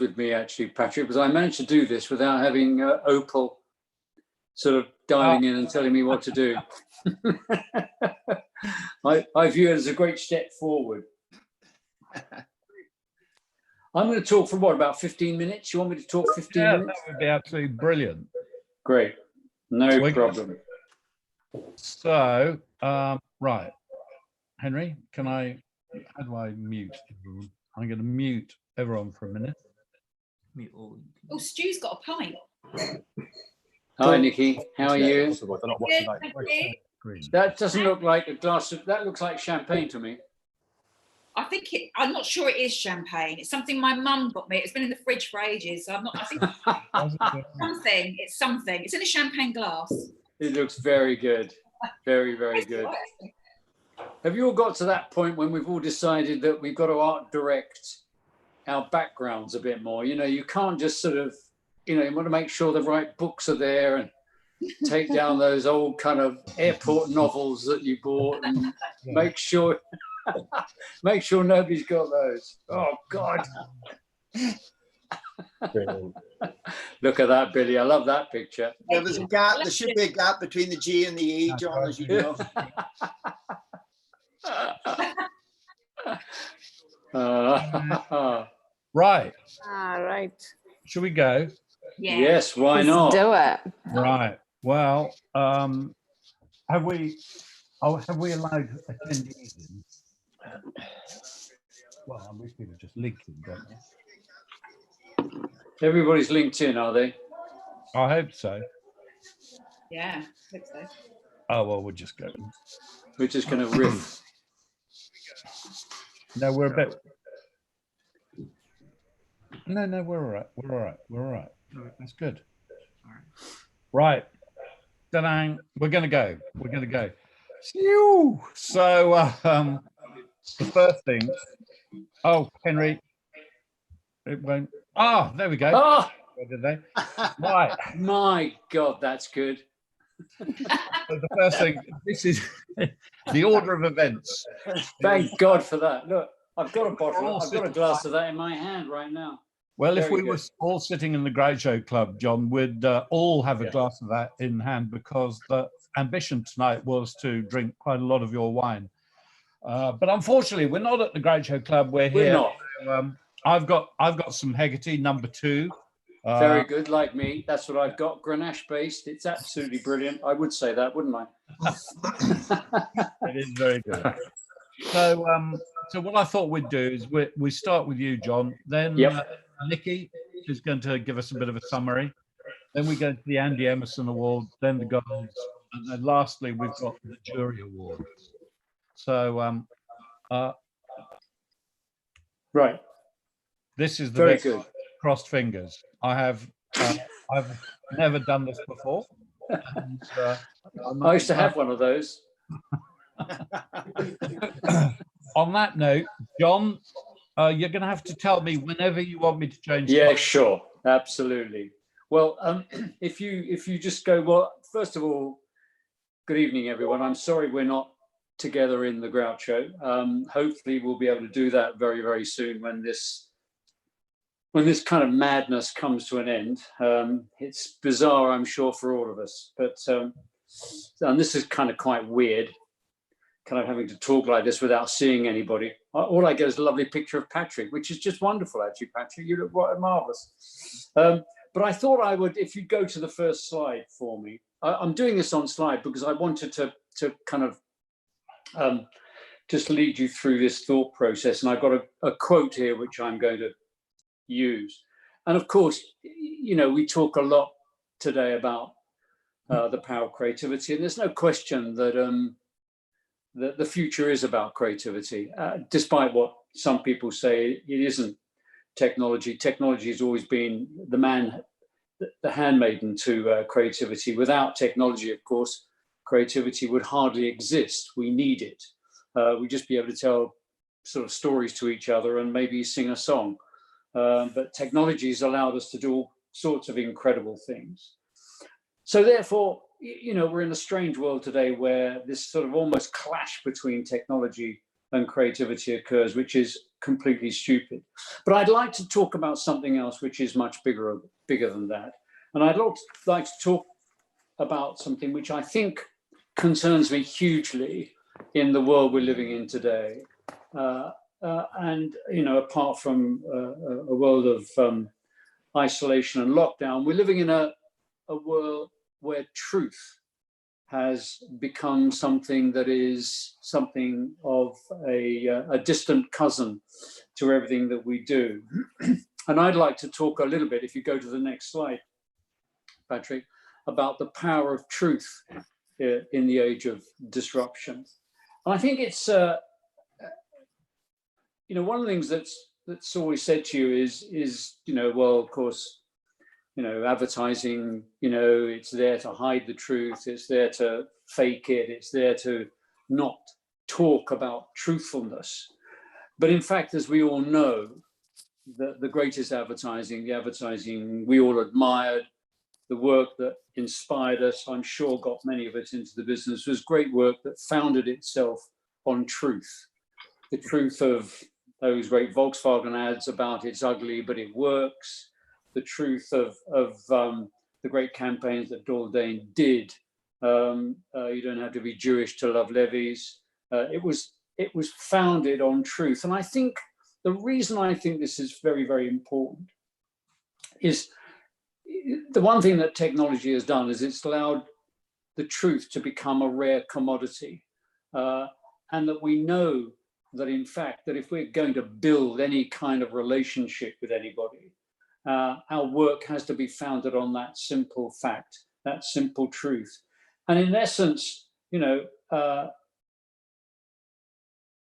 with me, actually, Patrick, because I managed to do this without having Opal sort of dialing in and telling me what to do. I view it as a great step forward. I'm going to talk for what, about 15 minutes? You want me to talk 15 minutes? That would be absolutely brilliant. Great. No problem. So, right. Henry, how do I mute everyone? I'm going to mute everyone for a minute. Mute all. Oh, Stu's got a pint. Hi, Nikki. How are you? That doesn't look like a glass of, that looks like champagne to me. I'm not sure it is champagne. It's something my mum got me. It's been in the fridge for ages. So I think it's something. It's in a champagne glass. It looks very good. Very, very good. Have you all got to that point when we've all decided that we've got to art direct our backgrounds a bit more? You know, you can't just sort of, you know, you want to make sure the right books are there and take down those old kind of airport novels that you bought and make sure nobody's got those. Oh, God. Look at that, Billy. I love that picture. There was a gap. There should be a gap between the G and the E, John, as you know. Right. All right. Should we go? Yeah. Yes, why not? Do it. Right. Well, have we allowed attendees in? Well, we could have just linked in, don't we? Everybody's linked in, are they? I hope so. Yeah, I hope so. Oh, well, we'll just go. We're just going to riff. No, we're a bit. No, we're all right. We're all right. We're all right. That's good. Right. Da-dang. We're going to go. We're going to go. So, the first thing. Oh, Henry. It won't. Ah, there we go. Oh, Where did they? Right. my God, that's good. So the first thing, this is the order of events. Thank God for that. Look, I've got a bottle. I've got a glass of that in my hand right now. Well, if Very we were good. all sitting in the Groucho Club, John, we'd all have a glass of that in hand, because the ambition tonight was to drink quite a lot of your wine. But unfortunately, we're not at the Groucho Club. We're here. We're not. I've got some Hegarty number 2. Very good, like me. That's what I've got. Grenache based. It's absolutely brilliant. I would say that, wouldn't I? It is very good. So, so what I thought we'd do is we start with you, John. Then Nikki is going to give us a bit of a summary. Then we go to the Andy Emerson Award, then the Golds, and then lastly we've got the Jury Awards. So, right. This is the Very best. good. Crossed fingers. I've never done this before. And, I used to have one of those. On that note, John, you're going to have to tell me whenever you want me to change. Yeah, sure, absolutely. Well, if you just go, well, first of all, good evening, everyone. I'm sorry we're not together in the Groucho. Hopefully, we'll be able to do that very, very soon when this kind of madness comes to an end. It's bizarre, I'm sure, for all of us, but and this is kind of quite weird, kind of having to talk like this without seeing anybody. All I get is a lovely picture of Patrick, which is just wonderful, actually, Patrick. You look marvelous. But I thought I would, if you go to the first slide for me. I'm doing this on slide because I wanted to kind of just lead you through this thought process. And I've got a quote here, which I'm going to use. And of course, you know, we talk a lot today about the power of creativity, and there's no question that the future is about creativity, despite what some people say it isn't. Technology has always been the handmaiden to creativity. Without technology, of course, creativity would hardly exist. We need it. We'd just be able to tell sort of stories to each other and maybe sing a song. But technology has allowed us to do all sorts of incredible things. So therefore, you know, we're in a strange world today where this sort of almost clash between technology and creativity occurs, which is completely stupid. But I'd like to talk about something else which is much bigger than that. And I'd like to talk about something which I think concerns me hugely in the world we're living in today. And, you know, apart from a world of isolation and lockdown, we're living in a world where truth has become something that is something of a distant cousin to everything that we do. And I'd like to talk a little bit, if you go to the next slide, Patrick, about the power of truth in the age of disruption. And I think it's, you know, one of the things that's always said to you is, you know, well, of course, you know, advertising, you know, it's there to hide the truth, it's there to fake it, it's there to not talk about truthfulness. But in fact, as we all know, the greatest advertising, the advertising we all admired, the work that inspired us, I'm sure got many of us into the business, was great work that founded itself on truth. The truth of those great Volkswagen ads about it's ugly, but it works. The truth of the great campaigns that Doyle Dane did. You don't have to be Jewish to love levies. It was founded on truth. And I think the reason I think this is very, very important is the one thing that technology has done is it's allowed the truth to become a rare commodity. And that we know that in fact, that if we're going to build any kind of relationship with anybody, our work has to be founded on that simple fact, that simple truth. And in essence, you know,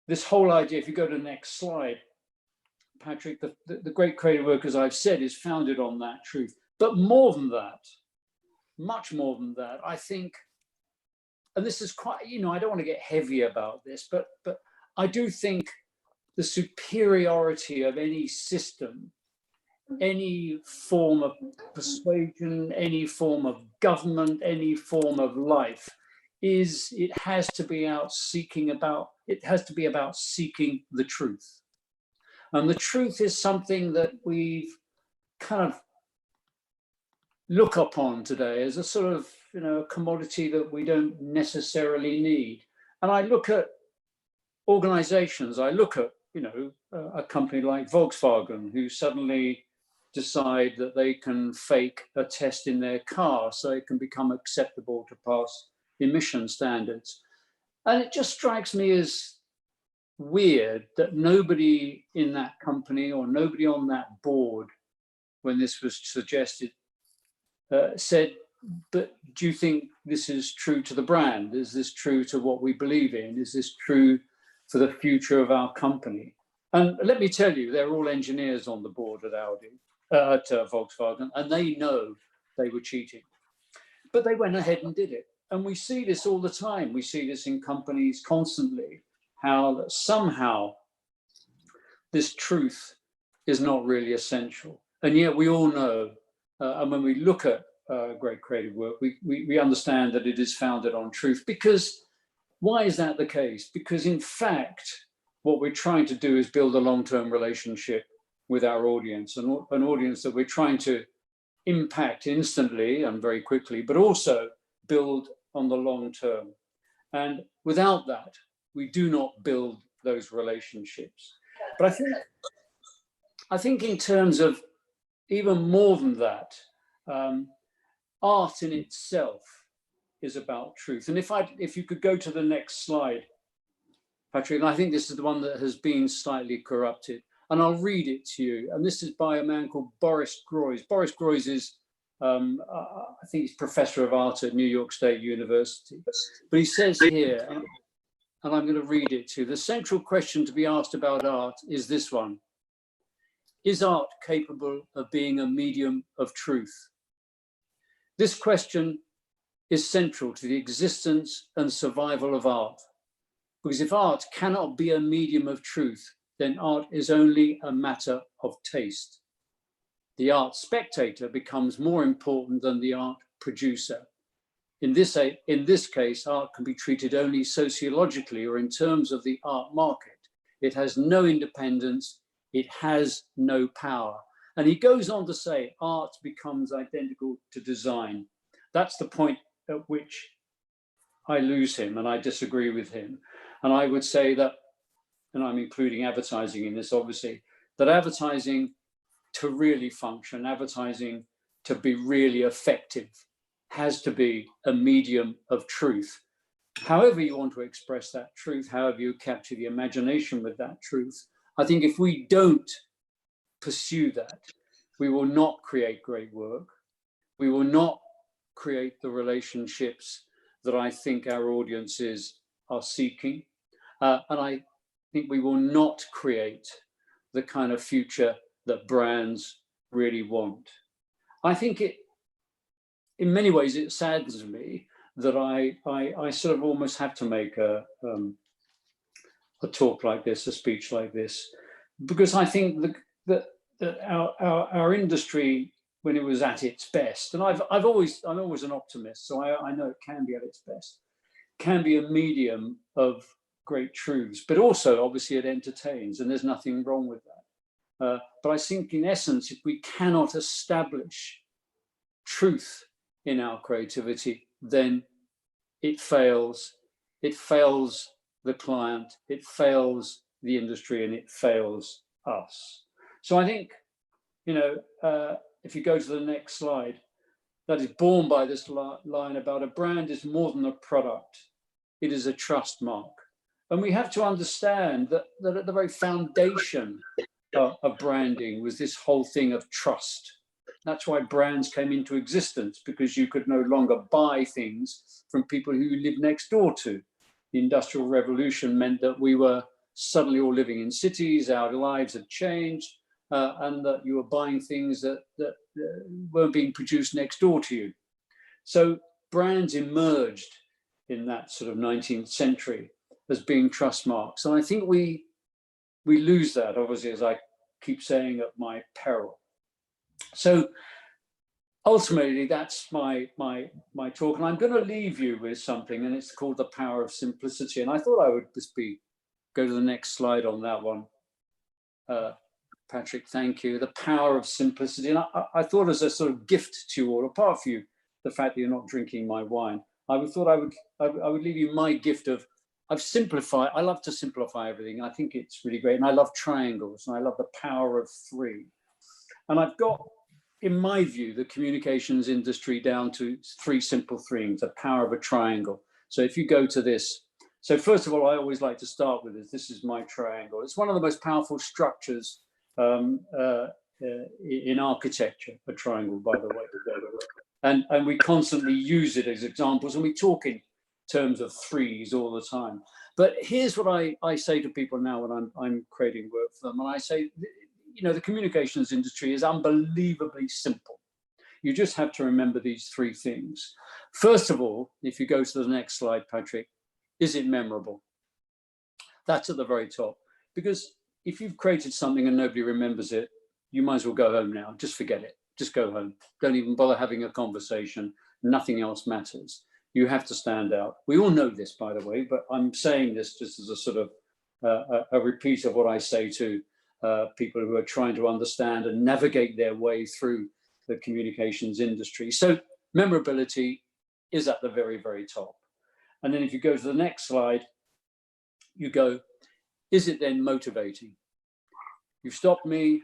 this whole idea, if you go to the next slide, Patrick, the great creative work, as I've said, is founded on that truth. But more than that, much more than that, I think, and this is quite, you know, I don't want to get heavy about this, but I do think the superiority of any system, any form of persuasion, any form of government, any form of life, is it has to be about seeking the truth. And the truth is something that we've kind of look upon today as a sort of, you know, a commodity that we don't necessarily need. And I look at organizations, I look at, you know, a company like Volkswagen, who suddenly decide that they can fake a test in their car so it can become acceptable to pass emission standards. And it just strikes me as weird that nobody in that company or nobody on that board, when this was suggested, said, but do you think this is true to the brand? Is this true to what we believe in? Is this true for the future of our company? And let me tell you, they're all engineers on the board at Volkswagen, and they know they were cheating. But they went ahead and did it. And we see this all the time. We see this in companies constantly, how somehow this truth is not really essential. And yet we all know, and when we look at great creative work, we understand that it is founded on truth. Because why is that the case? Because in fact, what we're trying to do is build a long-term relationship with our audience, an audience that we're trying to impact instantly and very quickly, but also build on the long term. And without that, we do not build those relationships. But I think in terms of even more than that, art in itself is about truth. And if you could go to the next slide, Patrick, and I think this is the one that has been slightly corrupted, and I'll read it to you. And this is by a man called Boris Groys. Boris Groys is, I think he's professor of art at New York State University. But he says here, and I'm going to read it to you, the central question to be asked about art is this one. Is art capable of being a medium of truth? This question is central to the existence and survival of art. Because if art cannot be a medium of truth, then art is only a matter of taste. The art spectator becomes more important than the art producer. In this case, art can be treated only sociologically or in terms of the art market. it has no independence, it has no power. And he goes on to say, art becomes identical to design. That's the point at which I lose him and I disagree with him. And I would say that, and I'm including advertising in this obviously, that advertising to really function, advertising to be really effective, has to be a medium of truth. However you want to express that truth, however you capture the imagination with that truth, I think if we don't pursue that, we will not create great work. We will not create the relationships that I think our audiences are seeking. And I think we will not create the kind of future that brands really want. I think in many ways, it saddens me that I sort of almost have to make a talk like this, a speech like this, because I think that our industry, when it was at its best, and I'm always an optimist, so I know it can be at its best, can be a medium of great truths, but also obviously it entertains, and there's nothing wrong with that. But I think in essence, if we cannot establish truth in our creativity, then it fails. It fails the client, it fails the industry, and it fails us. So I think, if you go to the next slide, that is born by this line about a brand is more than a product, it is a trust mark. And we have to understand that at the very foundation of branding was this whole thing of trust. That's why brands came into existence, because you could no longer buy things from people who you lived next door to. The Industrial Revolution meant that we were suddenly all living in cities, our lives had changed, and that you were buying things that weren't being produced next door to you. So brands emerged in that sort of 19th century as being trust marks. And I think we lose that, obviously, as I keep saying, at my peril. So ultimately, that's my talk. And I'm going to leave you with something, and it's called The Power of Simplicity. And I thought I would just go to the next slide on that one. Patrick, thank you. The Power of Simplicity. And I thought, as a sort of gift to you all, apart from the fact that you're not drinking my wine, I would leave you my gift of, I've simplified. I love to simplify everything. I think it's really great. And I love triangles, and I love the power of 3. And I've got, in my view, the communications industry down to 3 simple things, the power of a triangle. So if you go to this, so first of all, I always like to start with this is my triangle. It's one of the most powerful structures in architecture, a triangle, by the way. And we constantly use it as examples, and we talk in terms of 3s all the time. But here's what I say to people now when I'm creating work for them. And I say, the communications industry is unbelievably simple. You just have to remember these 3 things. First of all, if you go to the next slide, Patrick, is it memorable? That's at the very top. Because if you've created something and nobody remembers it, you might as well go home now. Just forget it. Just go home. Don't even bother having a conversation. Nothing else matters. You have to stand out. We all know this, by the way, but I'm saying this just as a sort of a repeat of what I say to people who are trying to understand and navigate their way through the communications industry. So memorability is at the very, very top. And then if you go to the next slide, you go, is it then motivating? You've stopped me.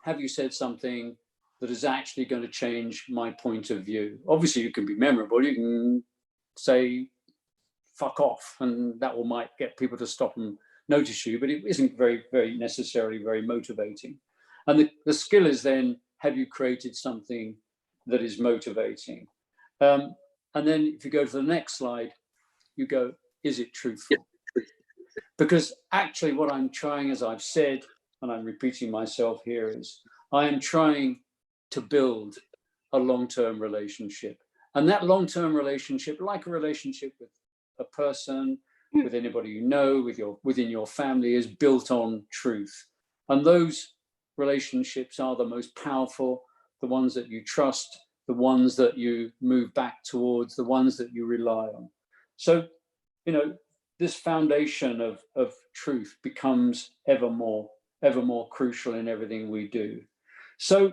Have you said something that is actually going to change my point of view? Obviously, you can be memorable. You can say, fuck off, and that might get people to stop and notice you, but it isn't very, very necessarily very motivating. And the skill is then, have you created something that is motivating? And then if you go to the next slide, you go, is it truthful? Because actually what I'm trying, as I've said, and I'm repeating myself here, is I am trying to build a long-term relationship. And that long-term relationship, like a relationship with a person, with anybody you know, within your family, is built on truth. And those relationships are the most powerful, the ones that you trust, the ones that you move back towards, the ones that you rely on. So, this foundation of truth becomes ever more crucial in everything we do. So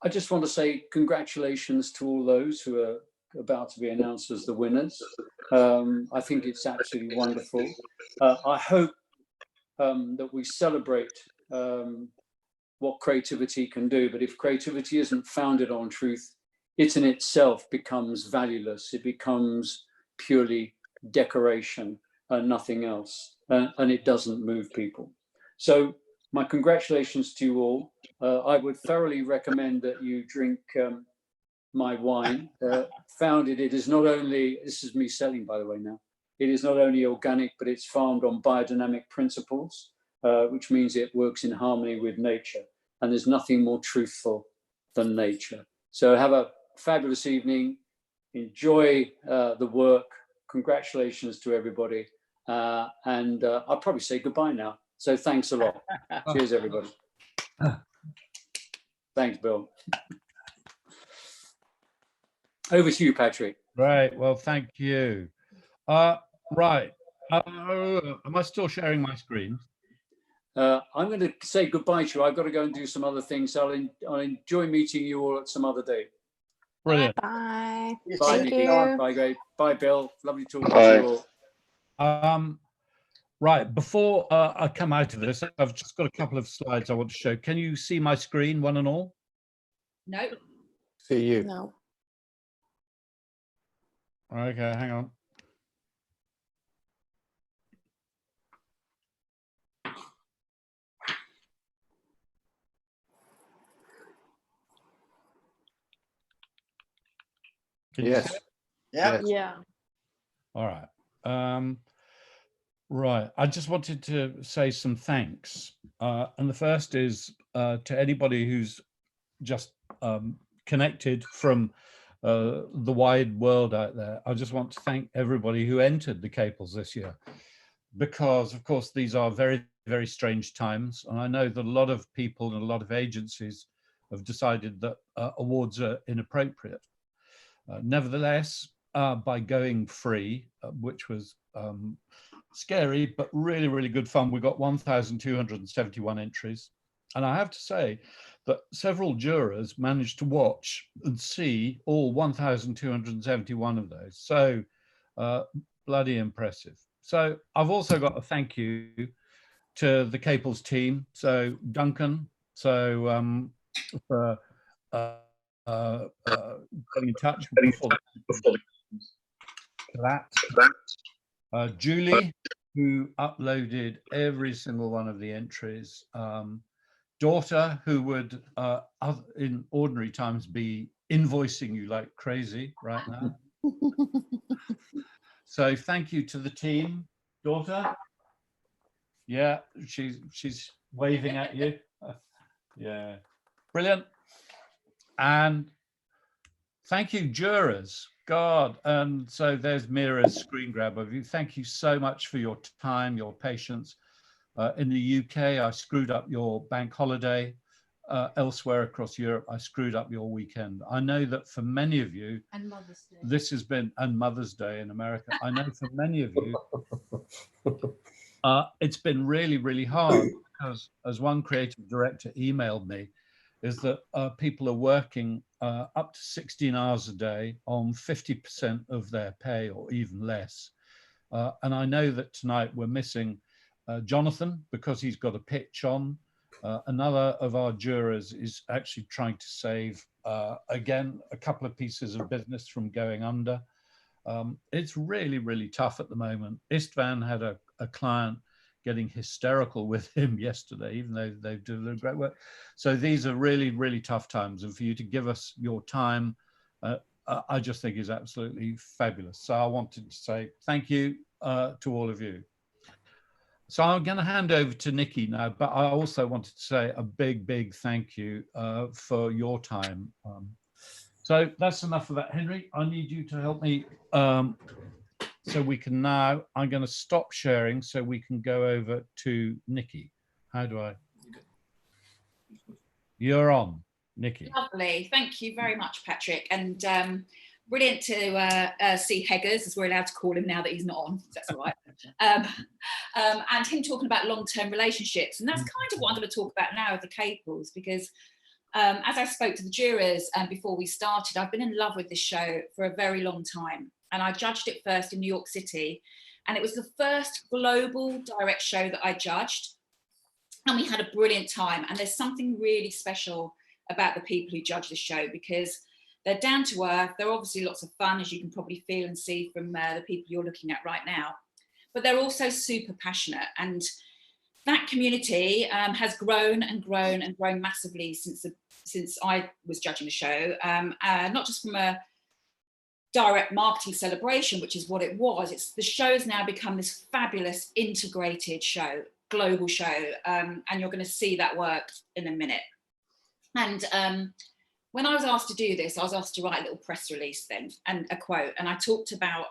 I just want to say congratulations to all those who are about to be announced as the winners. I think it's absolutely wonderful. I hope that we celebrate what creativity can do, but if creativity isn't founded on truth, it in itself becomes valueless. It becomes purely decoration and nothing else, and it doesn't move people. So my congratulations to you all. I would thoroughly recommend that you drink my wine. Founded, it is not only, this is me selling by the way now, it is not only organic, but it's farmed on biodynamic principles, which means it works in harmony with nature. And there's nothing more truthful than nature. So have a fabulous evening. Enjoy the work. Congratulations to everybody. And I'll probably say goodbye now. So thanks a lot. Cheers, everybody. Thanks, Bill. Over to you, Patrick. Right. Well, thank you. Right. Am I still sharing my screen? I'm going to say goodbye to you. I've got to go and do some other things. I'll enjoy meeting you all at some other day. Brilliant. Bye. Bye, Thank Nikki. you. Bye, Greg. Bye, Bill. Lovely talking to you all. Right. Before I come out of this, I've just got a couple of slides I want to show. Can you see my screen, one and all? No. See you. No. Okay, hang on. Can you see Yes. it? Yeah. Yeah. All right. Right. I just wanted to say some thanks. And the first is to anybody who's just connected from the wide world out there. I just want to thank everybody who entered the Caples this year, because of course these are very, very strange times. And I know that a lot of people and a lot of agencies have decided that awards are inappropriate. Nevertheless, by going free, which was scary, but really, really good fun, we got 1,271 entries. And I have to say that several jurors managed to watch and see all 1,271 of those. So bloody impressive. So I've also got a thank you to the Caples team. So Duncan, so for getting in touch before that. Julie, who uploaded every single one of the entries. Daughter, who would in ordinary times be invoicing you like crazy right now. So thank you to the team. Daughter, yeah, she's waving at you. Yeah, brilliant. And thank you, jurors. God, and so there's Mira's screen grab of you. Thank you so much for your time, your patience. In the UK, I screwed up your bank holiday. Elsewhere across Europe, I screwed up your weekend. I know that for many of you, And Mother's Day. this has been, and Mother's Day in America, I know for many of you, it's been really, really hard, because as one creative director emailed me, is that people are working up to 16 hours a day on 50% of their pay or even less. And I know that tonight we're missing Jonathan, because he's got a pitch on. Another of our jurors is actually trying to save, again, a couple of pieces of business from going under. It's really, really tough at the moment. Istvan had a client getting hysterical with him yesterday, even though they've done great work. So these are really, really tough times. And for you to give us your time, I just think is absolutely fabulous. So I wanted to say thank you to all of you. So I'm going to hand over to Nikki now, but I also wanted to say a big, big thank you for your time. So that's enough of that. Henry, I need you to help me. So we can now, I'm going to stop sharing so we can go over to Nikki. How do I? You're on, Nikki. Lovely. Thank you very much, Patrick. And brilliant to see Heggers, as we're allowed to call him now that he's not on. That's all right. And him talking about long-term relationships, and that's kind of what I'm going to talk about now with the Caples, because as I spoke to the jurors before we started, I've been in love with this show for a very long time, and I judged it first in New York City, and it was the first global direct show that I judged, and we had a brilliant time. And there's something really special about the people who judge the show, because they're down to earth. They're obviously lots of fun, as you can probably feel and see from the people you're looking at right now, but they're also super passionate. And that community has grown and grown and grown massively since I was judging the show, not just from a direct marketing celebration, which is what it was. The show has now become this fabulous integrated show, global show, and you're going to see that work in a minute. And when I was asked to do this, I was asked to write a little press release thing and a quote, and I talked about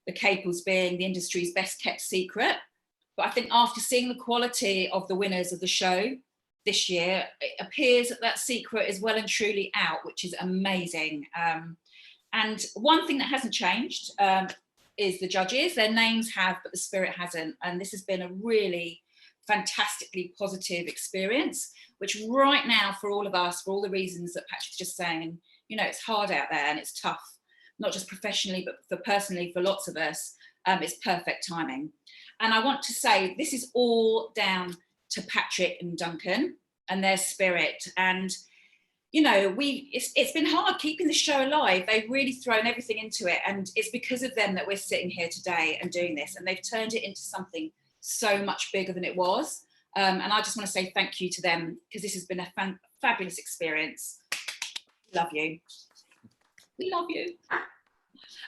the Caples being the industry's best kept secret. But I think after seeing the quality of the winners of the show this year, it appears that that secret is well and truly out, which is amazing. And one thing that hasn't changed is the judges. Their names have, but the spirit hasn't. And this has been a really fantastically positive experience, which right now for all of us, for all the reasons that Patrick's just saying, and you know, it's hard out there and it's tough, not just professionally, but for personally, for lots of us, it's perfect timing. And I want to say this is all down to Patrick and Duncan and their spirit. And, you know, it's been hard keeping the show alive. They've really thrown everything into it. And it's because of them that we're sitting here today and doing this. And they've turned it into something so much bigger than it was. And I just want to say thank you to them, because this has been a fabulous experience. Love you. We love you.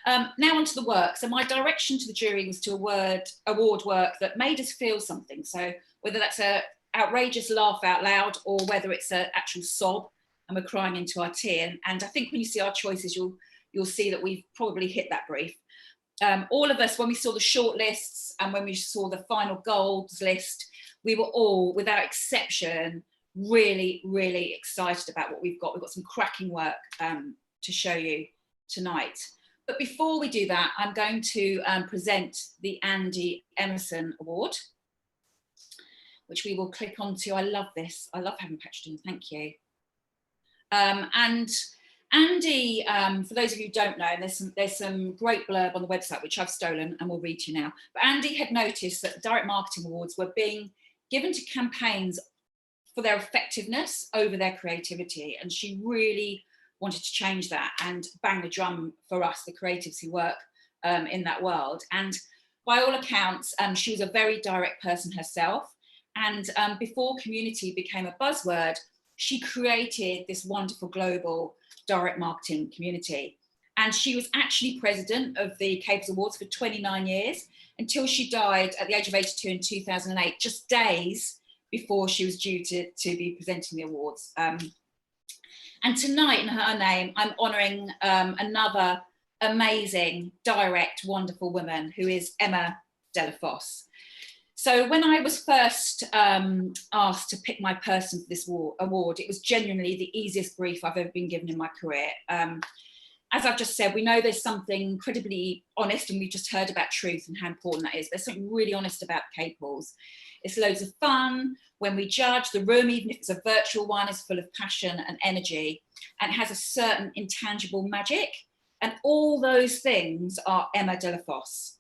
Now onto the work. So my direction to the jury was to award work that made us feel something. So whether that's a outrageous laugh out loud, or whether it's an actual sob and we're crying into our tea. And I think when you see our choices, you'll see that we've probably hit that brief. All of us, when we saw the short lists and when we saw the final golds list, we were all, without exception, really, really excited about what we've got. We've got some cracking work to show you tonight. But before we do that, I'm going to present the Andy Emerson Award, which we will click onto. I love this. I love having Patrick in. Thank you. And Andy, for those of you who don't know, there's some great blurb on the website, which I've stolen and will read to you now. But Andy had noticed that the Direct Marketing Awards were being given to campaigns for their effectiveness over their creativity. And she really wanted to change that and bang the drum for us, the creatives who work in that world. And by all accounts, she was a very direct person herself. And before community became a buzzword, she created this wonderful global direct marketing community. And she was actually president of the Caples Awards for 29 years until she died at the age of 82 in 2008, just days before she was due to be presenting the awards. And tonight, in her name, I'm honouring another amazing, direct, wonderful woman who is Emma Delafosse. So when I was first asked to pick my person for this award, it was genuinely the easiest brief I've ever been given in my career. As I've just said, we know there's something incredibly honest, and we just heard about truth and how important that is. There's something really honest about Caples. It's loads of fun. When we judge, the room, even if it's a virtual one, is full of passion and energy, and it has a certain intangible magic. And all those things are Emma Delafosse.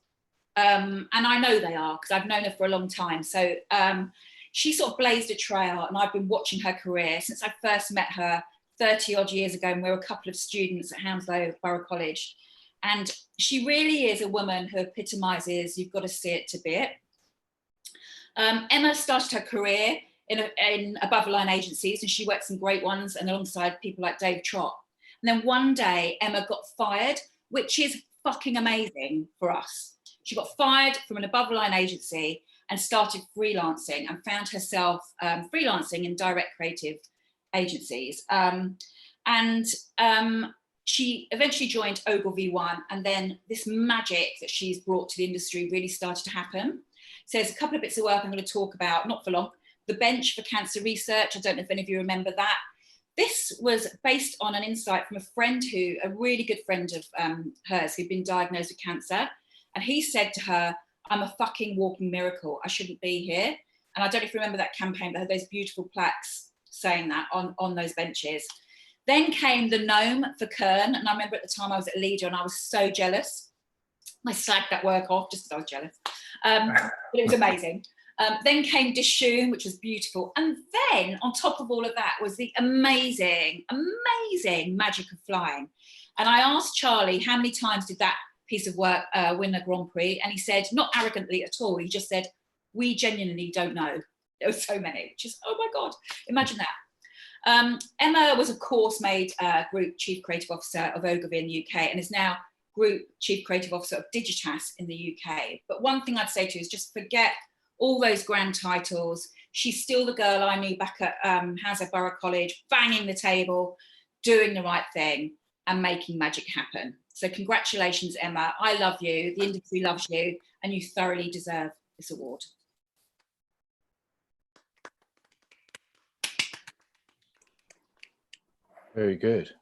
And I know they are, because I've known her for a long time. So she sort of blazed a trail, and I've been watching her career since I first met her 30 odd years ago, and we were a couple of students at Hounslow Borough College. And she really is a woman who epitomises, you've got to see it to be it. Emma started her career in above the line agencies, and she worked some great ones, and alongside people like Dave Trott. And then one day Emma got fired, which is fucking amazing for us. She got fired from an above the line agency and started freelancing, and found herself freelancing in direct creative agencies. She eventually joined Ogilvy One, and then this magic that she's brought to the industry really started to happen. So there's a couple of bits of work I'm going to talk about, not for long. The Bench for Cancer Research, I don't know if any of you remember that. this was based on an insight from a really good friend of hers who'd been diagnosed with cancer. And he said to her, "I'm a fucking walking miracle. I shouldn't be here." And I don't know if you remember that campaign, but had those beautiful plaques saying that on those benches. Then came the gnome for Kern. And I remember at the time I was at Leader and I was so jealous. I slagged that work off just because I was jealous. But it was amazing. Then came Dishoom, which was beautiful. And then on top of all of that was the amazing, amazing magic of flying. And I asked Charlie, how many times did that piece of work win a Grand Prix? And he said, not arrogantly at all, he just said, we genuinely don't know. There were so many, which is, oh my God, imagine that. Emma was, of course, made Group Chief Creative Officer of Ogilvy in the UK and is now Group Chief Creative Officer of Digitas in the UK. But one thing I'd say to you is just forget all those grand titles. She's still the girl I knew back at Hounslow Borough College, banging the table, doing the right thing and making magic happen. So congratulations, Emma. I love you, the industry loves you, and you thoroughly deserve this award. Very good.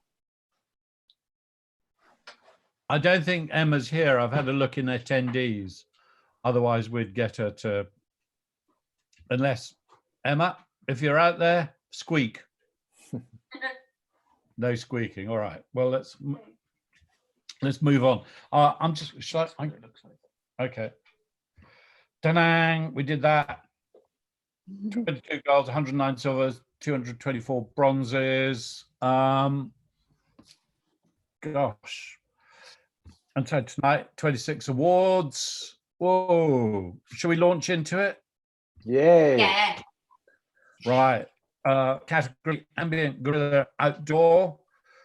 I don't think Emma's here. I've had a look in attendees. Otherwise, we'd get her to, unless, Emma, if you're out there, squeak. No squeaking. All right. Well, let's move on. I'm just, okay. Ta-dang, we did that. 22 golds, 109 silvers, 224 bronzes. Gosh. And so tonight, 26 awards. Whoa. Shall we launch into it? Yay. Yeah. Right. Category ambient guerrilla outdoor.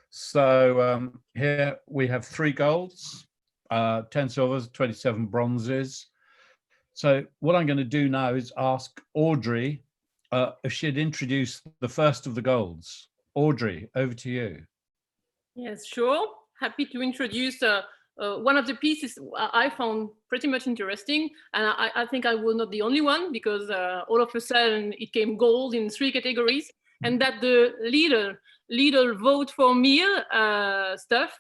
So here we have 3 golds, 10 silvers, 27 bronzes. So what I'm going to do now is ask Audrey if she'd introduce the first of the golds. Audrey, over to you. Yes, sure. Happy to introduce one of the pieces I found pretty much interesting. And I think I was not the only one, because all of a sudden it came gold in 3 categories. And that the little vote for meal stuff,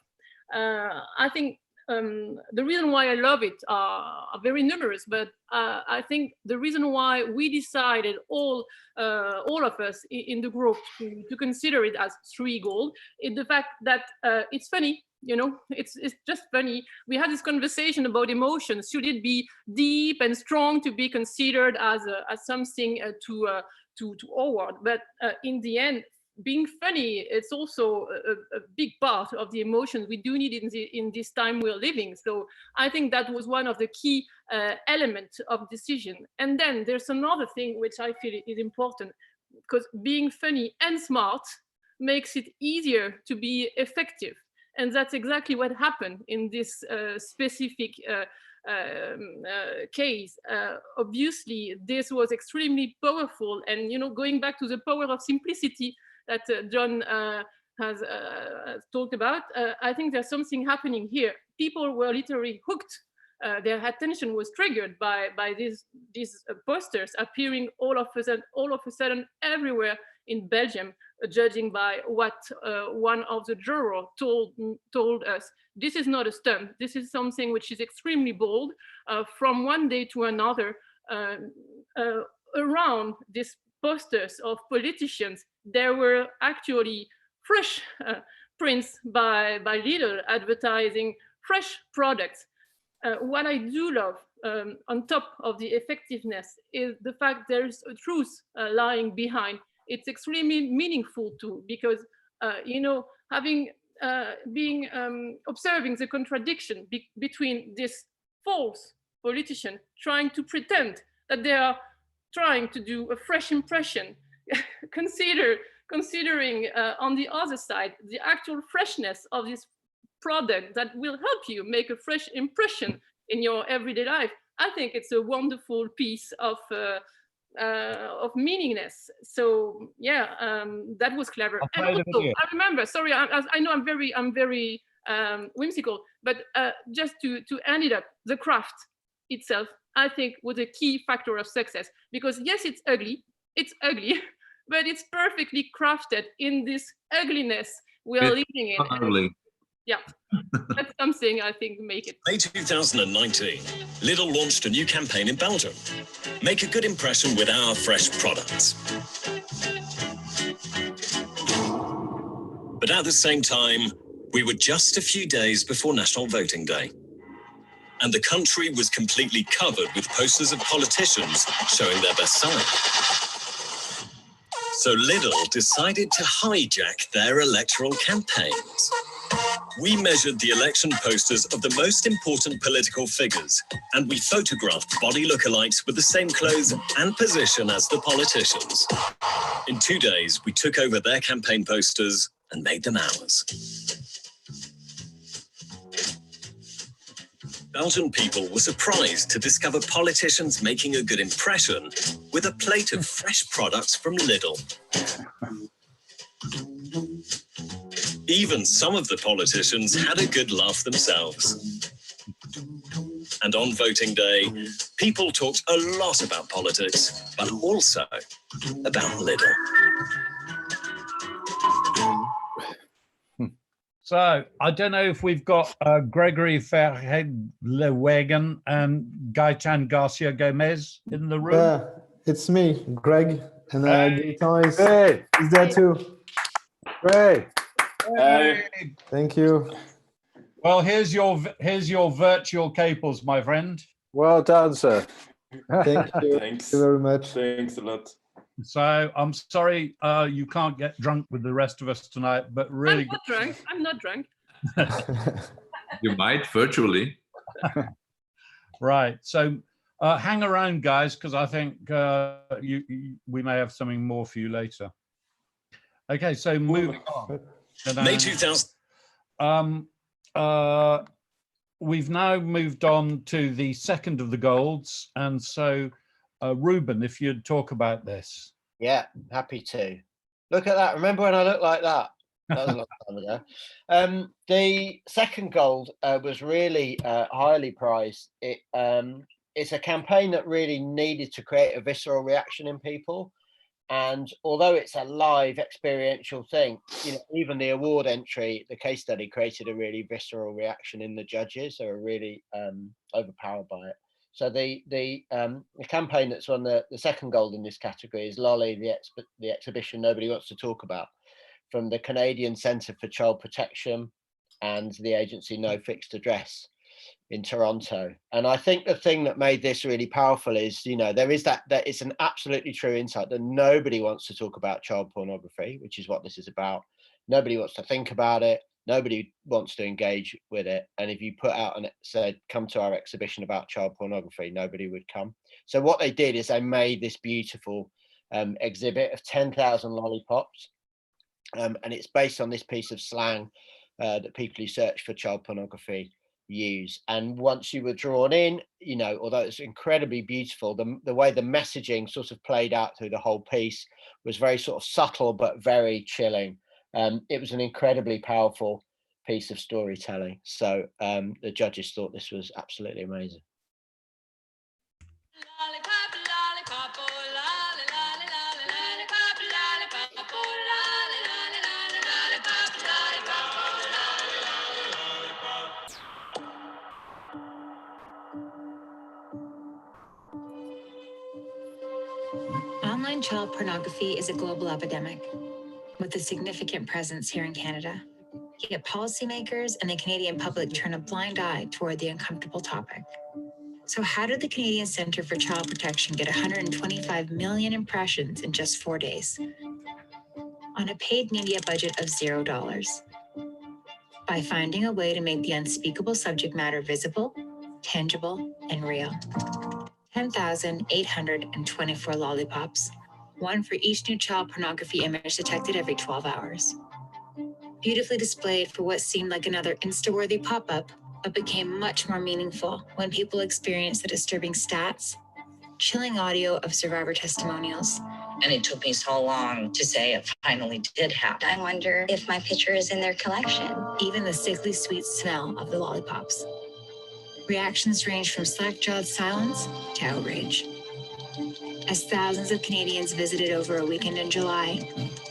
I think the reason why I love it are very numerous, but I think the reason why we decided all of us in the group to consider it as 3 gold is the fact that it's funny. You know, it's just funny. We had this conversation about emotions. Should it be deep and strong to be considered as something to award? But in the end, being funny, it's also a big part of the emotions we do need in this time we're living. So I think that was one of the key elements of decision. And then there's another thing which I feel is important, because being funny and smart makes it easier to be effective. And that's exactly what happened in this specific case. Obviously, this was extremely powerful. And, you know, going back to the power of simplicity that John has talked about, I think there's something happening here. People were literally hooked. Their attention was triggered by these posters appearing all of a sudden everywhere in Belgium, judging by what one of the jurors told us. This is not a stunt. This is something which is extremely bold. From one day to another, around these posters of politicians, there were actually fresh prints by Lidl advertising fresh products. What I do love, on top of the effectiveness, is the fact there's a truth lying behind. It's extremely meaningful too, because you know, having observing the contradiction between this false politician trying to pretend that they are trying to do a fresh impression, considering on the other side the actual freshness of this product that will help you make a fresh impression in your everyday life. I think it's a wonderful piece of meaningness. So yeah, that was clever. And also, I remember, sorry, I know I'm very whimsical, but just to end it up, the craft itself, I think, was a key factor of success. Because yes, it's ugly, but it's perfectly crafted in this ugliness we are living in. Ugly. Yeah, that's something I think make it. May 2019, Lidl launched a new campaign in Belgium. Make a good impression with our fresh products. But at the same time, we were just a few days before National Voting Day. And the country was completely covered with posters of politicians showing their best side. So Lidl decided to hijack their electoral campaigns. We measured the election posters of the most important political figures, and we photographed body lookalikes with the same clothes and position as the politicians. In 2 days, we took over their campaign posters and made them ours. Belgian people were surprised to discover politicians making a good impression with a plate of fresh products from Lidl. Even some of the politicians had a good laugh themselves. And on voting day, people talked a lot about politics, but also about Lidl. So I don't know if we've got Gregory Verheugen and Gaetan Garcia Gomez in the room. Yeah, it's me, Greg, and Gaetan is there too. Great. Hey. Thank you. Well, here's your virtual Caples, my friend. Well done, sir. Thank you. Thanks. Thank you very much. Thanks a lot. So I'm sorry you can't get drunk with the rest of us tonight, but really. I'm not drunk. You might virtually. Right. So hang around, guys, because I think we may have something more for you later. Okay, so moving on. May 2000. We've now moved on to the second of the golds, and so Ruben, if you'd talk about this. Yeah, happy to. Look at that. Remember when I looked like that? That was a long time ago. The second gold was really highly prized. It's a campaign that really needed to create a visceral reaction in people. And although it's a live experiential thing, you know, even the award entry, the case study created a really visceral reaction in the judges. They were really overpowered by it. So the campaign that's won the second gold in this category is Lolly, the exhibition nobody wants to talk about, from the Canadian Centre for Child Protection and the agency No Fixed Address in Toronto. And I think the thing that made this really powerful is, you know, there is that it's an absolutely true insight that nobody wants to talk about child pornography, which is what this is about. Nobody wants to think about it. Nobody wants to engage with it. And if you put out and said, come to our exhibition about child pornography, nobody would come. So what they did is they made this beautiful exhibit of 10,000 lollipops. And it's based on this piece of slang that people who search for child pornography use. And once you were drawn in, you know, although it's incredibly beautiful, the way the messaging sort of played out through the whole piece was very sort of subtle but very chilling. It was an incredibly powerful piece of storytelling. So the judges thought this was absolutely amazing. Online child pornography is a global epidemic with a significant presence here in Canada. Yet policymakers and the Canadian public turn a blind eye toward the uncomfortable topic. So how did the Canadian Centre for Child Protection get 125 million impressions in just 4 days? On a paid media budget of $0. By finding a way to make the unspeakable subject matter visible, tangible, and real. 10,824 lollipops, one for each new child pornography image detected every 12 hours. Beautifully displayed for what seemed like another Insta-worthy pop-up, but became much more meaningful when people experienced the disturbing stats, chilling audio of survivor testimonials. And it took me so long to say it finally did happen. I wonder if my picture is in their collection. Even the sickly sweet smell of the lollipops. Reactions ranged from slack-jawed silence to outrage. as thousands of Canadians visited over a weekend in July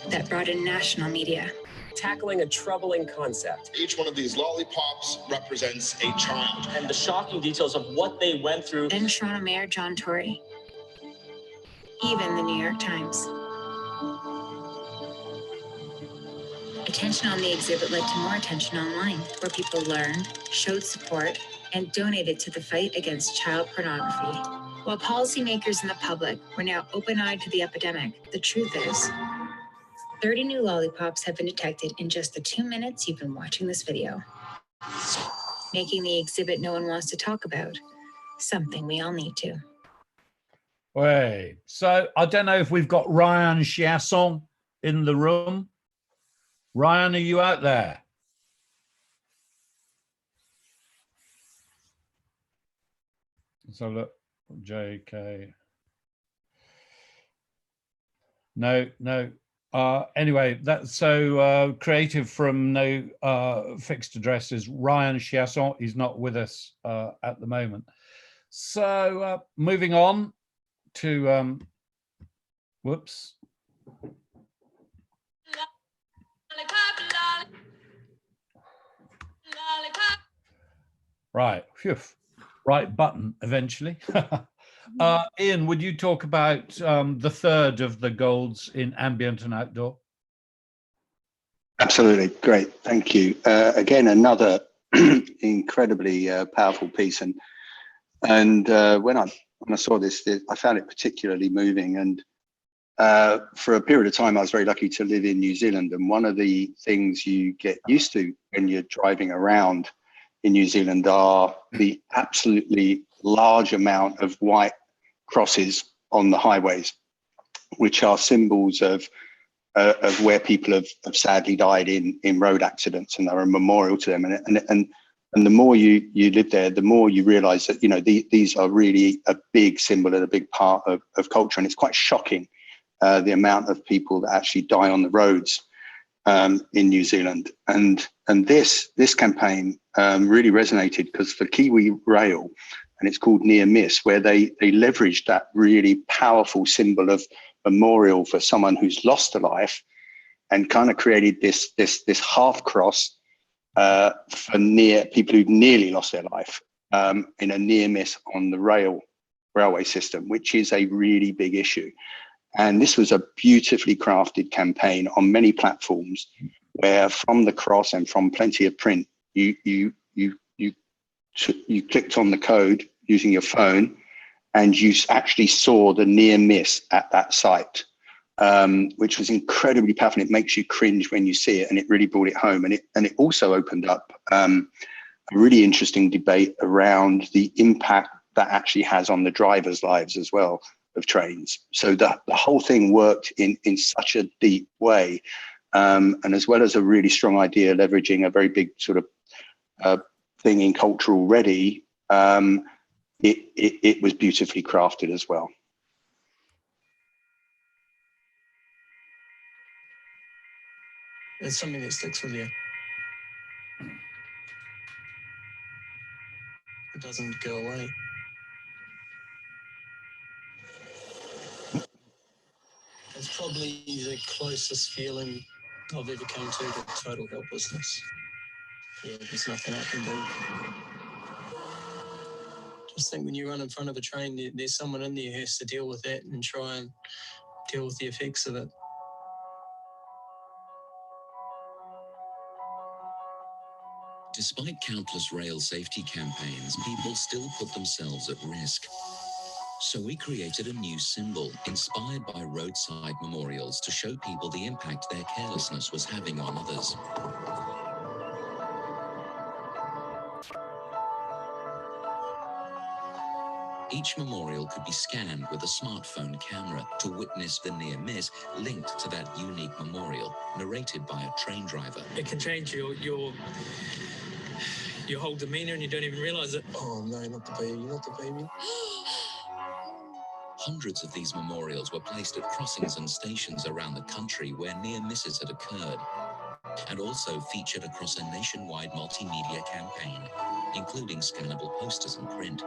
that brought in national media. Tackling a troubling concept. Each one of these lollipops represents a child. And the shocking details of what they went through. Then Toronto Mayor John Tory. Even the New York Times. Attention on the exhibit led to more attention online, where people learned, showed support, and donated to the fight against child pornography. While policymakers and the public were now open-eyed to the epidemic, the truth is, 30 new lollipops have been detected in just the 2 minutes you've been watching this video, making the exhibit no one wants to talk about something we all need to. Wait, so I don't know if we've got Ryan Chiasson in the room. Ryan, are you out there? So look, JK. No. Anyway, that's so creative from No Fixed Address is Ryan Chiasson. He's not with us at the moment. So moving on to whoops. Right, phew. Right button eventually. Ian, would you talk about the third of the golds in ambient and outdoor? Absolutely, great, thank you. Again, another incredibly powerful piece, and when I saw this, I found it particularly moving. And for a period of time, I was very lucky to live in New Zealand, and one of the things you get used to when you're driving around in New Zealand are the absolutely large amount of white crosses on the highways, which are symbols of where people have sadly died in road accidents, and they're a memorial to them. And the more you live there, the more you realize that, you know, these are really a big symbol and a big part of culture. And it's quite shocking, the amount of people that actually die on the roads in New Zealand. And this campaign really resonated because for Kiwi Rail, and it's called Near Miss, where they leveraged that really powerful symbol of memorial for someone who's lost a life, and kind of created this half cross for people who've nearly lost their life in a near miss on the railway system, which is a really big issue. And this was a beautifully crafted campaign on many platforms, where from the cross and from plenty of print, you clicked on the code using your phone, and you actually saw the near miss at that site, which was incredibly powerful. It makes you cringe when you see it, and it really brought it home. And it also opened up a really interesting debate around the impact that actually has on the drivers' lives as well of trains. So the whole thing worked in such a deep way, and as well as a really strong idea leveraging a very big sort of thing in culture already, it was beautifully crafted as well. It's something that sticks with you. It doesn't go away. It's probably the closest feeling I've ever come to total helplessness. Yeah, there's nothing I can do. Just think when you run in front of a train, there's someone in there who has to deal with that and try and deal with the effects of it. Despite countless rail safety campaigns, people still put themselves at risk. So we created a new symbol inspired by roadside memorials to show people the impact their carelessness was having on others. Each memorial could be scanned with a smartphone camera to witness the near miss linked to that unique memorial, narrated by a train driver. It can change your whole demeanor and you don't even realize it. Oh no, not the baby, not the baby. Hundreds of these memorials were placed at crossings and stations around the country where near misses had occurred, and also featured across a nationwide multimedia campaign, including scannable posters and print.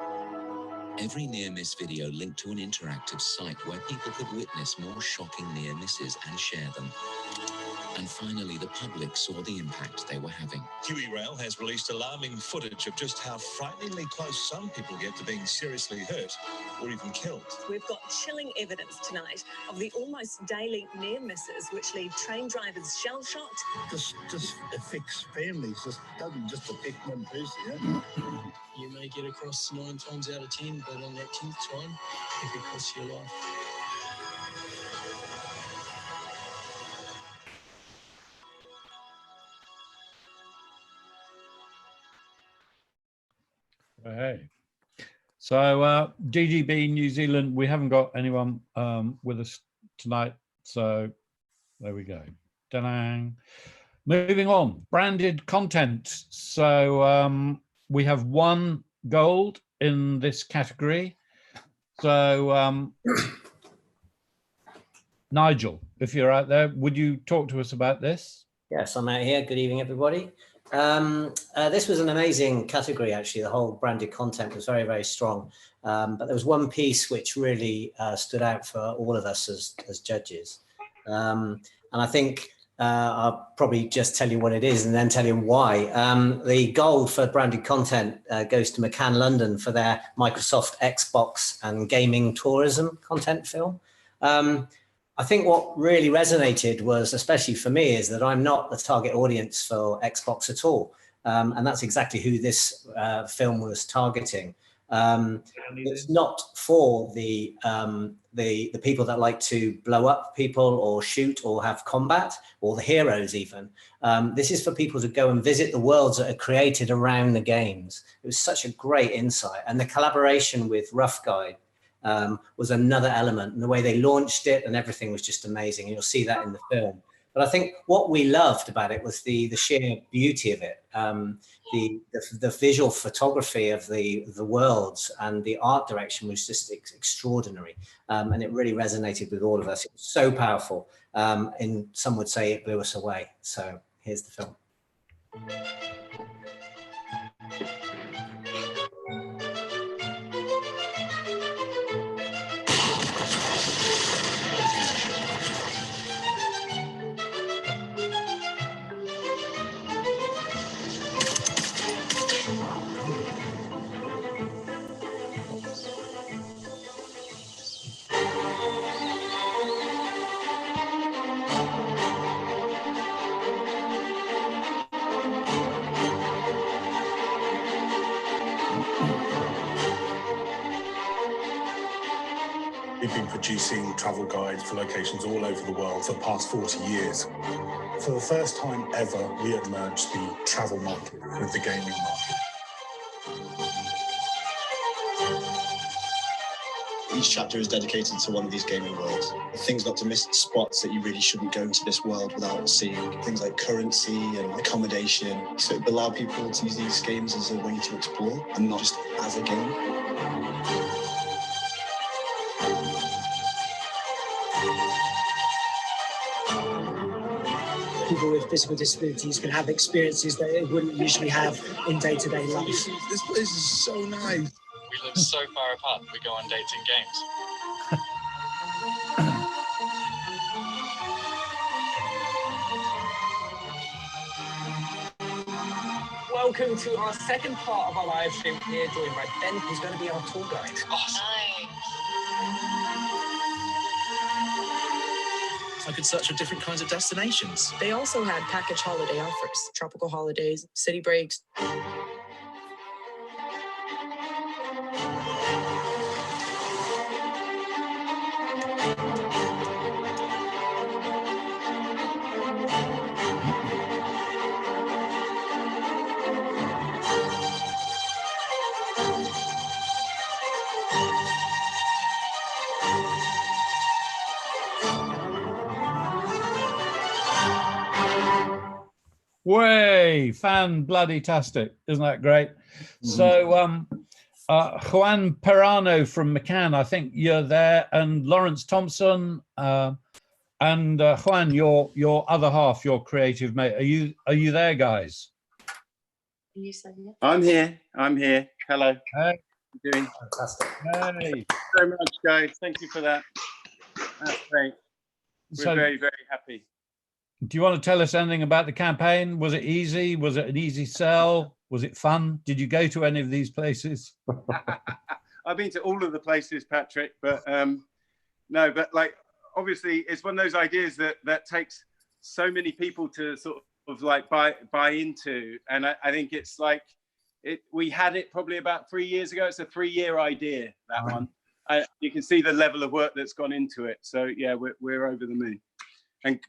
Every near-miss video linked to an interactive site where people could witness more shocking near misses and share them. And finally, the public saw the impact they were having. Huey Rail has released alarming footage of just how frighteningly close some people get to being seriously hurt or even killed. We've got chilling evidence tonight of the almost daily near misses which leave train drivers shell-shocked. This affects families. This doesn't just affect one person. You may get across 9 times out of 10, but on that 10th time, it could cost you your life. Hey. So DGB New Zealand, we haven't got anyone with us tonight. So there we go. Da-dang. Moving on, branded content. So we have 1 gold in this category. So Nigel, if you're out there, would you talk to us about this? Yes, I'm out here. Good evening, everybody. This was an amazing category, actually. The whole branded content was very, very strong. But there was one piece which really stood out for all of us as judges. And I think I'll probably just tell you what it is and then tell you why. The gold for branded content goes to McCann London for their Microsoft Xbox and gaming tourism content film. I think what really resonated was, especially for me, is that I'm not the target audience for Xbox at all. And that's exactly who this film was targeting. It's not for the people that like to blow up people or shoot or have combat, or the heroes even. This is for people to go and visit the worlds that are created around the games. It was such a great insight. And the collaboration with Rough Guide was another element, and the way they launched it and everything was just amazing. And you'll see that in the film. But I think what we loved about it was the sheer beauty of it, the visual photography of the worlds, and the art direction was just extraordinary. And it really resonated with all of us. It was so powerful. And some would say it blew us away. So here's the film. We've been producing travel guides for locations all over the world for the past 40 years. For the first time ever, we have merged the travel market with the gaming market. Each chapter is dedicated to one of these gaming worlds. Things not to miss, spots that you really shouldn't go into this world without seeing. Things like currency and accommodation. So it allows people to use these games as a way to explore and not just as a game. People with physical disabilities can have experiences that they wouldn't usually have in day-to-day life. This place is so nice. We live so far apart, we go on dates in games. Welcome to our second part of our live stream here, joined by Ben, who's going to be our tour guide. Awesome. I could search for different kinds of destinations. They also had package holiday offers, tropical holidays, city breaks. Way fan-bloody-tastic. Isn't that great? So Juan Perano from McCann, I think you're there, and Lawrence Thompson, and Juan, your other half, your creative mate. Are you there, guys? I'm here. Hello. you're doing. Fantastic. Hey. So much, guys. Thank you for that. That's great. We're So- very, very happy. Do you want to tell us anything about the campaign? Was it easy? Was it an easy sell? Was it fun? Did you go to any of these places? I've been to all of the places, Patrick, but no, but like, obviously it's one of those ideas that takes so many people to sort of like buy into. And I think it's like, we had it probably about 3 years ago. It's a 3-year idea, that one. You can see the level of work that's gone into it. So yeah, we're over the moon. And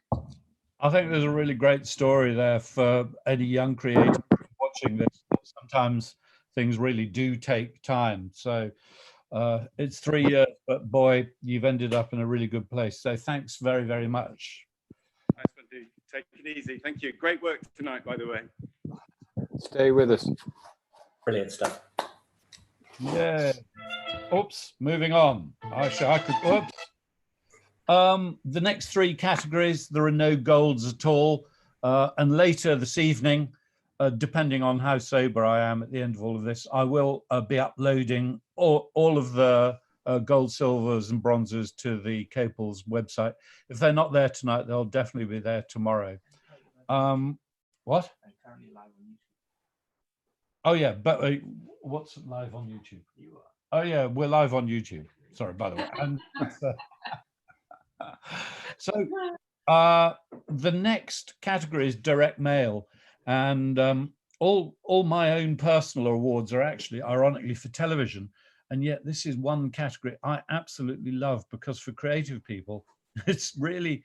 I think there's a really great story there for any young creator watching this. Sometimes things really do take time. So it's 3 years, but boy, you've ended up in a really good place. So thanks very, very much. nice one, dude. Take it easy. Thank you. Great work tonight, by the way. Stay with us. Brilliant stuff. Yeah. Oops, moving on. Oops. The next 3 categories, there are no golds at all. And later this evening, depending on how sober I am at the end of all of this, I will be uploading all of the gold, silvers and bronzes to the Caples website. If they're not there tonight, they'll definitely be there tomorrow. What? Oh yeah, but what's live on YouTube? Oh yeah, we're live on YouTube. Sorry, by the way. And so the next category is direct mail, and all my own personal awards are actually ironically for television, and yet this is one category I absolutely love, because for creative people it's really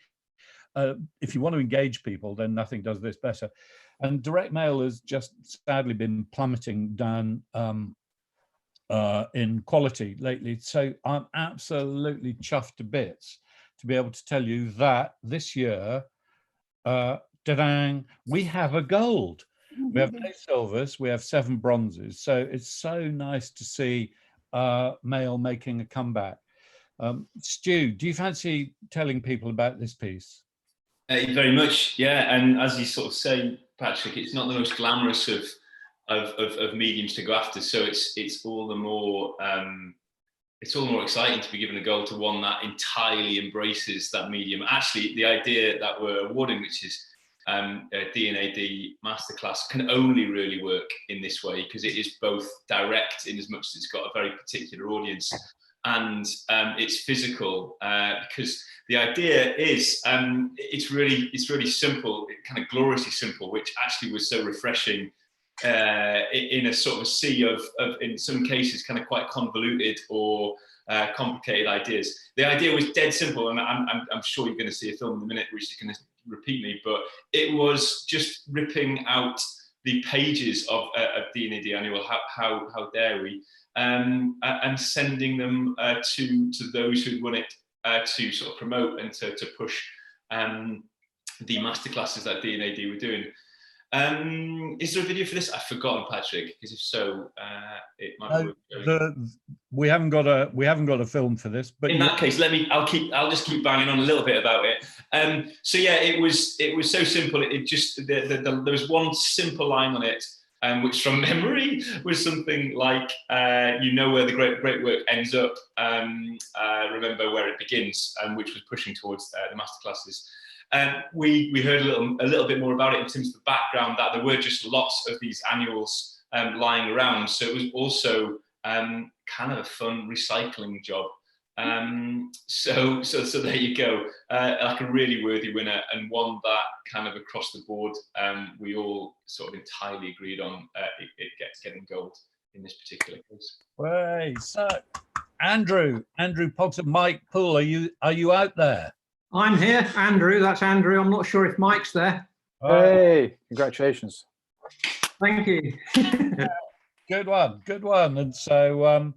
if you want to engage people, then nothing does this better. And direct mail has just sadly been plummeting down in quality lately, so I'm absolutely chuffed to bits to be able to tell you that this year, we have a gold. We have no silvers, we have 7 bronzes. So it's so nice to see mail making a comeback. Stu, do you fancy telling people about this piece? Very much, yeah. And as you sort of say, Patrick, it's not the most glamorous of mediums to go after. So it's all the more exciting to be given a goal to one that entirely embraces that medium. Actually, the idea that we're awarding, which is a D&AD masterclass, can only really work in this way, because it is both direct in as much as it's got a very particular audience, and it's physical, because the idea is it's really simple, kind of gloriously simple, which actually was so refreshing in a sort of a sea of in some cases kind of quite convoluted or complicated ideas. The idea was dead simple, and I'm sure you're going to see a film in a minute which is going to repeat me, but it was just ripping out the pages of D&AD Annual, how dare we, and sending them to those who'd won it to sort of promote and to push the masterclasses that D&AD were doing. Is there a video for this? I've forgotten, Patrick, because if so, it might work. We haven't got a film for this, but in that case, I'll just keep banging on a little bit about it. So yeah, it was so simple. It just there was one simple line on it, which from memory was something like, you know where the great work ends up, remember where it begins, which was pushing towards the masterclasses. We heard a little bit more about it in terms of the background, that there were just lots of these annuals lying around. So it was also kind of a fun recycling job. So there you go, like a really worthy winner, and one that kind of across the board we all sort of entirely agreed on it gets getting gold in this particular case. Right, so Andrew Potter, Mike Poole, are you out there? I'm here, Andrew. That's Andrew. I'm not sure if Mike's there. Hey, congratulations. Thank you. Good one. And so,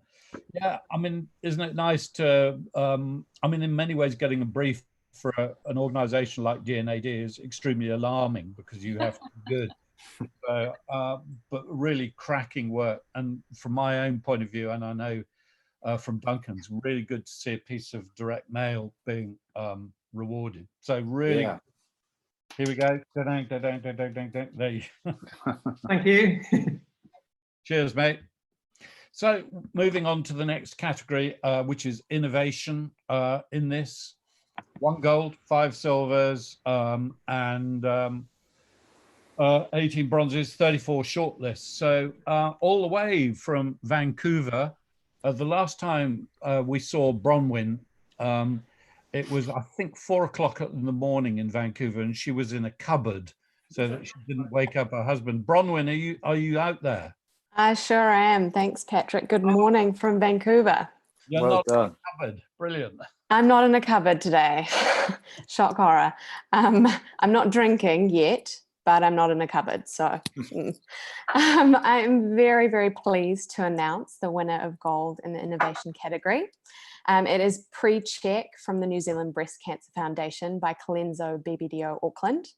yeah, I mean, isn't it nice to, I mean, in many ways, getting a brief for an organization like D&AD is extremely alarming, because you have to be good. So, but really cracking work. And from my own point of view, and I know from Duncan's, really good to see a piece of direct mail being rewarded. So really, yeah. Here we go. There you. Thank you. Cheers, mate. So moving on to the next category, which is innovation in this. 1 gold, 5 silvers, and 18 bronzes, 34 shortlists. So all the way from Vancouver, the last time we saw Bronwyn, it was, I think, 4 o'clock in the morning in Vancouver, and she was in a cupboard so that she didn't wake up her husband. Bronwyn, are you out there? I sure am. Thanks, Patrick. Good morning from Vancouver. You're Well not done. in a cupboard. Brilliant. I'm not in a cupboard today. Shock horror. I'm not drinking yet, but I'm not in a cupboard. So I'm very, very pleased to announce the winner of gold in the innovation category. It is Pre-Check from the New Zealand Breast Cancer Foundation by Colenso BBDO Auckland.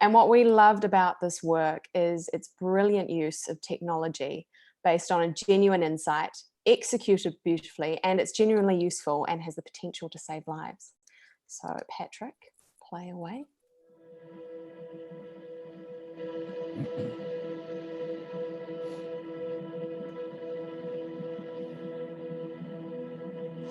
And what we loved about this work is its brilliant use of technology based on a genuine insight, executed beautifully, and it's genuinely useful and has the potential to save lives. So Patrick, play away.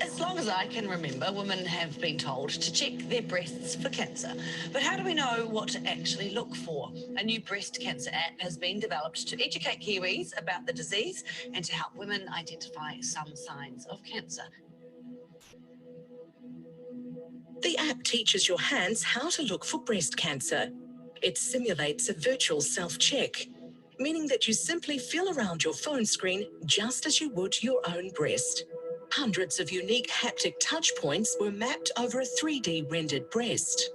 As long as I can remember, women have been told to check their breasts for cancer. But how do we know what to actually look for? A new breast cancer app has been developed to educate Kiwis about the disease and to help women identify some signs of cancer. The app teaches your hands how to look for breast cancer. It simulates a virtual self-check, meaning that you simply feel around your phone screen just as you would your own breast. Hundreds of unique haptic touch points were mapped over a 3D rendered breast.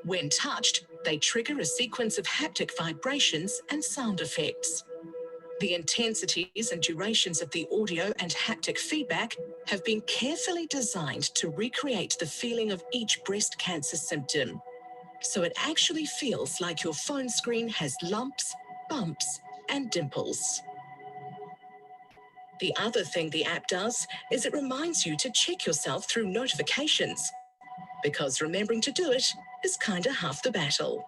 When touched, they trigger a sequence of haptic vibrations and sound effects. The intensities and durations of the audio and haptic feedback have been carefully designed to recreate the feeling of each breast cancer symptom. So it actually feels like your phone screen has lumps, bumps, and dimples. The other thing the app does is it reminds you to check yourself through notifications, because remembering to do it is kinda half the battle.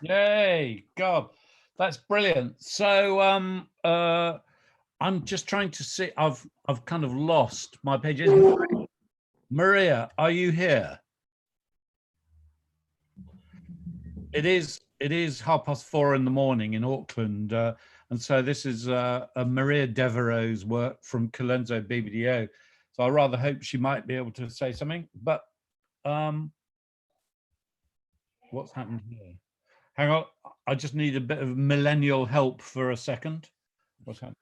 Yay, God, that's brilliant. So I'm just trying to see, I've kind of lost my pages. Maria, are you here? It is 4:30 in the morning in Auckland, and so this is Maria Devereaux's work from Colenso BBDO. So I rather hope she might be able to say something, but what's happened here? Hang on, I just need a bit of millennial help for a second. What's happened?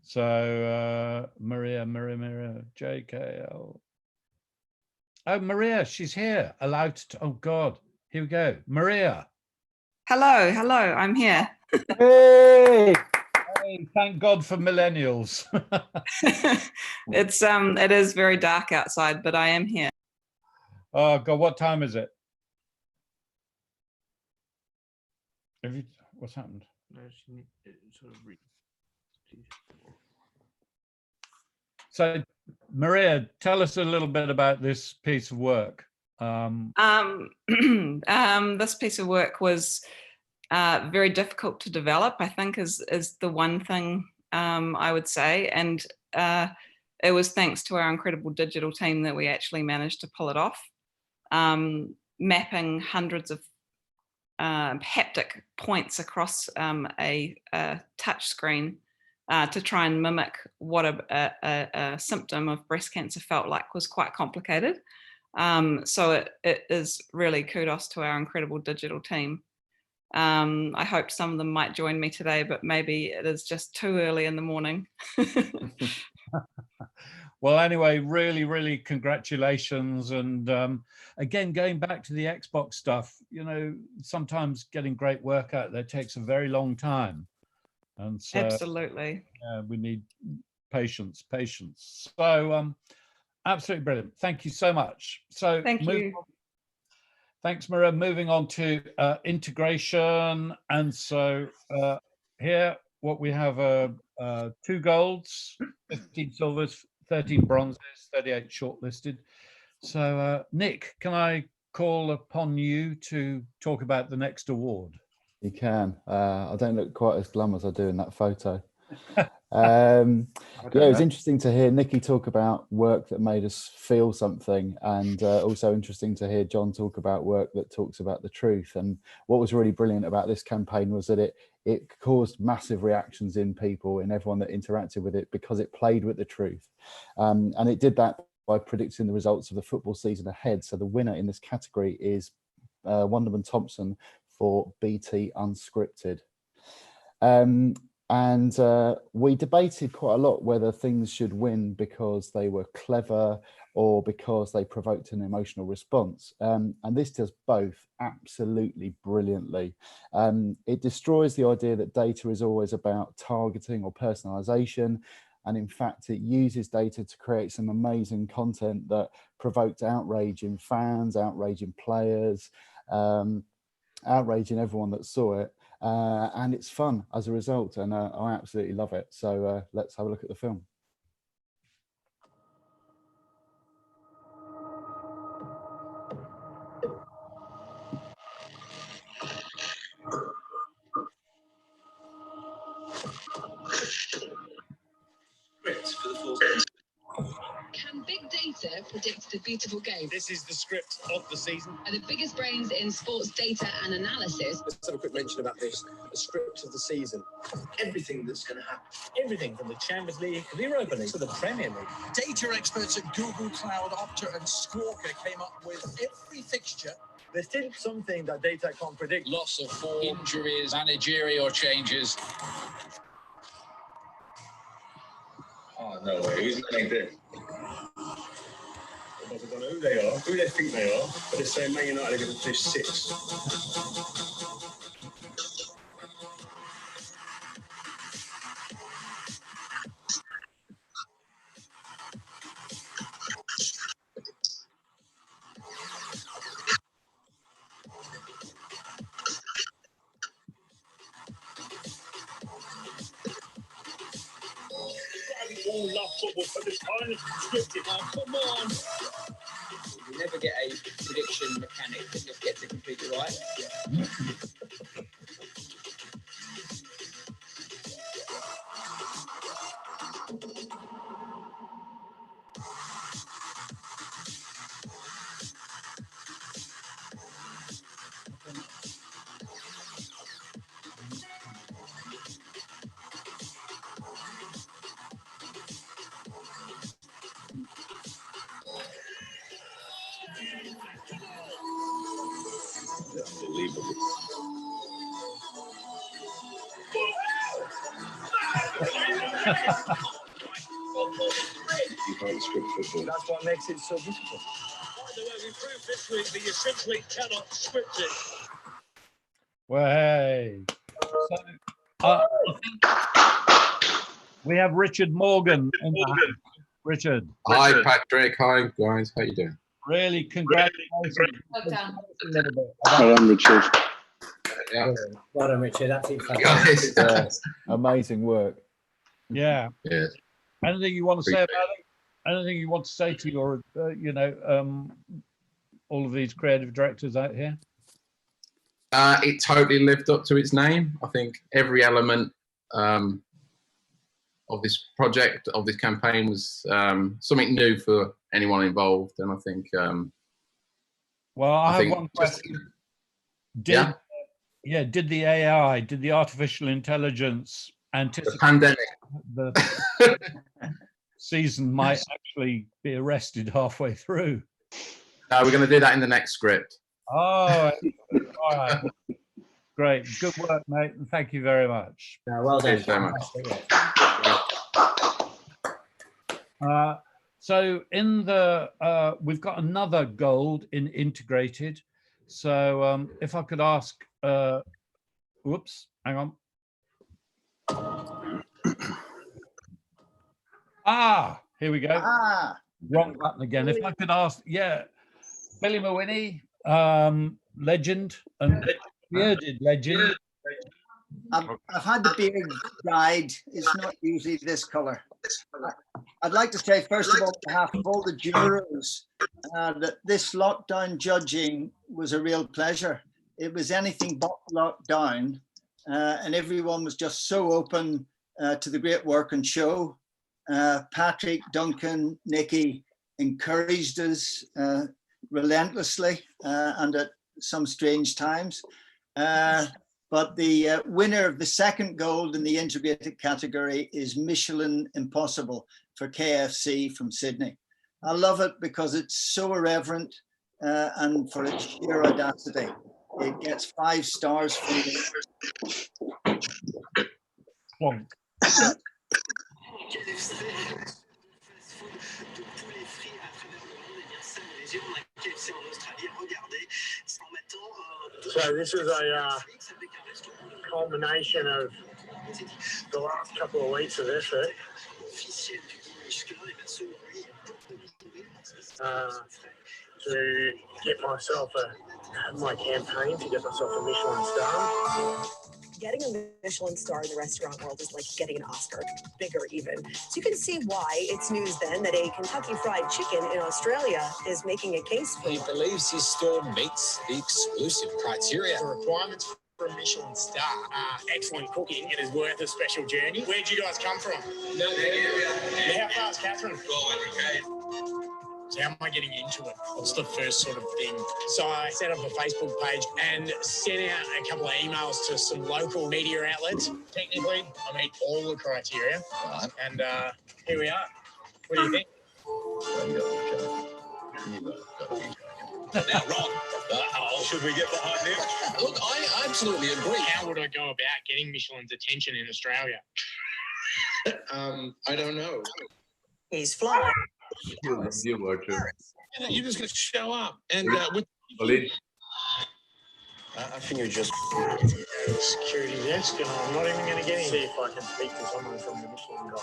So Maria, JKL. Oh, Maria, she's here. Allowed to, oh God, here we go. Maria. Hello, I'm here. Hey! Hey, thank God for millennials. It is very dark outside, but I am here. Oh God, what time is it? What's happened? So, Maria, tell us a little bit about this piece of work. This piece of work was very difficult to develop, I think, is the one thing I would say. And it was thanks to our incredible digital team that we actually managed to pull it off. Mapping hundreds of haptic points across a touch screen to try and mimic what a symptom of breast cancer felt like was quite complicated. So it is really kudos to our incredible digital team. I hope some of them might join me today, but maybe it is just too early in the morning. Well, anyway, really congratulations. And again, going back to the Xbox stuff, you know, sometimes getting great work out there takes a very long time. And so absolutely, we need patience. So absolutely brilliant. Thank you so much. So Thank you. Thanks, Maria. Moving on to integration. And so here, what we have are 2 golds, 15 silvers, 13 bronzes, 38 shortlisted. So Nick, can I call upon you to talk about the next award? You can. I don't look quite as glum as I do in that photo. Yeah, it was interesting to hear Nikki talk about work that made us feel something, and also interesting to hear John talk about work that talks about the truth. And what was really brilliant about this campaign was that it caused massive reactions in people, in everyone that interacted with it, because it played with the truth. And it did that by predicting the results of the football season ahead. So the winner in this category is Wonderman Thompson for BT Unscripted. And we debated quite a lot whether things should win because they were clever or because they provoked an emotional response. And this does both absolutely brilliantly. It destroys the idea that data is always about targeting or personalization. And in fact, it uses data to create some amazing content that provoked outrage in fans, outrage in players, outrage in everyone that saw it. And it's fun as a result, and I absolutely love it. So let's have a look at the film. For the full Can big data predict the beautiful game? This is the script of the season. Are the biggest brains in sports data and analysis? Let's have a quick mention about this. The script of the season. Everything that's going to happen. Everything from the Champions League to the Europa League to the Premier League. Data experts at Google Cloud, Opta and Squawka came up with every fixture. There's still something that data can't predict. Loss of form, injuries, managerial changes. Oh, no way. Who's like this? I don't know who they are, who they think they are, but they're saying Man United are going to do 6. We all love football, but it's kind of scripted. Oh, come on. You never get a prediction mechanic that just gets it completely right. Unbelievable. You can't script football. That's what makes it so beautiful. By the way, we proved this week that you simply cannot script it. Well, hey. So, I think we have Richard Morgan in the house. Richard. Hi, Patrick. Hi, guys. How you doing? Really, congratulations. Hello, Richard. Yeah. Well done, Richard. Absolutely fantastic. Amazing work. Yeah. Yeah. Anything you want to say about it? Anything you want to say to your, all of these creative directors out here? It totally lived up to its name. I think every element of this project, of this campaign, was something new for anyone involved, and I think. Well, I have one question. Did the AI, did the artificial intelligence anticipate the pandemic? The season might actually be arrested halfway through. We're going to do that in the next script. Oh, all right. Great. Good work, mate. And thank you very much. Well done. Very much. So in the, we've got another gold in integrated. So if I could ask, whoops, hang on. Ah, here we go. Ah. Wrong button again. If I could ask, yeah, Billy Mawhinney, legend and bearded legend. I've had the beard dyed. It's not usually this color. I'd like to say, first of all, on behalf of all the jurors, that this lockdown judging was a real pleasure. It was anything but lockdown, and everyone was just so open to the great work and show. Patrick, Duncan, Nikki encouraged us relentlessly and at some strange times. But the winner of the second gold in the integrated category is Michelin Impossible for KFC from Sydney. I love it because it's so irreverent and for its sheer audacity. It gets 5 stars from me. So this is a culmination of the last couple of weeks of effort to get myself my campaign to get myself a Michelin star. Getting a Michelin star in the restaurant world is like getting an Oscar, bigger even. So you can see why it's news then that a Kentucky Fried Chicken in Australia is making a case for He believes his store meets the exclusive criteria. The requirements for a Michelin star are excellent cooking. It is worth a special journey. Where'd you guys come from? No, How far is Catherine? So how am I getting into it? What's the first sort of thing? So I set up a Facebook page and sent out a couple of emails to some local media outlets. Technically, I meet all the criteria. Right. And here we are. What do you think? Now, Ron, should we get behind him? Look, I absolutely agree. How would I go about getting Michelin's attention in Australia? I don't know. He's flying. You're just going to show up and with. I think you're just security desk, and I'm not even going to get in. See if I can speak to someone from the Michelin guy.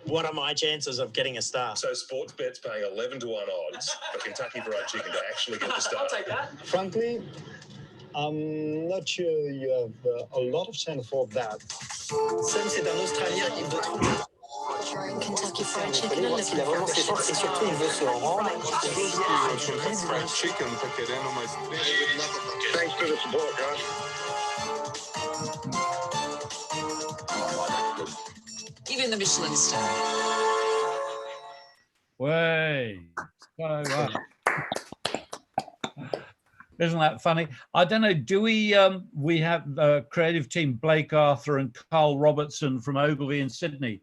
What are my chances of getting a star? So Sportsbet's paying 11 to 1 odds for Kentucky Fried Chicken to actually get the star. I'll take that. Frankly, I'm not sure you have a lot of chance for that. Sam, c'est un Australien, il veut trop. Kentucky Fried Chicken. Et surtout, il veut se rendre. Fried Chicken, tá querendo mais. Thanks for the support, guys. Give him the Michelin star. Way. Isn't that funny? I don't know. Do we have the creative team, Blake Arthur and Carl Robertson from Ogilvy in Sydney,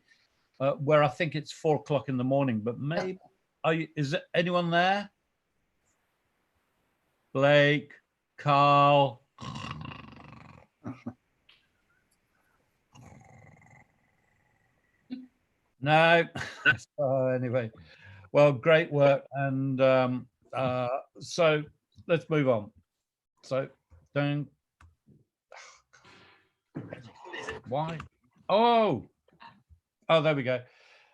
where I think it's 4 o'clock in the morning, but maybe, is there anyone there? Blake, Carl. No. Anyway, well, great work. And so let's move on. So don't. Why? Oh, there we go.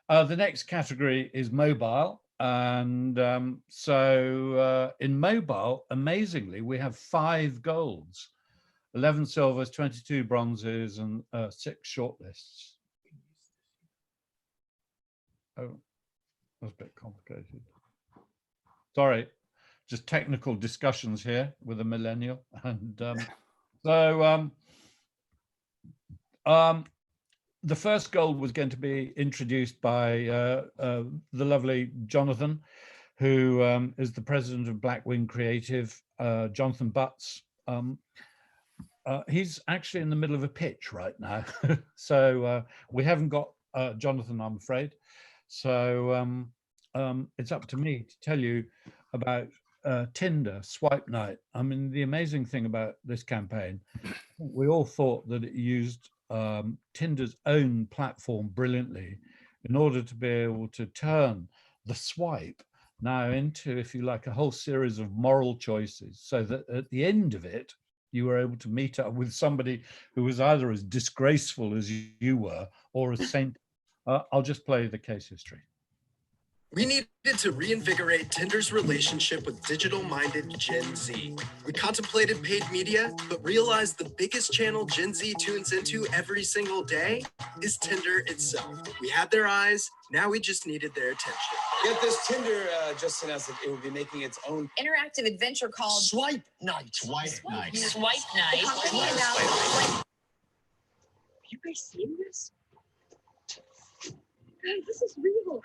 The next category is mobile. And so in mobile, amazingly, we have 5 golds, 11 silvers, 22 bronzes, and 6 shortlists. Oh, that's a bit complicated. Sorry, just technical discussions here with a millennial. And the first gold was going to be introduced by the lovely Jonathan, who is the president of Blackwing Creative, Jonathan Butts. He's actually in the middle of a pitch right now. So we haven't got Jonathan, I'm afraid. So it's up to me to tell you about Tinder Swipe Night. I mean, the amazing thing about this campaign, we all thought that it used Tinder's own platform brilliantly in order to be able to turn the swipe now into, if you like, a whole series of moral choices, so that at the end of it, you were able to meet up with somebody who was either as disgraceful as you were or a saint. I'll just play the case history. We needed to reinvigorate Tinder's relationship with digital-minded Gen Z. We contemplated paid media, but realized the biggest channel Gen Z tunes into every single day is Tinder itself. We had their eyes, now we just needed their attention. Get this, Tinder just announced that it will be making its own interactive adventure called Swipe Night. Swipe Night. Swipe Night. Have you guys seen this? Guys, this is real.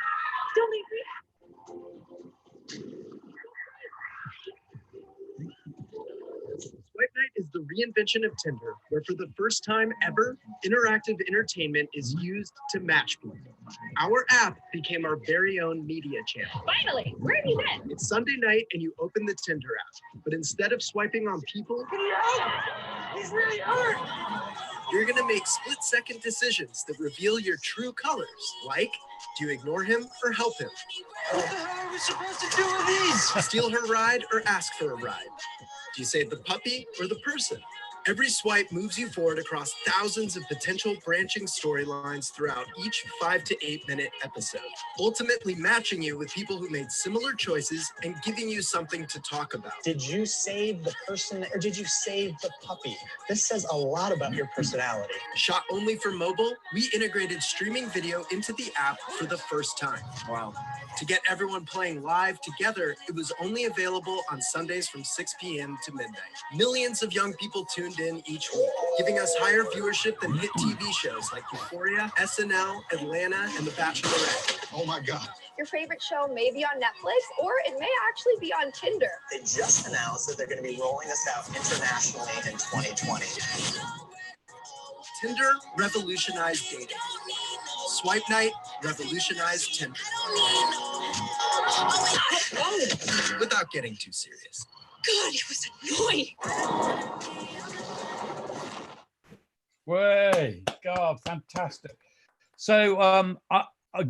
Don't leave me. Swipe Night is the reinvention of Tinder, where for the first time ever, interactive entertainment is used to match people. Our app became our very own media channel. Finally, where have you been? It's Sunday night and you open the Tinder app, but instead of swiping on people, He's really hurt. you're gonna make split-second decisions that reveal your true colors, like, do you ignore him or help him? What the hell are we supposed to do with these? Steal her ride or ask for a ride? Do you save the puppy or the person? Every swipe moves you forward across thousands of potential branching storylines throughout each 5 to 8 minute episode, ultimately matching you with people who made similar choices and giving you something to talk about. Did you save the person or did you save the puppy? This says a lot about your personality. Shot only for mobile, we integrated streaming video into the app for the first time. Wow. To get everyone playing live together, it was only available on Sundays from 6 p.m. to midnight. Millions of young people tuned in each week, giving us higher viewership than hit TV shows like Euphoria, SNL, Atlanta, and The Bachelorette. Oh my God. Your favorite show may be on Netflix, or it may actually be on Tinder. They just announced that they're going to be rolling this out internationally in 2020. Tinder revolutionized dating. Swipe Night revolutionized Tinder. Without getting too serious. God, it was annoying. Way, God, fantastic. So,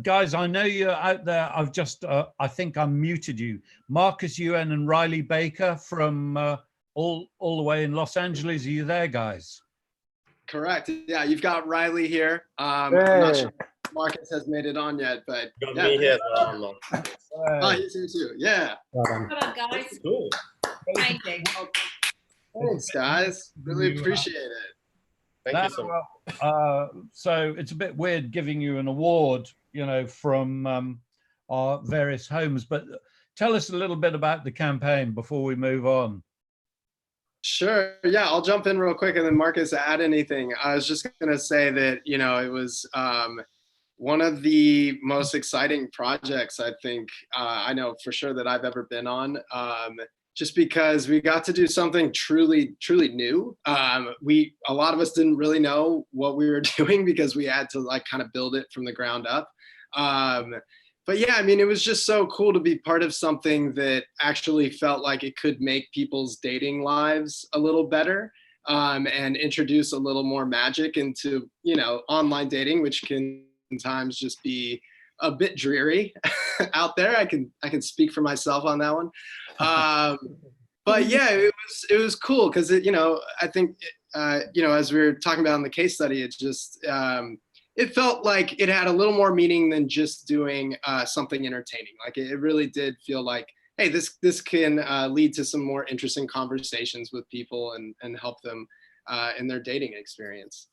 guys, I know you're out there. I've just, I think I muted you. Marcus UN and Riley Baker from all the way in Los Angeles. Are you there, guys? Correct. Yeah, you've got Riley here. I'm Hey. not sure if Marcus has made it on yet, but Got yeah. me here as well. Oh, he's here too. Yeah. Well Hello, guys. Cool. Thank you. Thanks, guys. Really appreciate it. Thank you so much. So it's a bit weird giving you an award, you know, from our various homes, but tell us a little bit about the campaign before we move on. Sure. Yeah, I'll jump in real quick and then Marcus, add anything. I was just going to say that, you know, it was one of the most exciting projects I think I know for sure that I've ever been on. Just because we got to do something truly new. A lot of us didn't really know what we were doing because we had to like kind of build it from the ground up. But yeah, I mean, it was just so cool to be part of something that actually felt like it could make people's dating lives a little better and introduce a little more magic into, you know, online dating, which can sometimes just be a bit dreary out there. I can speak for myself on that one. But yeah, it was cool because you know, I think you know, as we were talking about in the case study, it just it felt like it had a little more meaning than just doing something entertaining. Like it really did feel like, hey, this can lead to some more interesting conversations with people and help them in their dating experience.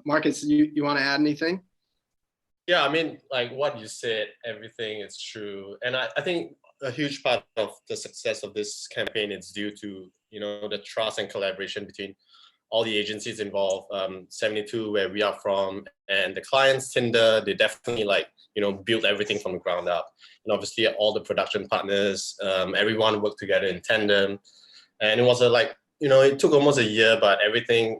Marcus, you want to add anything? Yeah, I mean, like what you said, everything is true. And I think a huge part of the success of this campaign is due to, you know, the trust and collaboration between all the agencies involved, 72 where we are from, and the clients, Tinder, they definitely like, you know, built everything from the ground up. And obviously all the production partners, everyone worked together in tandem. And it was like, you know, it took almost a year, but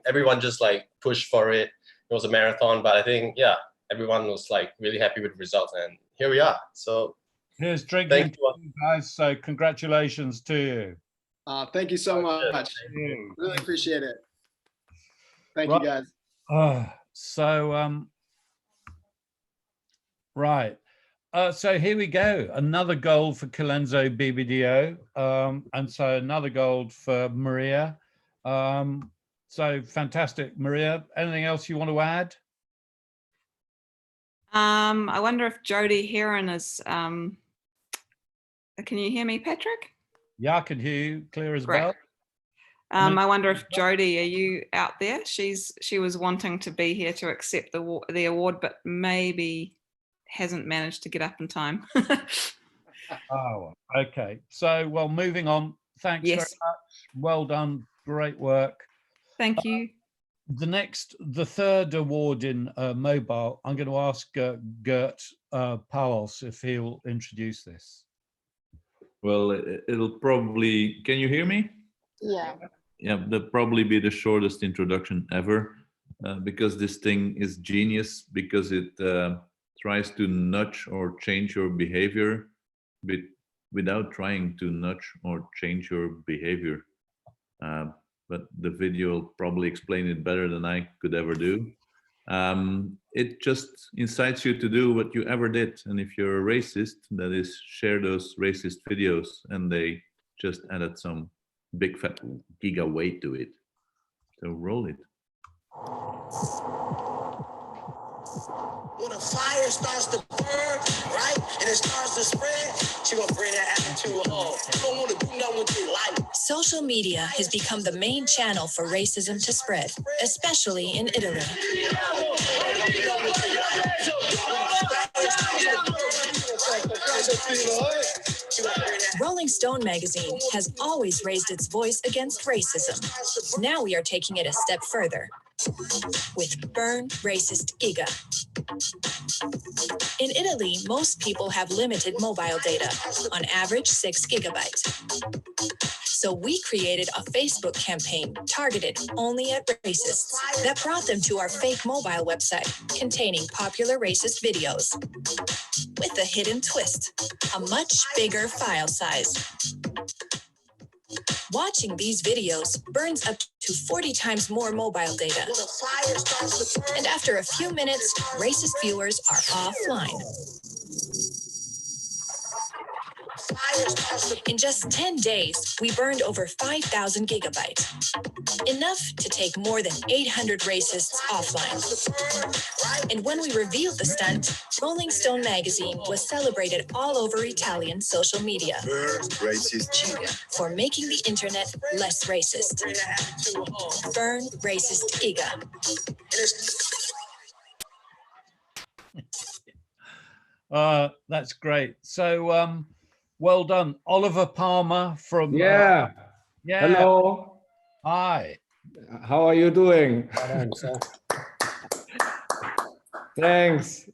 everyone just like pushed for it. It was a marathon, but I think, yeah, everyone was like really happy with the results, and here we are. So here's drinking, guys. So congratulations to you. Thank you so much. Really appreciate it. Thank you, guys. Right. So here we go. Another gold for Colenso BBDO. And so another gold for Maria. So fantastic, Maria. Anything else you want to add? I wonder if Jodie Heron is. Can you hear me, Patrick? Yeah, I can hear you clear as a Great. bell. I wonder if Jodie, are you out there? She was wanting to be here to accept the award, but maybe hasn't managed to get up in time. Oh, okay. So, well, moving on. Thanks very much. Well done. Great work. Thank you. The third award in mobile, I'm going to ask Gert Pauwels if he'll introduce this. Well, it'll probably, can you hear me? Yeah. Yeah, that'll probably be the shortest introduction ever, because this thing is genius, because it tries to nudge or change your behavior without trying to nudge or change your behavior. But the video will probably explain it better than I could ever do. It just incites you to do what you ever did. And if you're a racist, that is, share those racist videos, and they just added some big fat giga weight to it. So roll it. When a fire starts to burn, right, and it starts to spread, she gonna bring that attitude home. You don't want to do nothing with your life. Social media has become the main channel for racism to spread, especially in Italy. Rolling Stone magazine has always raised its voice against racism. Now we are taking it a step further with Burn Racist Giga. In Italy, most people have limited mobile data, on average 6 gigabytes. So we created a Facebook campaign targeted only at racists that brought them to our fake mobile website containing popular racist videos. With a hidden twist, a much bigger file size. Watching these videos burns up to 40 times more mobile data. And after a few minutes, racist viewers are offline. In just 10 days, we burned over 5,000 gigabytes. Enough to take more than 800 racists offline. And when we revealed the stunt, Rolling Stone magazine was celebrated all over Italian social media. For making the internet less racist. Burn Racist Giga. That's great. So, well done, Oliver Palmer from. Yeah. Hello. Hi. How are you doing? Thanks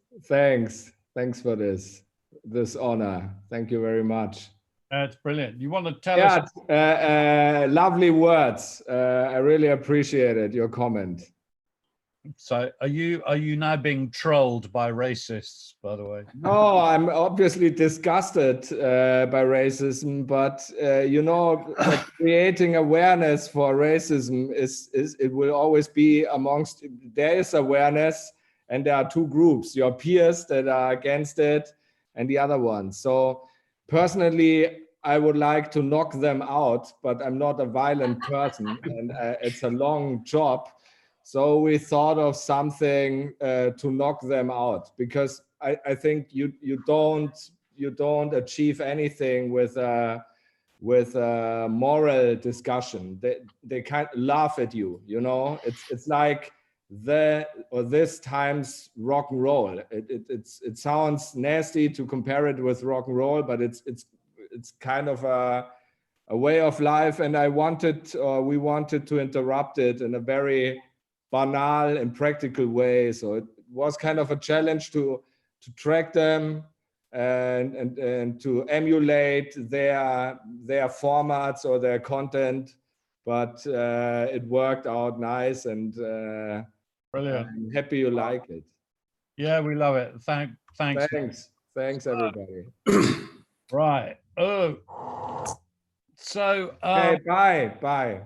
for this honor. Thank you very much. That's brilliant. You want to tell us? Lovely words. I really appreciate it, your comment. So are you now being trolled by racists, by the way? No, I'm obviously disgusted by racism, but you know, creating awareness for racism is it will always be amongst, there is awareness, and there are two groups, your peers that are against it and the other ones. So personally, I would like to knock them out, but I'm not a violent person, and it's a long job. So we thought of something to knock them out, because I think you don't achieve anything with a moral discussion. They kind of laugh at you, you know. It's like this times rock and roll. It sounds nasty to compare it with rock and roll, but it's kind of a way of life, and we wanted to interrupt it in a very banal and practical way. So it was kind of a challenge to track them and to emulate their formats or their content, but it worked out nice, and brilliant. I'm happy you like it. Yeah, we love it. Thanks everybody. Right. Oh, so okay, bye.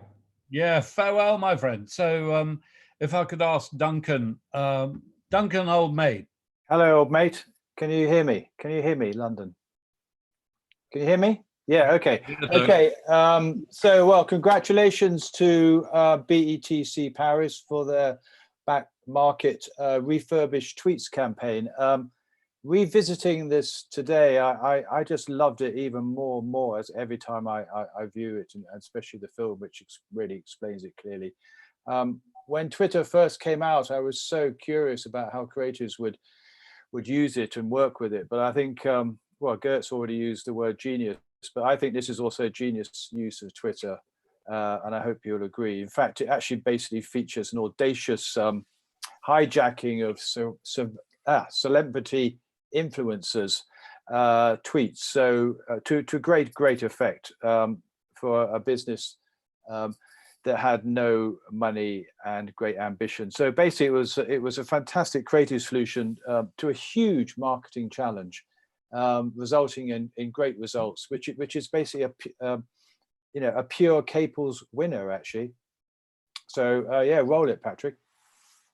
Yeah, farewell, my friend. So if I could ask Duncan, Duncan, old mate. Hello, old mate. Can you hear me? Can you hear me, London? Can you hear me? Yeah, okay. Okay. So, well, congratulations to BETC Paris for their back market refurbished tweets campaign. Revisiting this today, I just loved it even more and more as every time I view it, and especially the film, which really explains it clearly. When Twitter first came out, I was so curious about how creators would use it and work with it. But I think, well, Gert's already used the word genius, but I think this is also a genius use of Twitter, and I hope you'll agree. In fact, it actually basically features an audacious hijacking of celebrity influencers tweets, so to great effect for a business that had no money and great ambition. So basically it was a fantastic creative solution to a huge marketing challenge, resulting in great results, which is basically a pure Caples winner actually. So yeah, roll it, Patrick.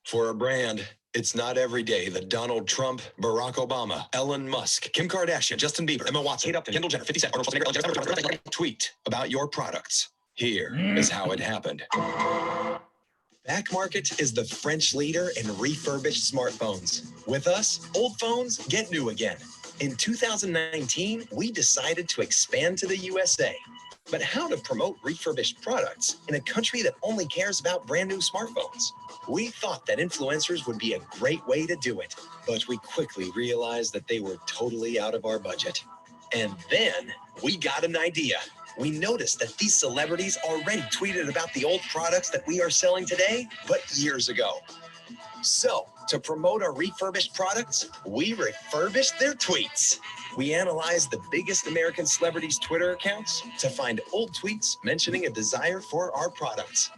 For a brand, it's not every day that Donald Trump, Barack Obama, Elon Musk, Kim Kardashian, Justin Bieber, Emma Watson, Kate Upton, Kendall Jenner, 50 Cent, Arnold Schwarzenegger, tweet about your products. Here is how it happened. Back Market is the French leader in refurbished smartphones. With us, old phones get new again. In 2019, we decided to expand to the USA. But how to promote refurbished products in a country that only cares about brand new smartphones? We thought that influencers would be a great way to do it, but we quickly realized that they were totally out of our budget. And then we got an idea. We noticed that these celebrities already tweeted about the old products that we are selling today, but years ago. So, to promote our refurbished products, we refurbished their tweets. We analyzed the biggest American celebrities' Twitter accounts to find old tweets mentioning a desire for our products.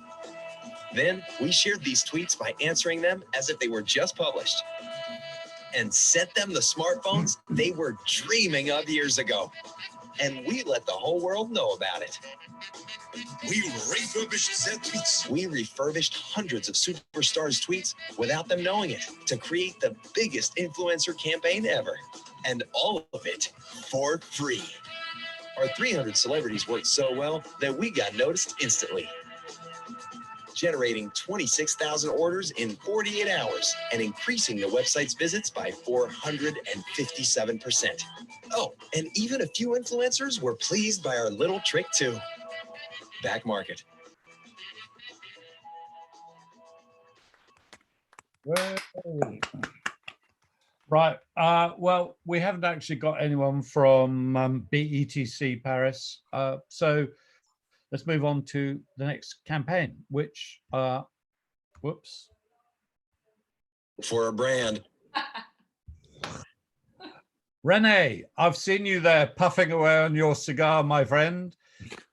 Then, we shared these tweets by answering them as if they were just published, and sent them the smartphones they were dreaming of years ago. And we let the whole world know about it. We refurbished their tweets. We refurbished hundreds of superstars' tweets without them knowing it to create the biggest influencer campaign ever. And all of it for free. Our 300 celebrities worked so well that we got noticed instantly, generating 26,000 orders in 48 hours and increasing the website's visits by 457%. Oh, and even a few influencers were pleased by our little trick too. Back Market. Right. Well, we haven't actually got anyone from BETC Paris. So let's move on to the next campaign, which, whoops. For a brand. Rene, I've seen you there puffing away on your cigar, my friend.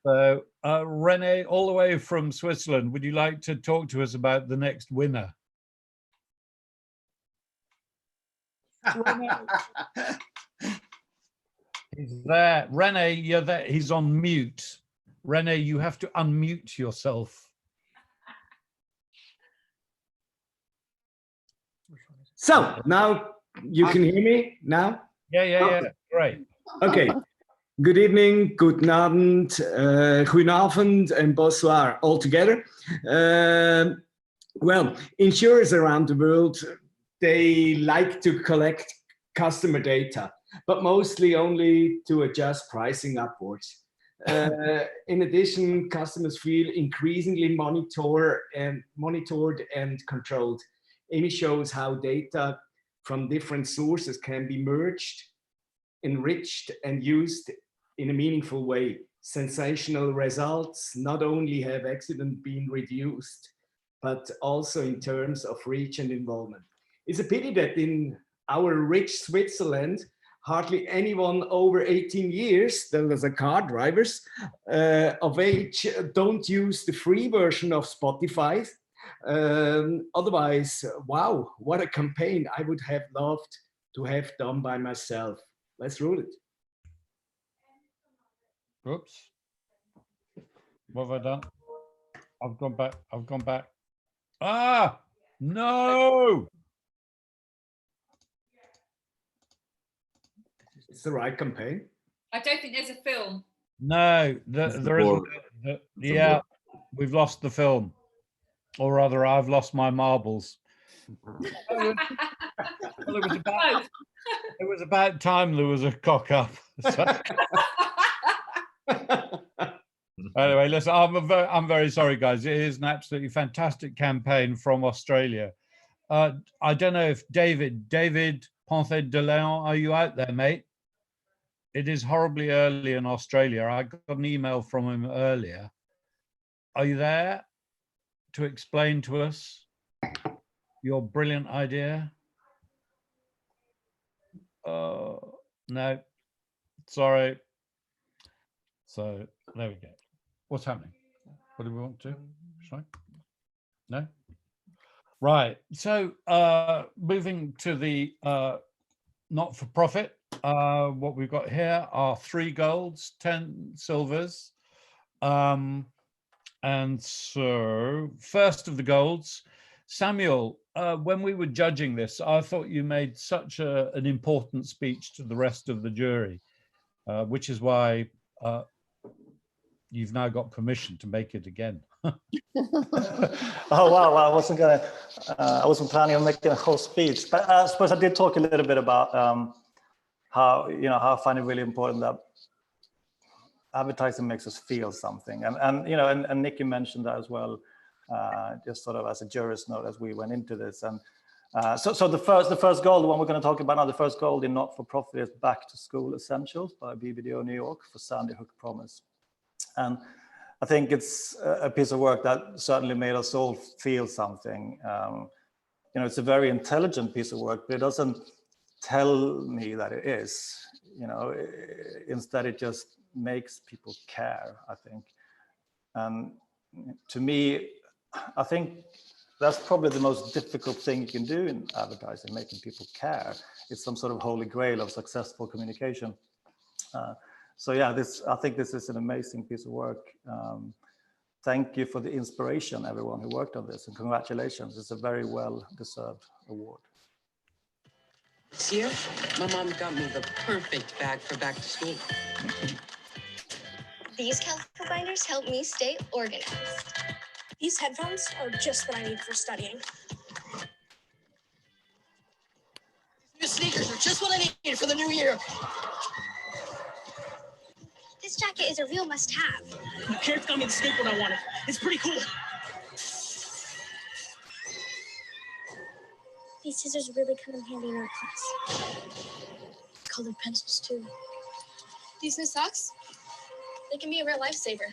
So, Rene, all the way from Switzerland, would you like to talk to us about the next winner? He's there. Rene, you're there. He's on mute. Rene, you have to unmute yourself. So now you can hear me now? Yeah. Great. Okay. Good evening, guten Abend, guten Abend, and bonsoir all together. Well, insurers around the world, they like to collect customer data, but mostly only to adjust pricing upwards. In addition, customers feel increasingly monitored and controlled. Amy shows how data from different sources can be merged, enriched, and used in a meaningful way. Sensational results not only have accidents been reduced, but also in terms of reach and involvement. It's a pity that in our rich Switzerland, hardly anyone over 18 years, those are car drivers, of age, don't use the free version of Spotify. Otherwise, wow, what a campaign I would have loved to have done by myself. Let's roll it. Oops. What have I done? I've gone back. Ah, no. It's the right campaign. I don't think there's a film. No, there isn't. Yeah, we've lost the film, or rather, I've lost my marbles. Well, it was about time there was a cock up. So. Anyway, listen, I'm very sorry, guys. It is an absolutely fantastic campaign from Australia. I don't know if David Ponce de Leon, are you out there, mate? It is horribly early in Australia. I got an email from him earlier. Are you there to explain to us your brilliant idea? No, sorry. So there we go. What's happening? What do we want to? Sorry? No? Right. So moving to the not-for-profit, what we've got here are 3 golds, 10 silvers. And so first of the golds, Samuel, when we were judging this, I thought you made such an important speech to the rest of the jury, which is why you've now got permission to make it again. Oh wow! Well, I wasn't planning on making a whole speech, but I suppose I did talk a little bit about how I find it really important that advertising makes us feel something, and Nikki mentioned that as well, just sort of as a jurist note as we went into this, and so the first goal, the one we're going to talk about now, the first goal in not-for-profit is Back to School Essentials by BBDO New York for Sandy Hook Promise, and I think it's a piece of work that certainly made us all feel something. It's a very intelligent piece of work, but it doesn't tell me that it is. Instead it just makes people care, I think. And to me, I think that's probably the most difficult thing you can do in advertising, making people care. It's some sort of holy grail of successful communication. So yeah, I think this is an amazing piece of work. Thank you for the inspiration, everyone who worked on this, and congratulations. It's a very well-deserved award. This year, my mom got me the perfect bag for back to school. These calico binders help me stay organized. These headphones are just what I need for studying. These sneakers are just what I need for the new year. This jacket is a real must-have. My parents got me the skateboard I wanted. It's pretty cool. These scissors really come in handy in our class. Colored pencils, too. These new socks, they can be a real lifesaver.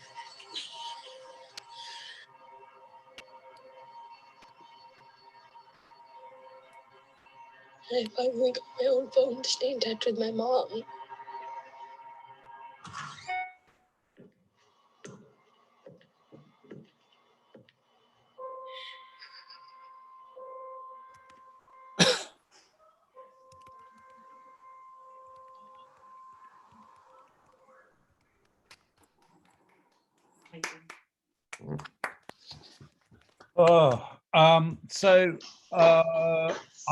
I finally got my own phone to stay in touch with my mom.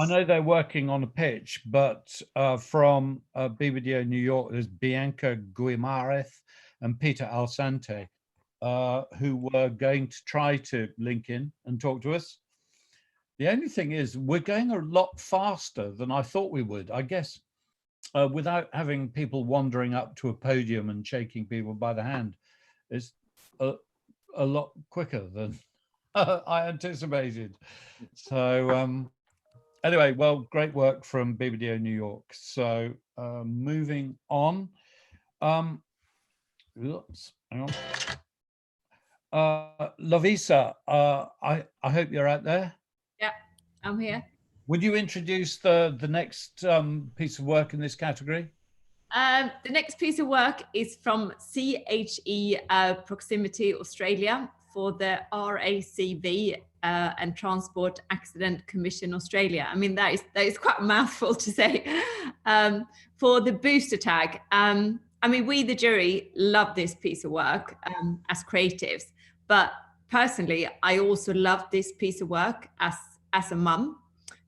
I know they're working on a pitch, but from BBDO New York, there's Bianca Guimarães and Peter Alsante, who were going to try to link in and talk to us. The only thing is, we're going a lot faster than I thought we would, I guess, without having people wandering up to a podium and shaking people by the hand. It's a lot quicker than I anticipated. So anyway, well, great work from BBDO New York. So moving on. Oops, hang on. Lovisa, I hope you're out there. Yeah, I'm here. Would you introduce the next piece of work in this category? The next piece of work is from CHE Proximity Australia for the RACV and Transport Accident Commission Australia. I mean, that is quite a mouthful to say. For the booster tag. I mean, we, the jury, love this piece of work as creatives, but personally, I also love this piece of work as a mum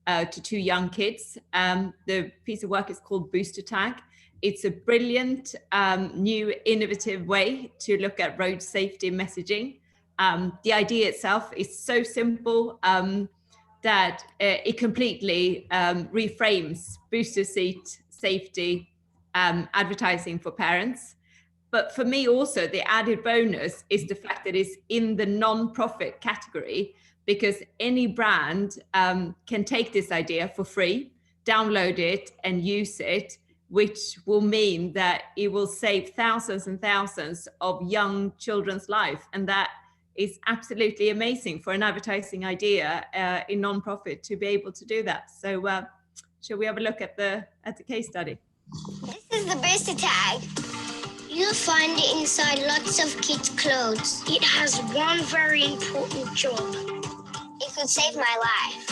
to 2 young kids. The piece of work is called Booster Tag, it's a brilliant new innovative way to look at road safety messaging. The idea itself is so simple that it completely reframes booster seat safety advertising for parents. But for me also, the added bonus is the fact that it's in the non-profit category, because any brand can take this idea for free, download it and use it, which will mean that it will save thousands and thousands of young children's life. And that is absolutely amazing for an advertising idea in non-profit to be able to do that. So shall we have a look at the case study? This is the booster tag. You'll find it inside lots of kids' clothes. It has one very important job. It could save my life.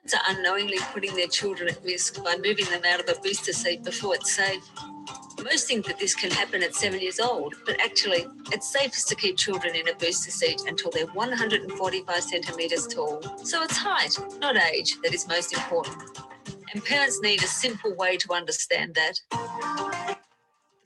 Parents are unknowingly putting their children at risk by moving them out of a booster seat before it's safe. Most think that this can happen at 7 years old, but actually, it's safest to keep children in a booster seat until they're 145 centimetres tall. So it's height, not age, that is most important. And parents need a simple way to understand that.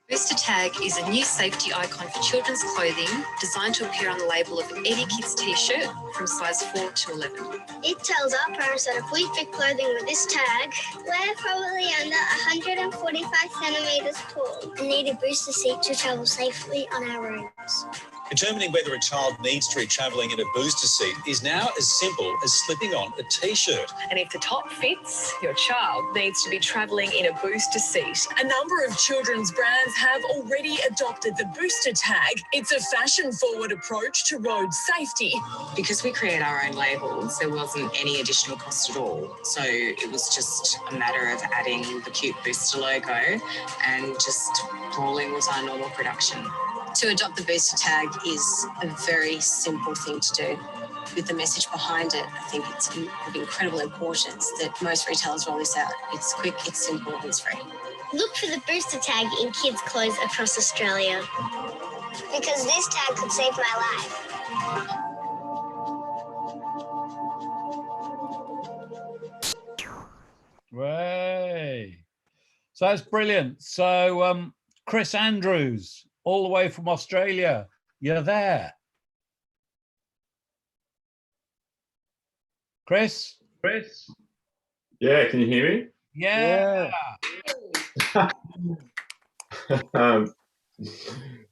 Booster tag is a new safety icon for children's clothing designed to appear on the label of any kid's t-shirt from size 4 to 11. It tells our parents that if we fit clothing with this tag, we're probably under 145 centimetres tall and need a booster seat to travel safely on our roads. Determining whether a child needs to be travelling in a booster seat is now as simple as slipping on a t-shirt. And if the top fits, your child needs to be travelling in a booster seat. A number of children's brands have already adopted the booster tag. It's a fashion-forward approach to road safety. Because we create our own labels, there wasn't any additional cost at all. So it was just a matter of adding the cute booster logo and just rolling with our normal production. To adopt the booster tag is a very simple thing to do. With the message behind it, I think it's of incredible importance that most retailers roll this out. It's quick, it's simple, and it's free. Look for the booster tag in kids' clothes across Australia. Because this tag could save my life. Way. So that's brilliant. So Chris Andrews, all the way from Australia, you're there. Chris? Yeah, can you hear me? Yeah.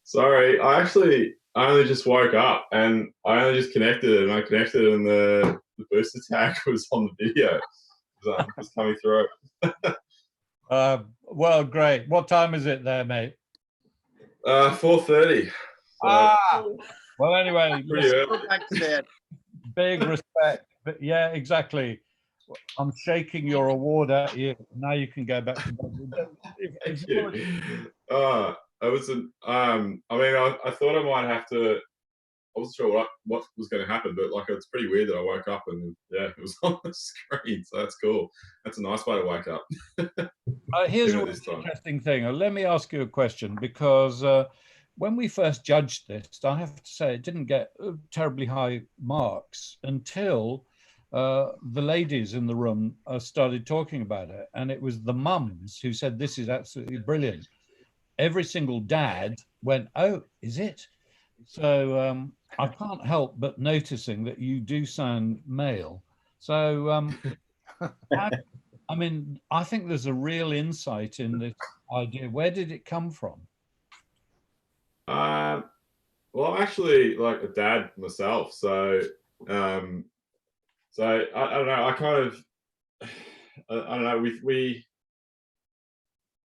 Sorry, I only just woke up and I only just connected and I connected and the booster tag was on the video. It was coming through. Well, great. What time is it there, mate? 4:30. So well, anyway, pretty early. Big respect. But yeah, exactly. I'm shaking your award at you. Now you can go back to bed. Thank you. I thought I might have to. I wasn't sure what was going to happen, but like it's pretty weird that I woke up and yeah, it was on the screen. So that's cool. That's a nice way to wake up. Here's a really interesting thing. Let me ask you a question, because when we first judged this, I have to say it didn't get terribly high marks until the ladies in the room started talking about it, and it was the mums who said this is absolutely brilliant. Every single dad went, "Oh, is it?" So I can't help but noticing that you do sound male. So I mean, I think there's a real insight in this idea. Where did it come from? Well, I'm actually like a dad myself, so I don't know. I kind of I don't know. We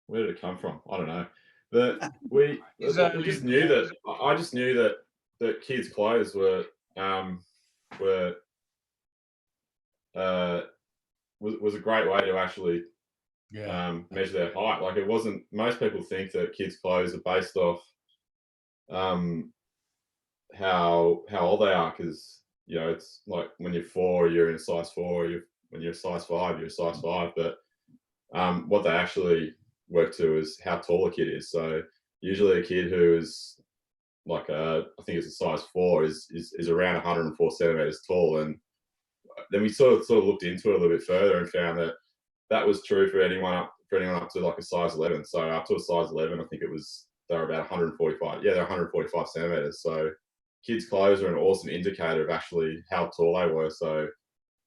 where did it come from? I don't know. We just knew that. I just knew that kids' clothes were was a great way to actually measure their height. Like it wasn't. Most people think that kids' clothes are based off how old they are, because you know it's like when you're 4, you're in a size 4. When you're a size 5, you're a size 5. But what they actually work to is how tall a kid is. So usually a kid who is like I think it's a size 4 is around 104 centimeters tall. And then we sort of looked into it a little bit further and found that was true for anyone up for anyone up to like a size 11. So up to a size 11, I think they're about 145. Yeah, they're 145 centimeters. So kids' clothes are an awesome indicator of actually how tall they were. So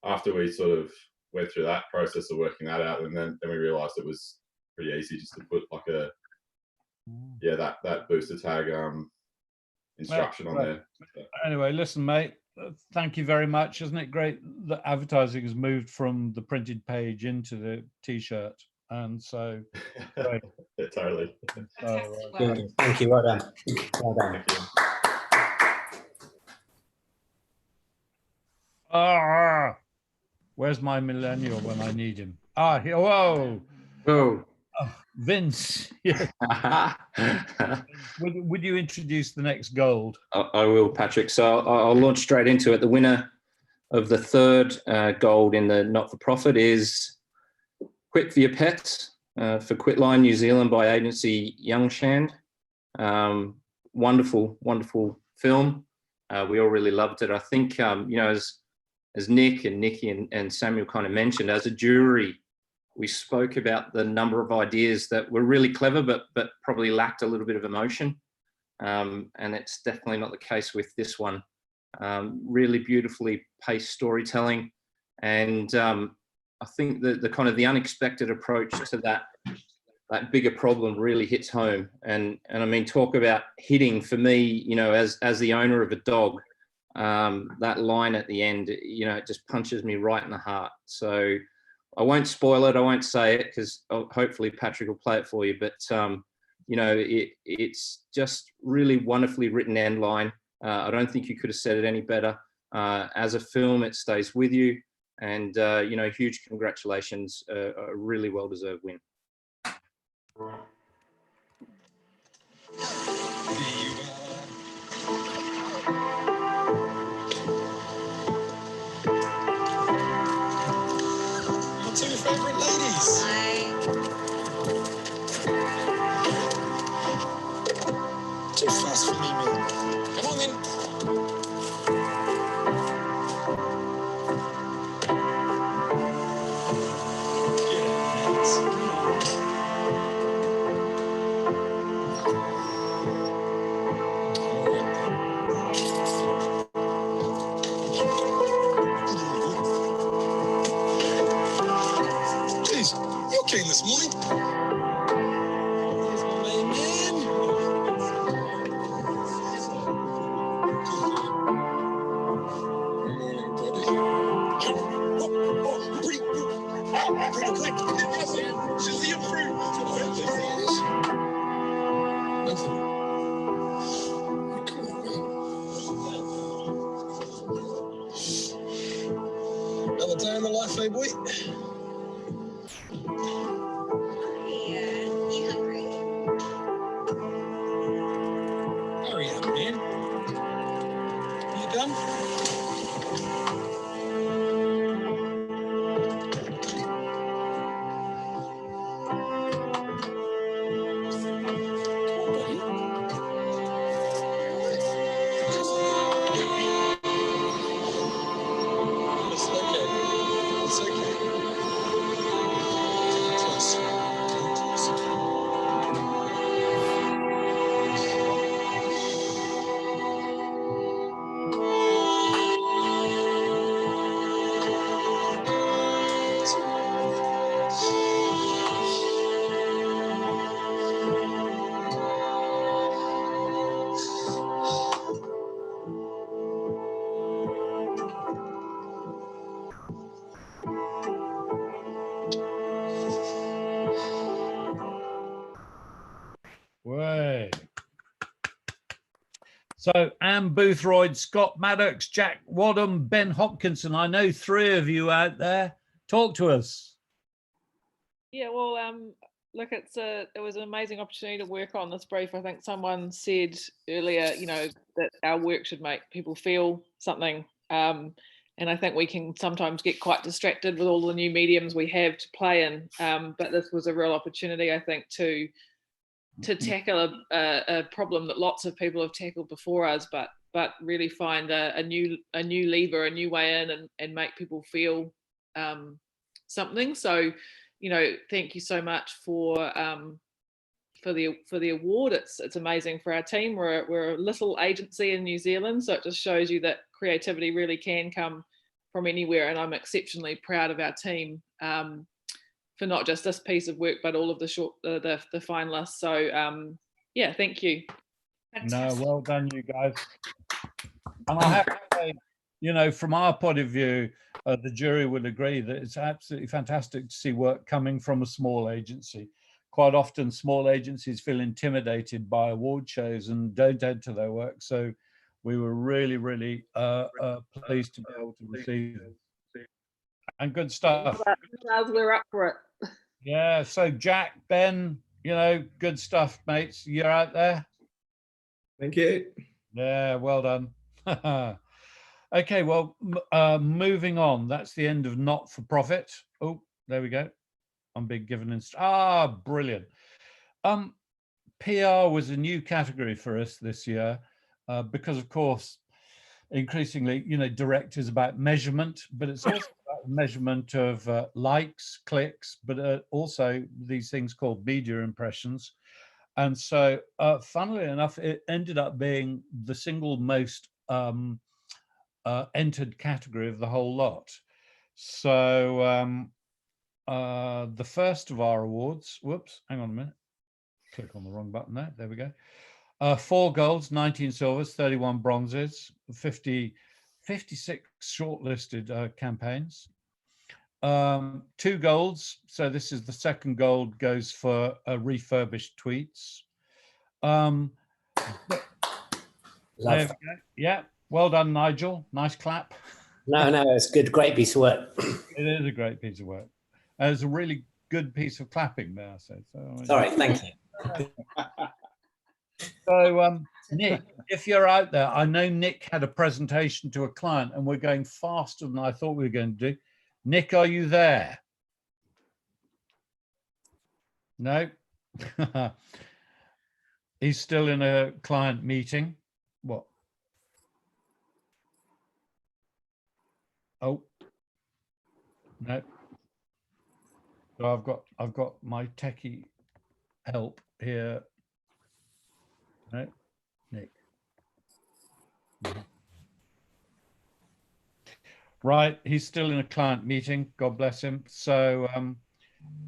after we sort of went through that process of working that out, and then we realized it was pretty easy just to put like that booster tag instruction on there. Anyway, listen, mate, thank you very much. Isn't it great that advertising has moved from the printed page into the T-shirt? And so, great. Yeah, totally. Yeah, thank you. Well done. Well done. Thank you. Where's my millennial when I need him? Here. Whoa. Oh. Vince. Would you introduce the next gold? I will, Patrick. So I'll launch straight into it. The winner of the third gold in the not-for-profit is Quit for Your Pets for Quitline New Zealand by agency Youngshand. Wonderful, wonderful film. We all really loved it. I think, as Nick and Nikki and Samuel kind of mentioned, as a jury, we spoke about the number of ideas that were really clever, but probably lacked a little bit of emotion. And it's definitely not the case with this one. Really beautifully paced storytelling. And I think the kind of the unexpected approach to that bigger problem really hits home. And I mean, talk about hitting for me, as the owner of a dog, that line at the end, it just punches me right in the heart. So I won't spoil it. I won't say it because hopefully Patrick will play it for you. But, it's just really wonderfully written end line. I don't think you could have said it any better. As a film, it stays with you. And, huge congratulations. A really well-deserved win. Two favorite ladies. Too fast for me, man. Come on then. Jeez, you okay this morning? Here's my main man. Morning, buddy. Pretty quick. She'll see you through. Nothing. Come on, man. Another day in the life, eh, boy? You hungry? Hurry up, man. You done? It's okay. It's okay. Close. Way. So Anne Boothroyd, Scott Maddox, Jack Wadham, Ben Hopkinson. I know three of you out there. Talk to us. Yeah, well, look, it was an amazing opportunity to work on this brief. I think someone said earlier, that our work should make people feel something. And I think we can sometimes get quite distracted with all the new mediums we have to play in. But this was a real opportunity, I think, to tackle a problem that lots of people have tackled before us, but really find a new lever, a new way in, and make people feel something. So, you know, thank you so much for the award. It's amazing for our team. We're a little agency in New Zealand, so it just shows you that creativity really can come from anywhere. And I'm exceptionally proud of our team for not just this piece of work, but all of the finalists. So yeah, thank you. No, well done, you guys. And I have to say, you know, from our point of view, the jury would agree that it's absolutely fantastic to see work coming from a small agency. Quite often, small agencies feel intimidated by award shows and don't enter their work. So we were really, really pleased to be able to receive it. And good stuff. We're up for it. Yeah, so Jack, Ben, you know, good stuff, mates. You're out there. Thank you. Yeah, well done. Okay, well, moving on. That's the end of not-for-profit. Oh, there we go. I'm being given brilliant. PR was a new category for us this year because, of course, increasingly, you know, direct is about measurement, but it's also about measurement of likes, clicks, but also these things called media impressions. And so, funnily enough, it ended up being the single most entered category of the whole lot. So the first of our awards, whoops, hang on a minute, click on the wrong button there, there we go. 4 golds, 19 silvers, 31 bronzes, 56 shortlisted campaigns. 2 golds, so this is the second gold goes for refurbished tweets. Love that. Yeah, well done, Nigel. Nice clap. No, it's good. Great piece of work. It is a great piece of work. And it's a really good piece of clapping there. So sorry, thank you. So Nick, if you're out there, I know Nick had a presentation to a client and we're going faster than I thought we were going to do. Nick, are you there? No. He's still in a client meeting. What? Oh, no. So I've got my techie help here. No, Nick. Right, he's still in a client meeting. God bless him. So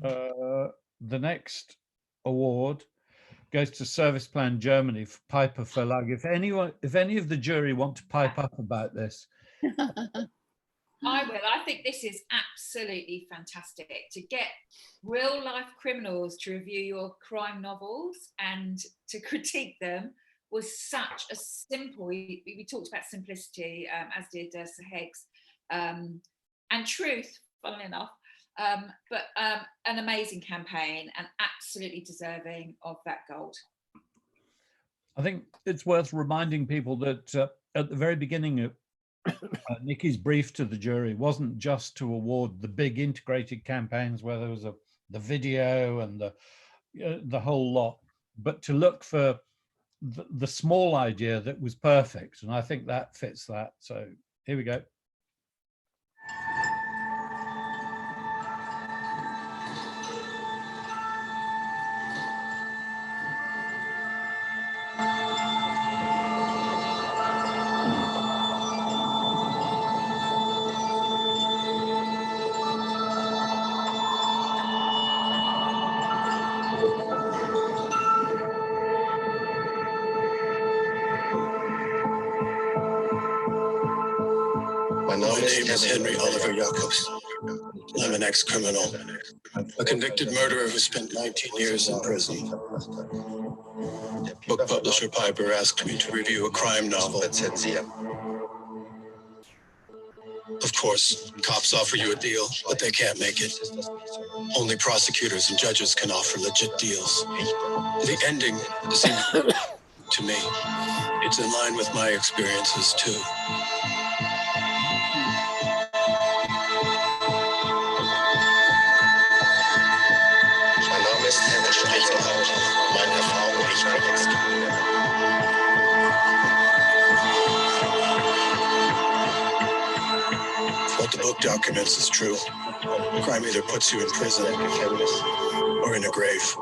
the next award goes to Service Plan Germany for Piper Verlag. If any of the jury want to pipe up about this. I will. I think this is absolutely fantastic to get real life criminals to review your crime novels and to critique them was such a simple, we talked about simplicity, as did Sir Heggs, and truth, funnily enough, but an amazing campaign and absolutely deserving of that gold. I think it's worth reminding people that at the very beginning of Nikki's brief to the jury wasn't just to award the big integrated campaigns where there was the video and the whole lot, but to look for the small idea that was perfect. And I think that fits that. So here we go. My name is Henry Oliver Jacobs. I'm an ex-criminal, a convicted murderer who spent 19 years in prison. Book publisher Piper asked me to review a crime novel. Of course, cops offer you a deal, but they can't make it. Only prosecutors and judges can offer legit deals. The ending seemed to me. It's in line with my experiences, too. Mein Name ist Henry Strichtenhaus. Meine Frau und ich bin jetzt. What the book documents is true. Crime either puts you in prison or in a grave.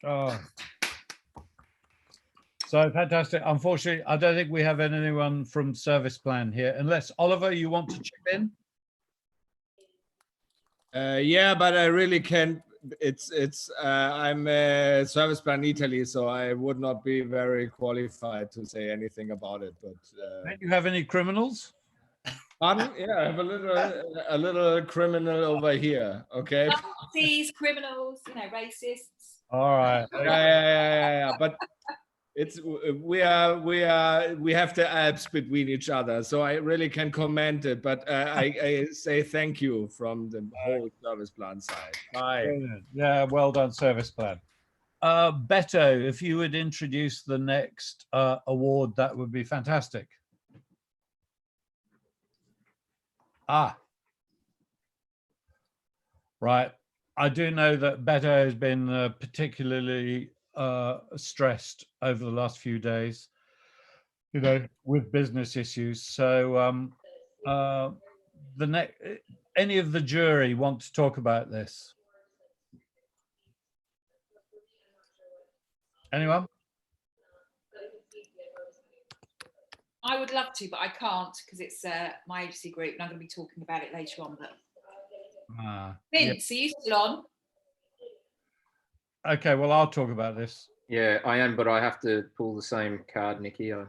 Oh. So fantastic. Unfortunately, I don't think we have anyone from Service Plan here, unless Oliver, you want to chip in? Yeah, but I really can't. I'm a Service Plan Italy, so I would not be very qualified to say anything about it. But don't you have any criminals? Pardon? Yeah, I have a little criminal over here. Okay. Nazis, criminals, racists. All right. Yeah. But we have the Alps between each other, so I really can comment it. But I say thank you from the whole Service Plan side. Bye. Brilliant. Yeah, well done, Service Plan. Beto, if you would introduce the next award, that would be fantastic. Right. I do know that Beto has been particularly stressed over the last few days, with business issues. So any of the jury want to talk about this? Anyone? I would love to, but I can't because it's my agency group and I'm going to be talking about it later on. But Vince, are you still on? Okay, well, I'll talk about this. Yeah, I am, but I have to pull the same card, Nikki. No,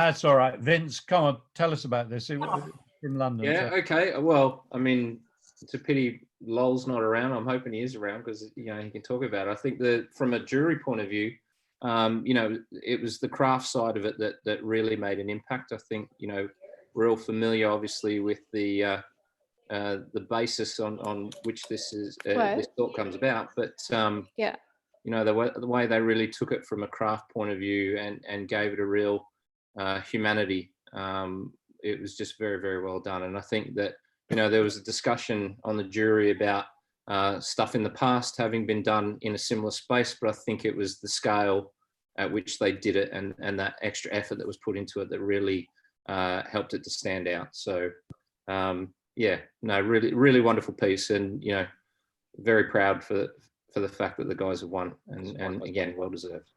it's all right. Vince, come on, tell us about this. From London. Yeah, so. okay. Well, I mean, it's a pity Lol's not around. I'm hoping he is around because, he can talk about it. I think that from a jury point of view, it was the craft side of it that really made an impact. I think, we're all familiar, obviously, with the basis on which this thought comes about, but the way they really took it from a craft point of view and gave it a real humanity. It was just very, very well done. And I think that there was a discussion on the jury about stuff in the past having been done in a similar space, but I think it was the scale at which they did it and that extra effort that was put into it that really helped it to stand out. So really, really wonderful piece, and very proud for the fact that the guys have won, and again, well deserved.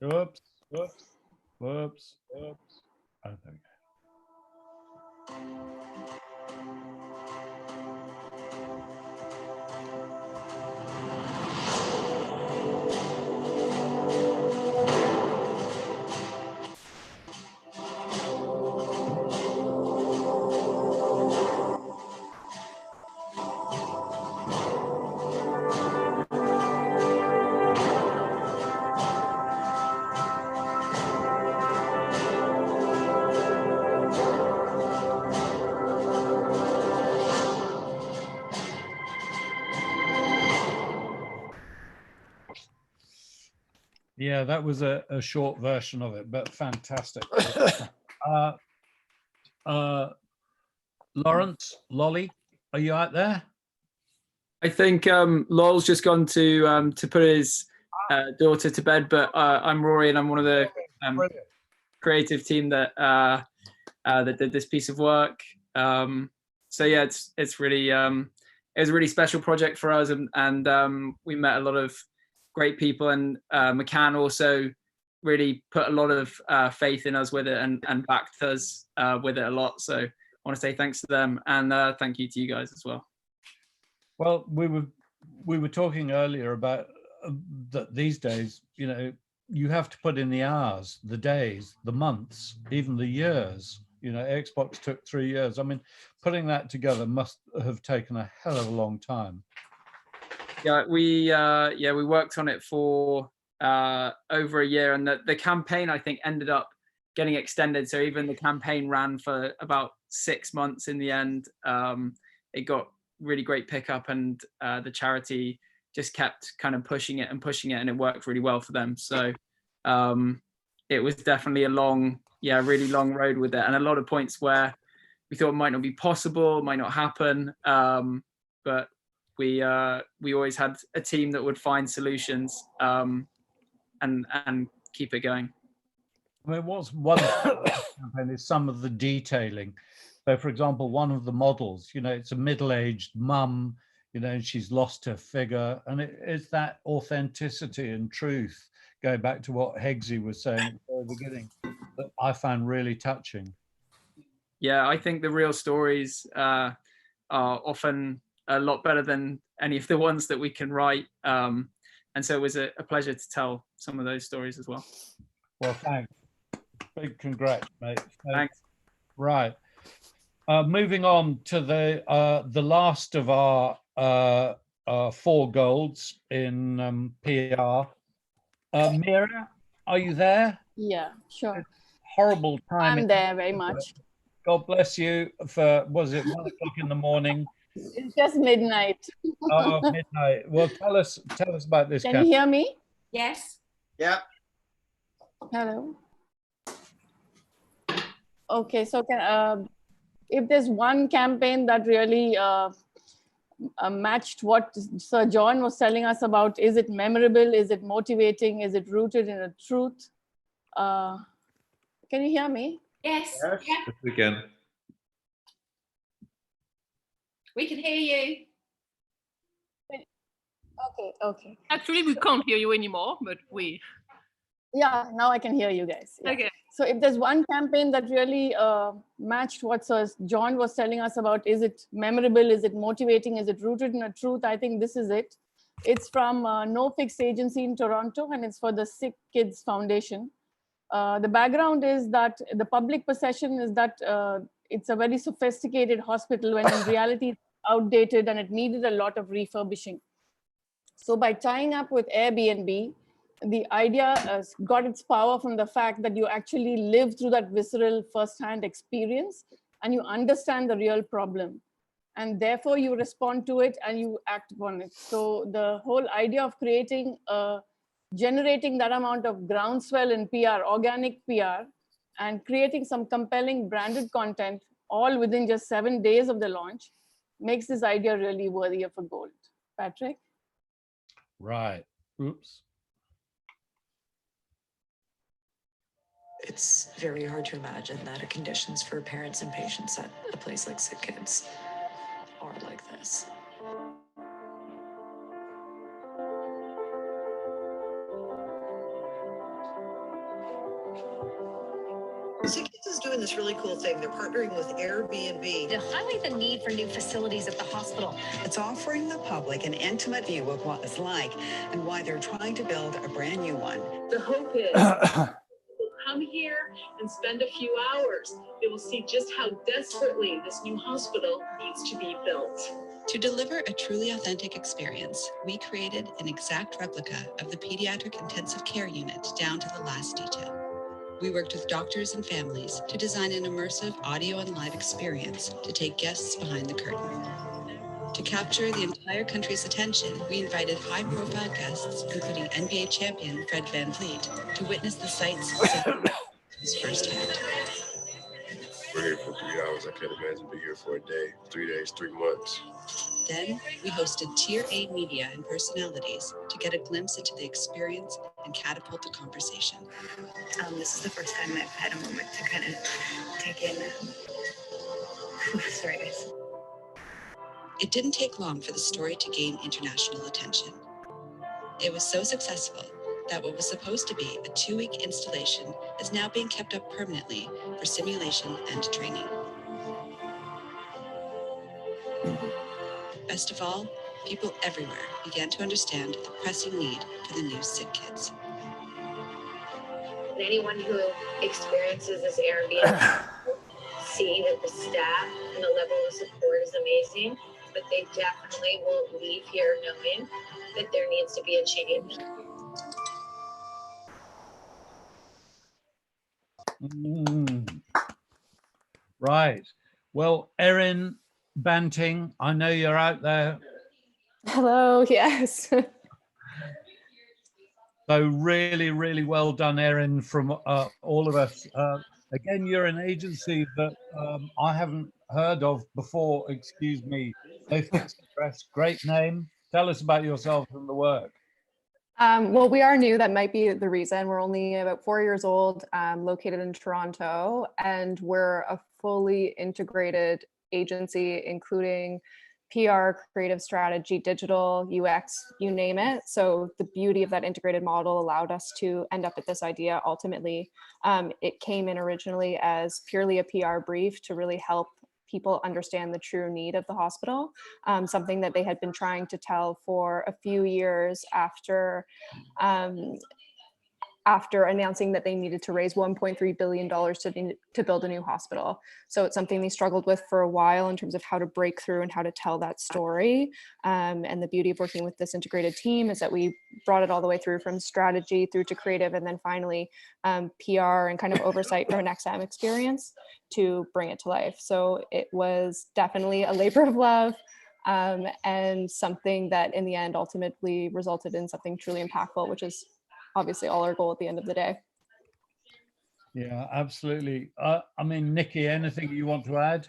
Whoops. Oh, there we go. Yeah, that was a short version of it, but fantastic. Lawrence, Lolly, are you out there? I think Lol's just gone to put his daughter to bed, but I'm Rory, and I'm one of the creative team that did this piece of work. So yeah, it's really it was a really special project for us, and we met a lot of great people, and McCann also really put a lot of faith in us with it and backed us with it a lot. So I want to say thanks to them, and thank you to you guys as well. Well, we were talking earlier about that these days, you have to put in the hours, the days, the months, even the years. Xbox took 3 years. I mean, putting that together must have taken a hell of a long time. Yeah, we worked on it for over a year, and the campaign, I think, ended up getting extended. So even the campaign ran for about 6 months in the end. It got really great pickup, and the charity just kept kind of pushing it, and it worked really well for them. So it was definitely a really long road with it, and a lot of points where we thought it might not be possible, might not happen, but we always had a team that would find solutions and keep it going. I mean, what's one campaign is some of the detailing. So, for example, one of the models, you know, it's a middle-aged mum, you know, and she's lost her figure, and it's that authenticity and truth, going back to what Hegsy was saying at the very beginning, that I found really touching. Yeah, I think the real stories are often a lot better than any of the ones that we can write. And so it was a pleasure to tell some of those stories as well. Well, thanks. Big congrats, mate. Thanks. Right. Moving on to the last of our 4 golds in PR. Mira, are you there? Yeah, sure. It's horrible time. I'm there very much. God bless you for, was it 1 o'clock in the morning? It's just midnight. Oh, midnight. Well, tell us about this. Can you hear me? Yes. Yeah. Hello. Okay, so if there's one campaign that really matched what Sir John was telling us about, is it memorable? Is it motivating? Is it rooted in a truth? Can you hear me? Yes. Yes, we can. We can hear you. Okay. Actually, we can't hear you anymore, but we. Yeah, now I can hear you guys. Yeah. Okay. So if there's one campaign that really matched what Sir John was telling us about, is it memorable? Is it motivating? Is it rooted in a truth? I think this is it. It's from No Fix Agency in Toronto, and it's for the Sick Kids Foundation. The background is that the public perception is that it's a very sophisticated hospital, when in reality it's outdated and it needed a lot of refurbishing. So by tying up with Airbnb, the idea got its power from the fact that you actually live through that visceral first-hand experience and you understand the real problem. And therefore you respond to it and you act upon it. So the whole idea of creating, generating that amount of groundswell in PR, organic PR, and creating some compelling branded content all within just 7 days of the launch makes this idea really worthy of a gold. Patrick? Right. Oops. It's very hard to imagine that the conditions for parents and patients at a place like Sick Kids are like this. Sick Kids is doing this really cool thing. They're partnering with Airbnb To highlight the need for new facilities at the hospital. It's offering the public an intimate view of what it's like and why they're trying to build a brand new one. The hope is they'll come here and spend a few hours. They will see just how desperately this new hospital needs to be built. To deliver a truly authentic experience, we created an exact replica of the pediatric intensive care unit down to the last detail. We worked with doctors and families to design an immersive audio and live experience to take guests behind the curtain. To capture the entire country's attention, we invited high-profile guests, including NBA champion Fred VanVleet, to witness the sights firsthand. We're here for 3 hours. I can't imagine being here for a day, 3 days, 3 months. Then we hosted Tier A media and personalities to get a glimpse into the experience and catapult the conversation. This is the first time I've had a moment to kind of take in. Sorry, guys. It didn't take long for the story to gain international attention. It was so successful that what was supposed to be a 2-week installation is now being kept up permanently for simulation and training. Best of all, people everywhere began to understand the pressing need for the new Sick Kids. And anyone who experiences this Airbnb see that the staff and the level of support is amazing, but they definitely won't leave here knowing that there needs to be a change. Right. Well, Erin Banting, I know you're out there. Hello, yes. So really, really well done, Erin, from all of us. Again, you're an agency that I haven't heard of before. Excuse me. No Fixed Address, great name. Tell us about yourself and the work. Well, we are new. That might be the reason. We're only about 4 years old, located in Toronto, and we're a fully integrated agency, including PR, creative strategy, digital, UX, you name it. So the beauty of that integrated model allowed us to end up at this idea. Ultimately, it came in originally as purely a PR brief to really help people understand the true need of the hospital, something that they had been trying to tell for a few years after announcing that they needed to raise $1.3 billion to build a new hospital. So it's something they struggled with for a while in terms of how to break through and how to tell that story. And the beauty of working with this integrated team is that we brought it all the way through from strategy through to creative, and then finally PR and kind of oversight from an XM experience to bring it to life. So it was definitely a labor of love, and something that in the end ultimately resulted in something truly impactful, which is obviously all our goal at the end of the day. Yeah, absolutely. I mean, Nikki, anything you want to add?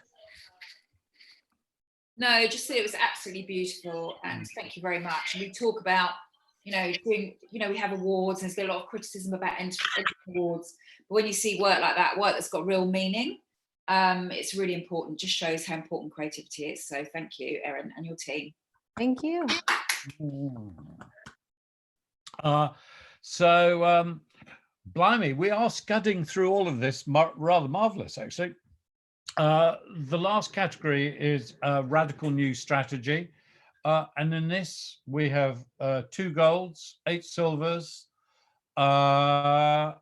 No, just that it was absolutely beautiful, and thank you very much. We talk about, we have awards, and there's been a lot of criticism about entry awards, but when you see work like that, work that's got real meaning, it's really important. Just shows how important creativity is. So thank you, Erin, and your team. Thank you. Blimey, we are scudding through all of this, rather marvelous, actually. The last category is radical new strategy. And in this, we have 2 golds, 8 silvers, and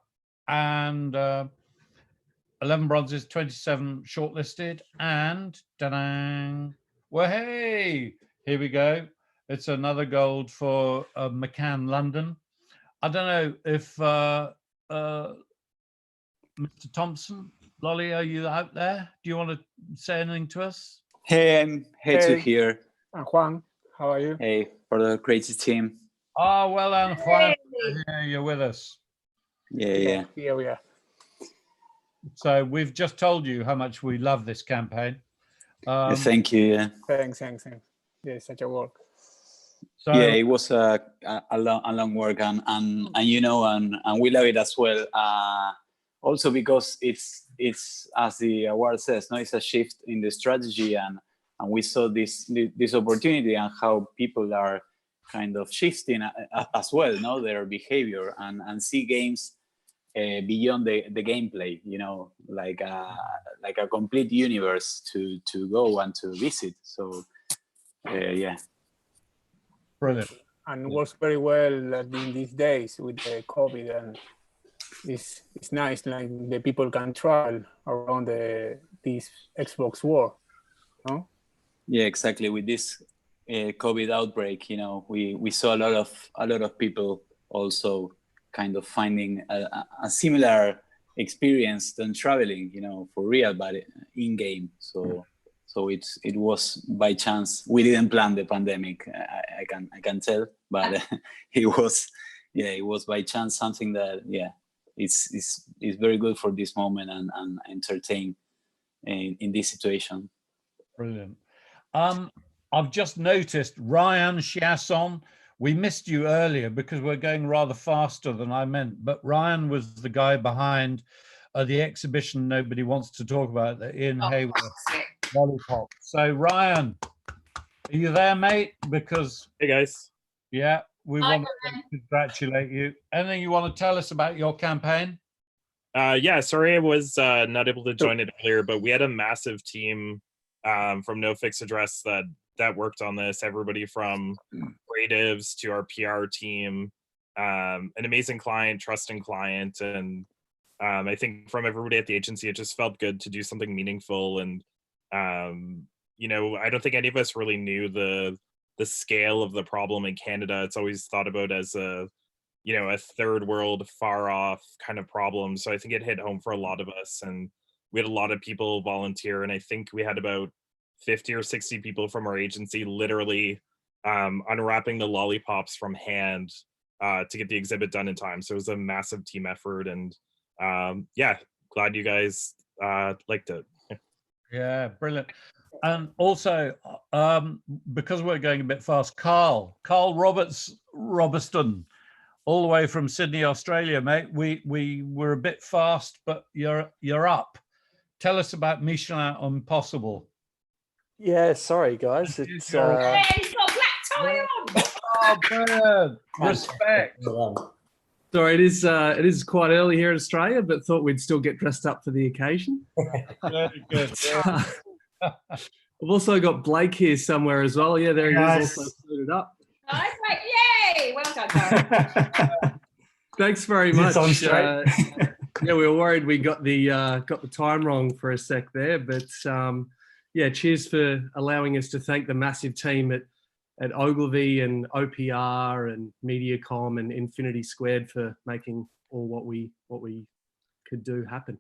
11 bronzes, 27 shortlisted, and da-dang, well, hey, here we go. It's another gold for McCann London. I don't know if Mr. Thompson, Lolly, are you out there? Do you want to say anything to us? Hey, I'm to hear. Juan, how are you? Hey, for the creative team. Oh, well done, Juan. Yeah, you're with us. Yeah. Here we are. So we've just told you how much we love this campaign. Thank you. Yeah. Thanks. Yeah, such a work. So, yeah, it was a long work, and we love it as well. Also because it's as the award says, no, it's a shift in the strategy, and we saw this opportunity and how people are kind of shifting as well, no, their behavior, and see games beyond the gameplay, like a complete universe to go and to visit. So yeah. Brilliant. And works very well in these days with the COVID, and it's nice, like the people can travel around this Xbox War, no? Yeah, exactly. With this COVID outbreak, we saw a lot of people also kind of finding a similar experience than traveling, for real, but in game. So it was by chance. We didn't plan the pandemic. I can tell, but it was by chance, something that it's very good for this moment and entertain in this situation. Brilliant. I've just noticed Ryan Chiasson. We missed you earlier because we're going rather faster than I meant, but Ryan was the guy behind the exhibition nobody wants to talk about, the Ian Hayward Lollipop. So Ryan, are you there, mate? Because hey guys, yeah, we want to congratulate you. Anything you want to tell us about your campaign? Yeah, sorry I was not able to join it earlier, but we had a massive team from No Fixed Address that worked on this. Everybody from creatives to our PR team, an amazing client, trusting client, and I think from everybody at the agency, it just felt good to do something meaningful. And I don't think any of us really knew the scale of the problem in Canada. It's always thought about as a third world, far off kind of problem. So I think it hit home for a lot of us, and we had a lot of people volunteer, and I think we had about 50 or 60 people from our agency literally unwrapping the lollipops from hand to get the exhibit done in time. So it was a massive team effort, and glad you guys liked it. Yeah, brilliant. And also, because we're going a bit fast, Carl Robertson, all the way from Sydney, Australia, mate. We were a bit fast, but you're up. Tell us about Michelin Impossible. Yeah, sorry guys. It's Hey, he's got a black tie on. Oh, brilliant. Respect. Sorry, it is quite early here in Australia, but thought we'd still get dressed up for the occasion. Very good. We've also got Blake here somewhere as well. Yeah, there he is, also suited up. Nice, mate. Yay! Well done, guys. Thanks very Is much. this on straight? Yeah, we were worried we got the time wrong for a sec there, but yeah, cheers for allowing us to thank the massive team at Ogilvy and OPR and Mediacom and Infinity Squared for making all what we could do happen.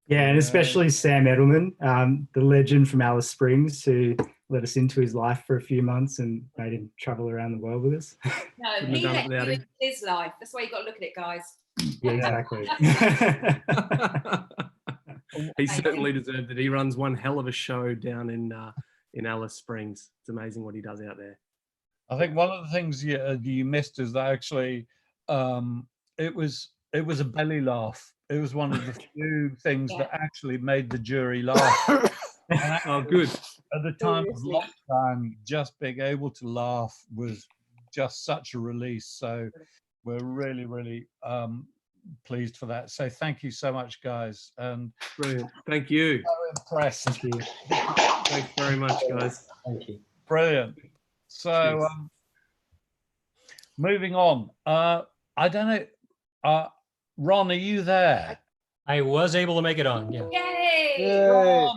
Yeah, and especially Sam Edelman, the legend from Alice Springs, who let us into his life for a few months and made him travel around the world with us. No, he let you into his life. That's why you got to look at it, guys. Yeah, exactly. He certainly deserved it. He runs one hell of a show down in Alice Springs. It's amazing what he does out there. I think one of the things you missed is that actually it was a belly laugh. It was one of the few things that actually made the jury laugh. Oh, good. At the time of lockdown, just being able to laugh was just such a release. So we're really, really pleased for that. So thank you so much, guys. And brilliant. Thank you. So impressed. Thank you. Thanks very much, guys. Thank you. Brilliant. So moving on. I don't know. Ron, are you there? I was able to make it on. Yeah. Yay! Ron,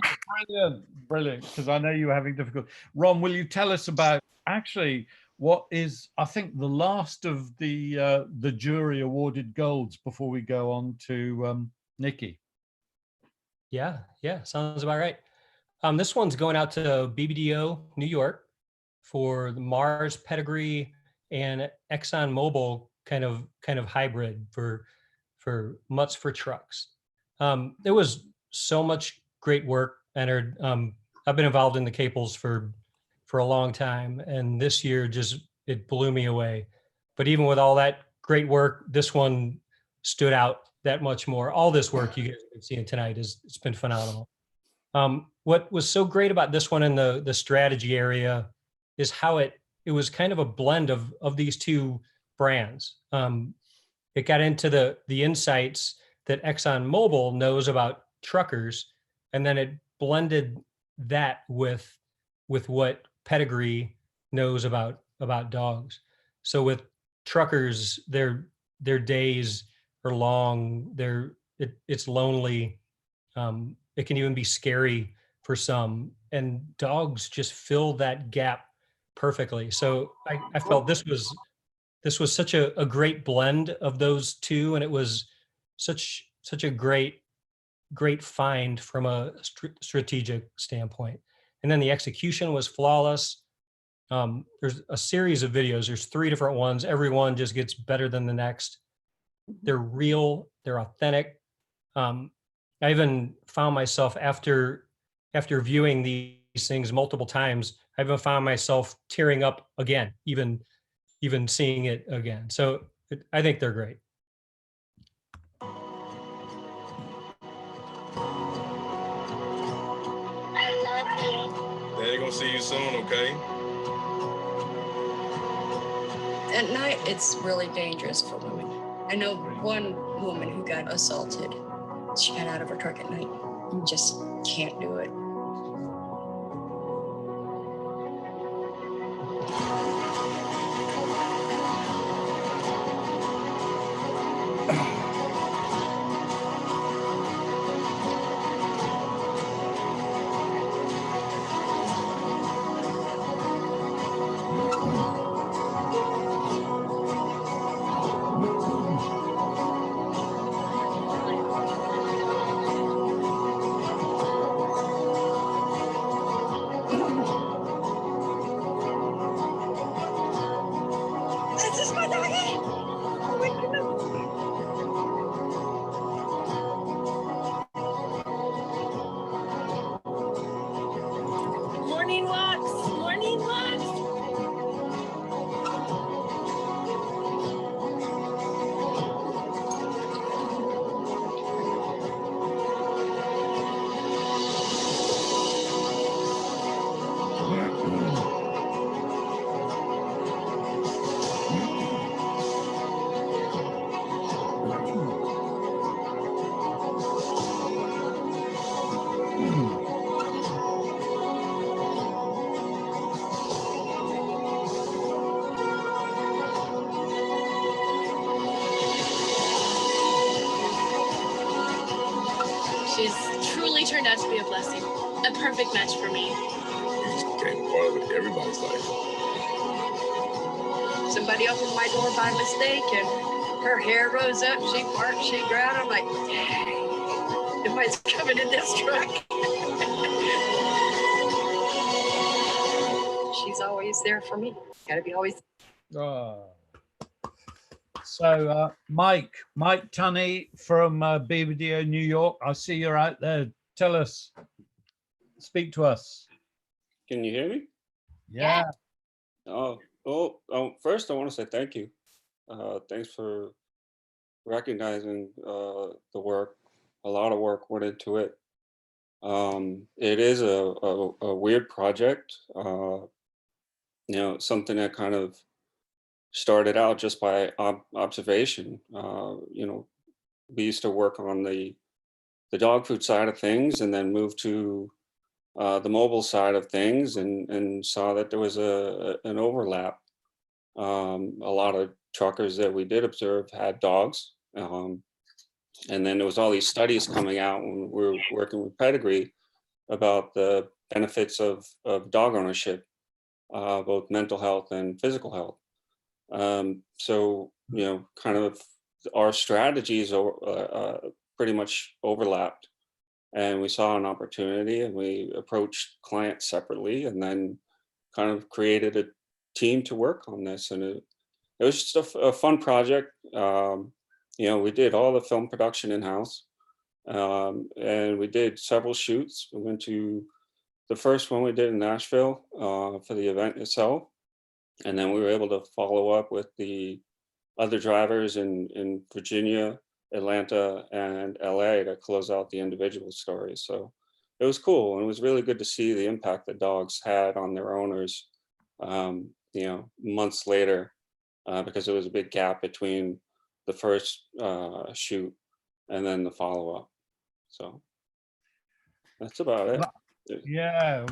brilliant. Because I know you were having difficulty. Ron, will you tell us about actually what is, I think, the last of the jury awarded golds before we go on to Nikki? Yeah, sounds about right. This one's going out to BBDO New York for the Mars pedigree and ExxonMobil kind of hybrid for mutts for trucks. There was so much great work entered. I've been involved in the Caples for a long time, and this year it blew me away. But even with all that great work, this one stood out that much more. All this work you guys have been seeing tonight it's been phenomenal. What was so great about this one in the strategy area is how it was kind of a blend of these two brands. It got into the insights that ExxonMobil knows about truckers, and then it blended that with what Pedigree knows about dogs. So with truckers, their days are long. It's lonely. It can even be scary for some, and dogs just fill that gap perfectly. So I felt this was such a great blend of those two, and it was such a great find from a strategic standpoint. And then the execution was flawless. There's a series of videos. There's 3 different ones. Every one just gets better than the next. They're real. They're authentic. I even found myself after viewing these things multiple times, I even found myself tearing up again, even seeing it again. So I think they're great. They're gonna see you soon, okay? At night, it's really dangerous for women. I know one woman who got assaulted. She got out of her truck at night. You just can't do it. This is my doggy! Oh my goodness! She's truly turned out to be a blessing. A perfect match for me. You just became part of everybody's life. Somebody opened my door by mistake and her hair rose up, she barked, she growled. I'm like, dang, nobody's coming in this truck. She's always there for me. Gotta be always. Oh. So Mike Tunney from BBDO New York, I see you're out there. Tell us, speak to us. Can you hear me? Yeah. First I want to say thank you. Thanks for recognizing the work. A lot of work went into it. It is a weird project. Something that kind of started out just by observation. We used to work on the dog food side of things and then moved to the mobile side of things and saw that there was an overlap. A lot of truckers that we did observe had dogs. And then there was all these studies coming out when we were working with Pedigree about the benefits of dog ownership, both mental health and physical health. So, kind of our strategies are pretty much overlapped. And we saw an opportunity and we approached clients separately and then kind of created a team to work on this. And it was just a fun project. We did all the film production in-house, and we did several shoots. We went to the first one we did in Nashville for the event itself. And then we were able to follow up with the other drivers in Virginia, Atlanta, and LA to close out the individual stories. So it was cool. And it was really good to see the impact that dogs had on their owners, months later, because there was a big gap between the first shoot and then the follow-up. So that's about it. Yeah.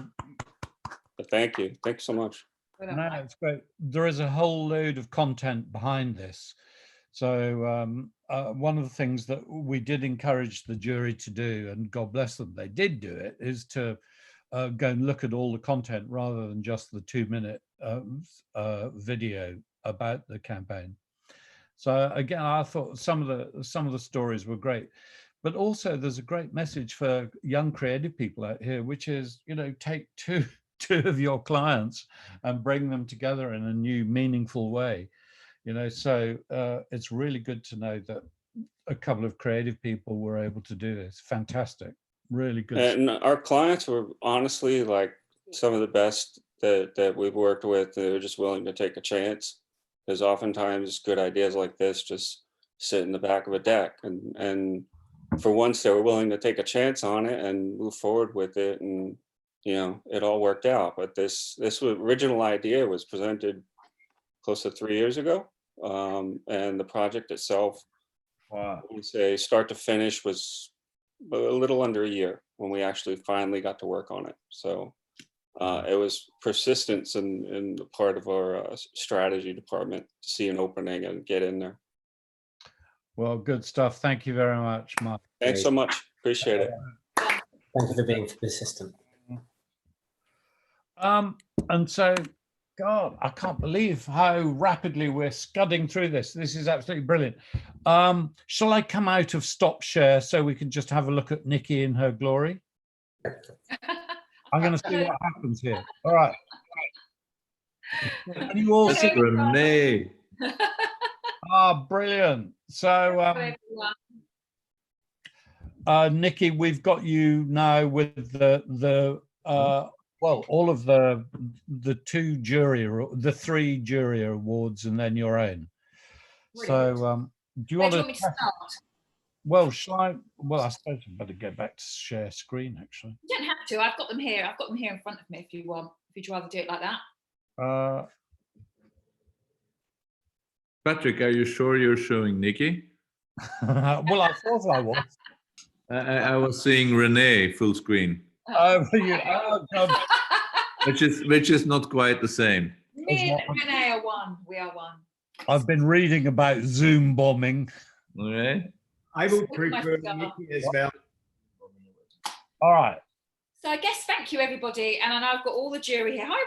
But thank you. Thanks so much. No, it's great. There is a whole load of content behind this. So one of the things that we did encourage the jury to do, and God bless them, they did do it, is to go and look at all the content rather than just the 2-minute video about the campaign. So again, I thought some of the stories were great, but also there's a great message for young creative people out here, which is, take two of your clients and bring them together in a new, meaningful way. So it's really good to know that a couple of creative people were able to do this. Fantastic, really good. And our clients were honestly like some of the best that we've worked with. They were just willing to take a chance, because oftentimes good ideas like this just sit in the back of a deck. And for once, they were willing to take a chance on it and move forward with it. And it all worked out. But this original idea was presented close to 3 years ago. And the project itself, wow, I would say start to finish was a little under a year when we actually finally got to work on it. So it was persistence in the part of our strategy department to see an opening and get in there. Well, good stuff. Thank you very much, Mark. Thanks so much. Appreciate it. Thank you for being persistent. And so, God, I can't believe how rapidly we're scudding through this. This is absolutely brilliant. Shall I come out of stop share so we can just have a look at Nikki in her glory? I'm going to see what happens here. All right. Can you all see Renee? Brilliant. So, Nikki, we've got you now with all of the three jury awards and then your own. Brilliant. So do you Where want do you to want me to start? Well, I suppose I better get back to share screen actually. You don't have to. I've got them here. I've got them here in front of me if you want. If you'd rather do it like that. Patrick, are you sure you're showing Nikki? Well, I thought I was. I was seeing Renee full screen. God. Which is not quite the same. Me and Renee are one. We are one. I've been reading about Zoom bombing. Okay. I will prefer Nikki as well. All right. So I guess thank you everybody, and I know I've got all the jury here. Hi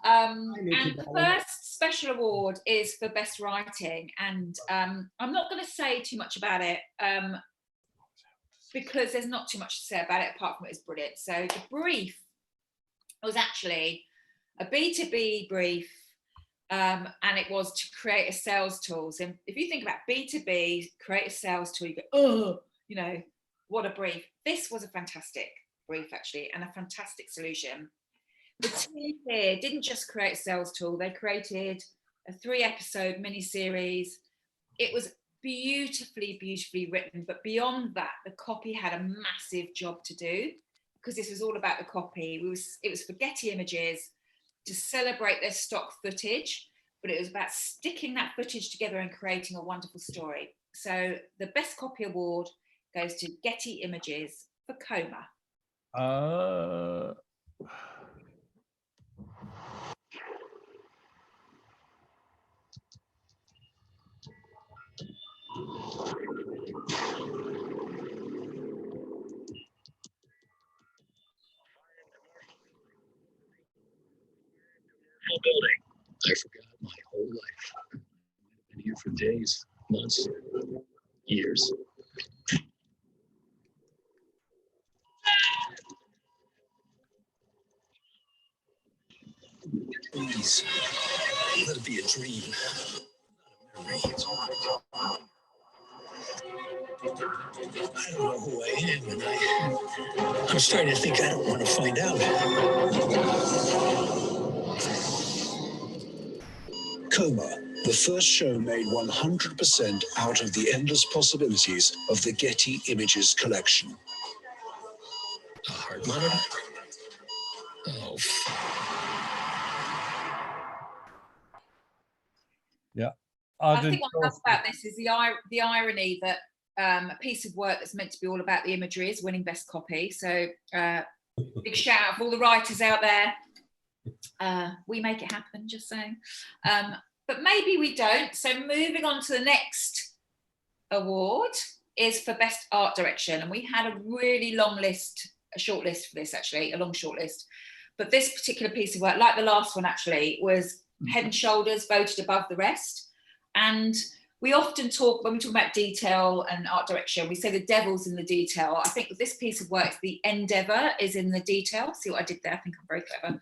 Renee. And the first special award is for best writing, and I'm not going to say too much about it because there's not too much to say about it apart from it's brilliant. So the brief was actually a B2B brief, and it was to create a sales tool. So if you think about B2B, create a sales tool, you go, oh, you know, what a brief. This was a fantastic brief actually, and a fantastic solution. The team here didn't just create a sales tool, they created a 3-episode mini-series. It was beautifully written, but beyond that, the copy had a massive job to do, because this was all about the copy. It was for Getty Images to celebrate their stock footage, but it was about sticking that footage together and creating a wonderful story. So the best copy award goes to Getty Images for Coma. Building. I forgot my whole life. I've been here for days, months, years. Please, let it be a dream, not a memory. It's all right. I don't know who I am, and I'm starting to think I don't want to find out. Coma, the first show made 100% out of the endless possibilities of the Getty Images collection. A heart monitor? Oh, yeah. I think what I love about this is the irony that a piece of work that's meant to be all about the imagery is winning best copy. So big shout out for all the writers out there. We make it happen, just saying. But maybe we don't. So moving on to the next award is for best art direction. And we had a really long list, a short list for this actually, a long short list. But this particular piece of work, like the last one actually, was head and shoulders voted above the rest. And we often talk, when we talk about detail and art direction, we say the devil's in the detail. I think this piece of work, the endeavor is in the detail. See what I did there? I think I'm very clever.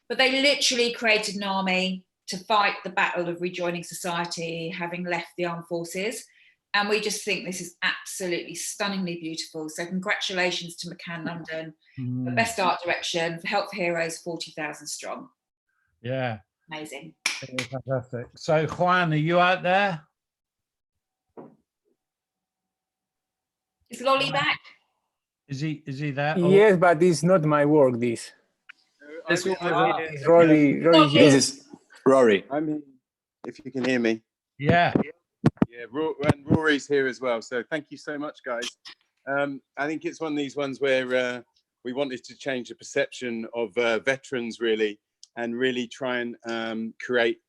But they literally created an army to fight the battle of rejoining society, having left the armed forces. And we just think this is absolutely stunningly beautiful. So congratulations to McCann London for best art direction, for Help for Heroes, 40,000 strong. Yeah. Amazing. Fantastic. So Juan, are you out there? Is Lolly back? Is he there? Yes, but it's not my work, this. This It's Rory This here. is Rory. I'm here, if you can hear me. Yeah. Yeah, and Rory's here as well. So thank you so much, guys. I think it's one of these ones where we wanted to change the perception of veterans, really, and really try and create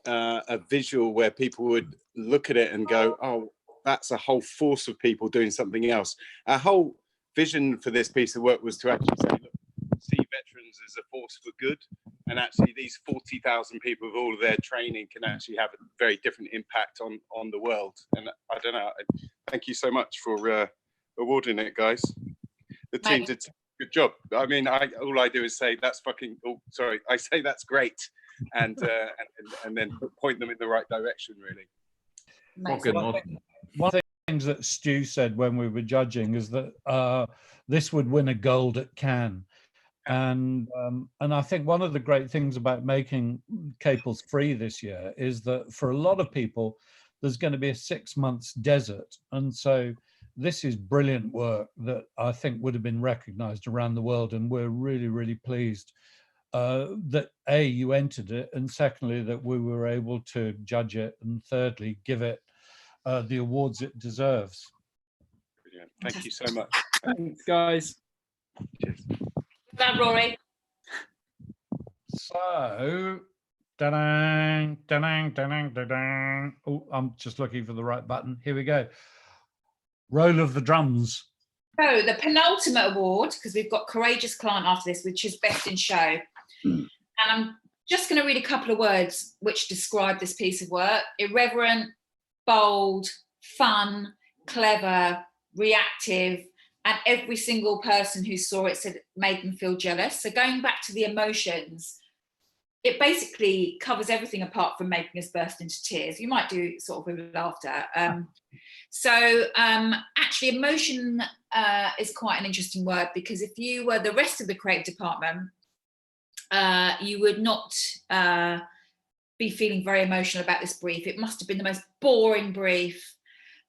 a visual where people would look at it and go, oh, that's a whole force of people doing something else. Our whole vision for this piece of work was to actually say, look, see veterans as a force for good, and actually these 40,000 people with all of their training can actually have a very different impact on the world. And I don't know, thank you so much for awarding it, guys. The team did a good job. I mean, all I do is say that's fucking, oh, sorry, I say that's great, and then point them in the right direction, really. One of the things that Stu said when we were judging is that this would win a gold at Cannes. And I think one of the great things about making Caples free this year is that for a lot of people, there's going to be a 6 months desert. And so this is brilliant work that I think would have been recognized around the world. And we're really, really pleased that A, you entered it, and secondly, that we were able to judge it, and thirdly, give it the awards it deserves. Brilliant. Thank you so much. Thanks, guys. Cheers. That Rory. So, da-dang, da-dang, da-dang, da-dang. Oh, I'm just looking for the right button. Here we go. Roll of the drums. So the penultimate award, because we've got Courageous Client after this, which is Best in Show. And I'm just going to read a couple of words which describe this piece of work. Irreverent, bold, fun, clever, reactive, and every single person who saw it said it made them feel jealous. So going back to the emotions, it basically covers everything apart from making us burst into tears. You might do sort of with laughter. Actually, emotion is quite an interesting word, because if you were the rest of the creative department, you would not be feeling very emotional about this brief. It must have been the most boring brief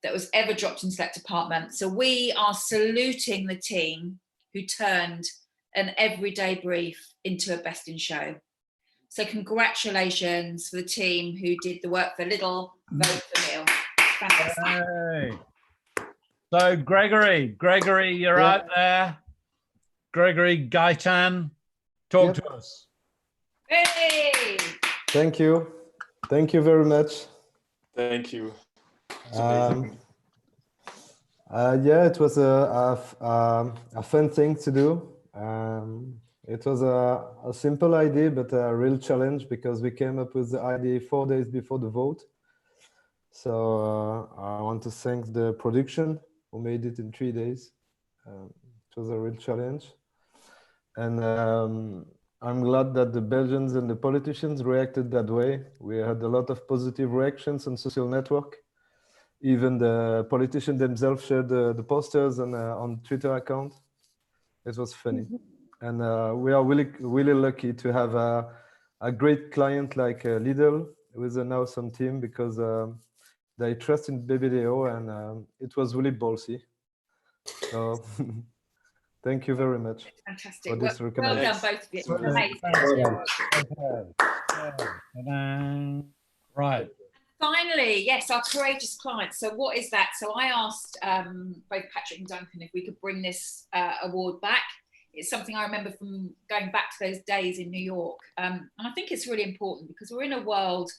that was ever dropped into that department. So we are saluting the team who turned an everyday brief into a Best in Show. So congratulations for the team who did the work for little, vote for Neil. Hey. So Gregory, you're out there. Gregory Gaitan, talk to us. Hey! Thank you. Thank you very much. Thank you. It's amazing. Yeah, it was a fun thing to do. It was a simple idea, but a real challenge, because we came up with the idea 4 days before the vote. So I want to thank the production who made it in 3 days. It was a real challenge. And I'm glad that the Belgians and the politicians reacted that way. We had a lot of positive reactions on social network. Even the politicians themselves shared the posters and on Twitter account. It was funny. And we are really lucky to have a great client like Lidl with an awesome team, because they trust in BBDO, and it was really ballsy. So thank you very much. Fantastic. For this Well recommendation. done, both of you. Amazing. Right. Finally, yes, our courageous clients. So what is that? So I asked both Patrick and Duncan if we could bring this award back. It's something I remember from going back to those days in New York. And I think it's really important, because we're in a world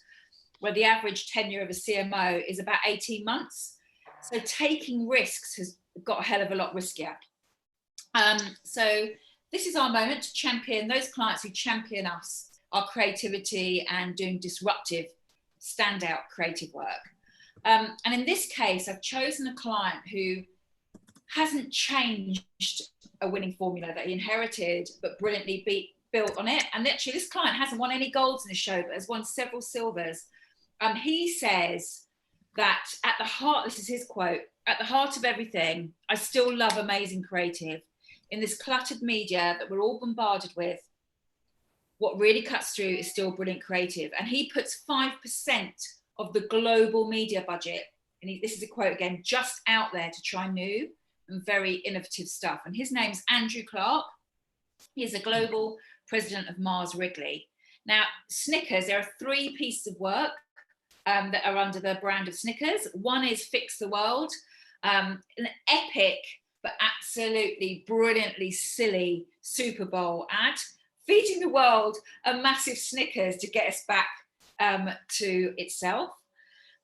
where the average tenure of a CMO is about 18 months. So taking risks has got a hell of a lot riskier. So this is our moment to champion those clients who champion us, our creativity, and doing disruptive, standout creative work. And in this case, I've chosen a client who hasn't changed a winning formula that he inherited, but brilliantly built on it. And actually, this client hasn't won any golds in the show, but has won several silvers. He says that at the heart, this is his quote, "At the heart of everything, I still love amazing creative. In this cluttered media that we're all bombarded with, what really cuts through is still brilliant creative." And he puts 5% of the global media budget, and this is a quote again, just out there to try new and very innovative stuff. And his name's Andrew Clark. He's a global president of Mars Wrigley. Now, Snickers, there are 3 pieces of work that are under the brand of Snickers. One is Fix the World, an epic but absolutely brilliantly silly Super Bowl ad, feeding the world a massive Snickers to get us back to itself.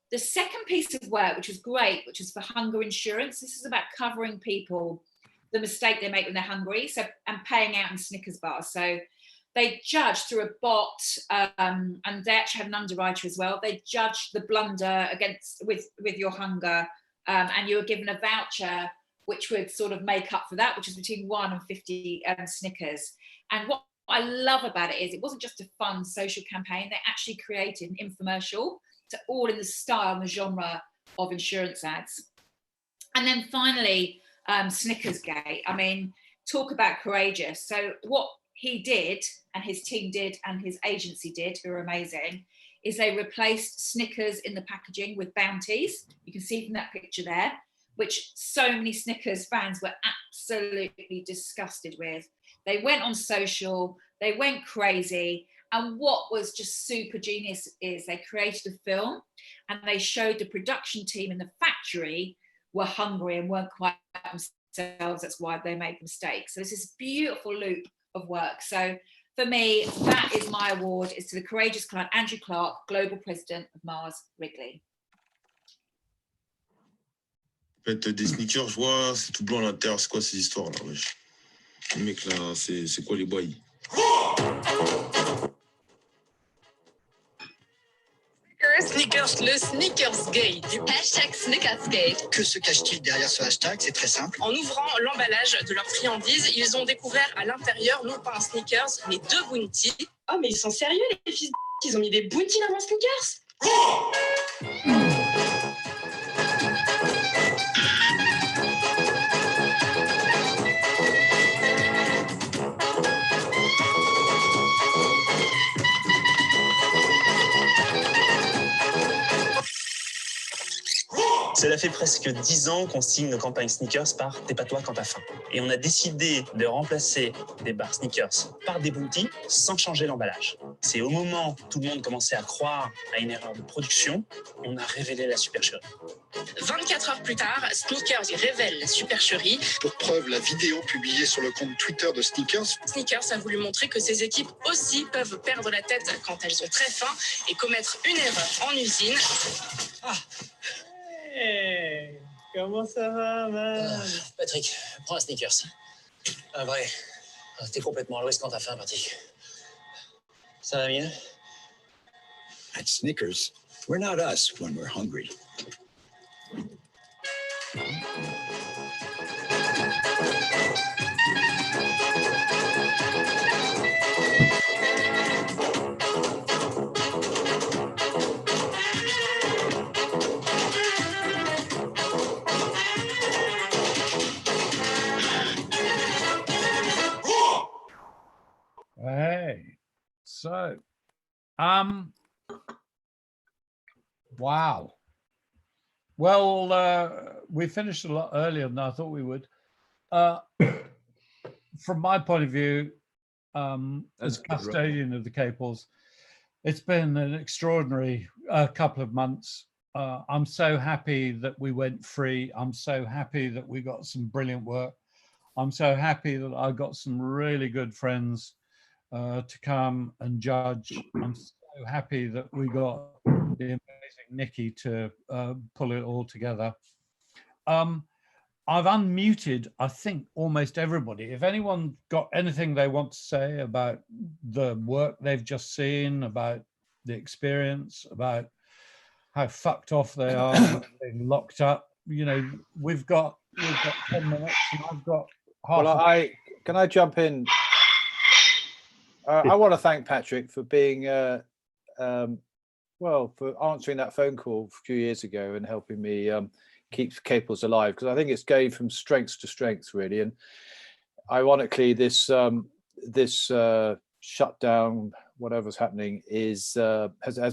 The second piece of work, which was great, which was for hunger insurance. This is about covering people, the mistake they make when they're hungry, and paying out in Snickers bars. So they judged through a bot, and they actually had an underwriter as well. They judged the blunder with your hunger, and you were given a voucher which would sort of make up for that, which is between 1 and 50 Snickers. And what I love about it is it wasn't just a fun social campaign. They actually created an infomercial, to all in the style and the genre of insurance ads. And then finally, Snickers Gate. I mean, talk about courageous. So what he did, and his team did, and his agency did, who are amazing, is they replaced Snickers in the packaging with bounties. You can see from that picture there, which so many Snickers fans were absolutely disgusted with. They went on social, they went crazy. And what was just super genius is they created a film, and they showed the production team in the factory were hungry and weren't quite themselves. That's why they made mistakes. So it's this beautiful loop of work. So for me, that is my award, is to the courageous client, Andrew Clark, Global President of Mars Wrigley. Mettre des sneakers, je vois, c'est tout blanc à l'intérieur. C'est quoi ces histoires là, wesh? Les mecs là, c'est quoi les bails? Sneakers, le Sneakers Gate. Hashtag Sneakers Gate. Que se cache-t-il derrière ce hashtag? C'est très simple. En ouvrant l'emballage de leurs friandises, ils ont découvert à l'intérieur, non pas un sneakers, mais 2 bounties. Oh, mais ils sont sérieux, les fils de... Ils ont mis des bounties dans un sneakers. Cela fait presque 10 ans qu'on signe nos campagnes sneakers par T'es pas toi quand t'as faim. Et on a décidé de remplacer des barres sneakers par des bounties sans changer l'emballage. C'est au moment où tout le monde commençait à croire à une erreur de production, on a révélé la supercherie. 24 heures plus tard, Sneakers révèle la supercherie. Pour preuve, la vidéo publiée sur le compte Twitter de Sneakers. Sneakers a voulu montrer que ses équipes aussi peuvent perdre la tête quand elles ont très faim et commettre une erreur en usine. Hey, comment ça va, man? Patrick, prends un Sneakers. Un vrai. T'es complètement à l'ouest quand t'as faim, Patrick. Ça va mieux? At Snickers, we're not us when we're hungry. Hey, so, wow. Well, we finished a lot earlier than I thought we would. From my point of view, as custodian of the Caples, it's been an extraordinary couple of months. I'm so happy that we went free. I'm so happy that we got some brilliant work. I'm so happy that I got some really good friends to come and judge. I'm so happy that we got the amazing Nikki to pull it all together. I've unmuted, I think, almost everybody. If anyone got anything they want to say about the work they've just seen, about the experience, about how fucked off they are, being locked up, you know, we've got 10 minutes and I've got half. Well, can I jump in? I want to thank Patrick for being, well, for answering that phone call a few years ago and helping me keep Caples alive, because I think it's going from strength to strength, really. And ironically, this shutdown, whatever's happening, has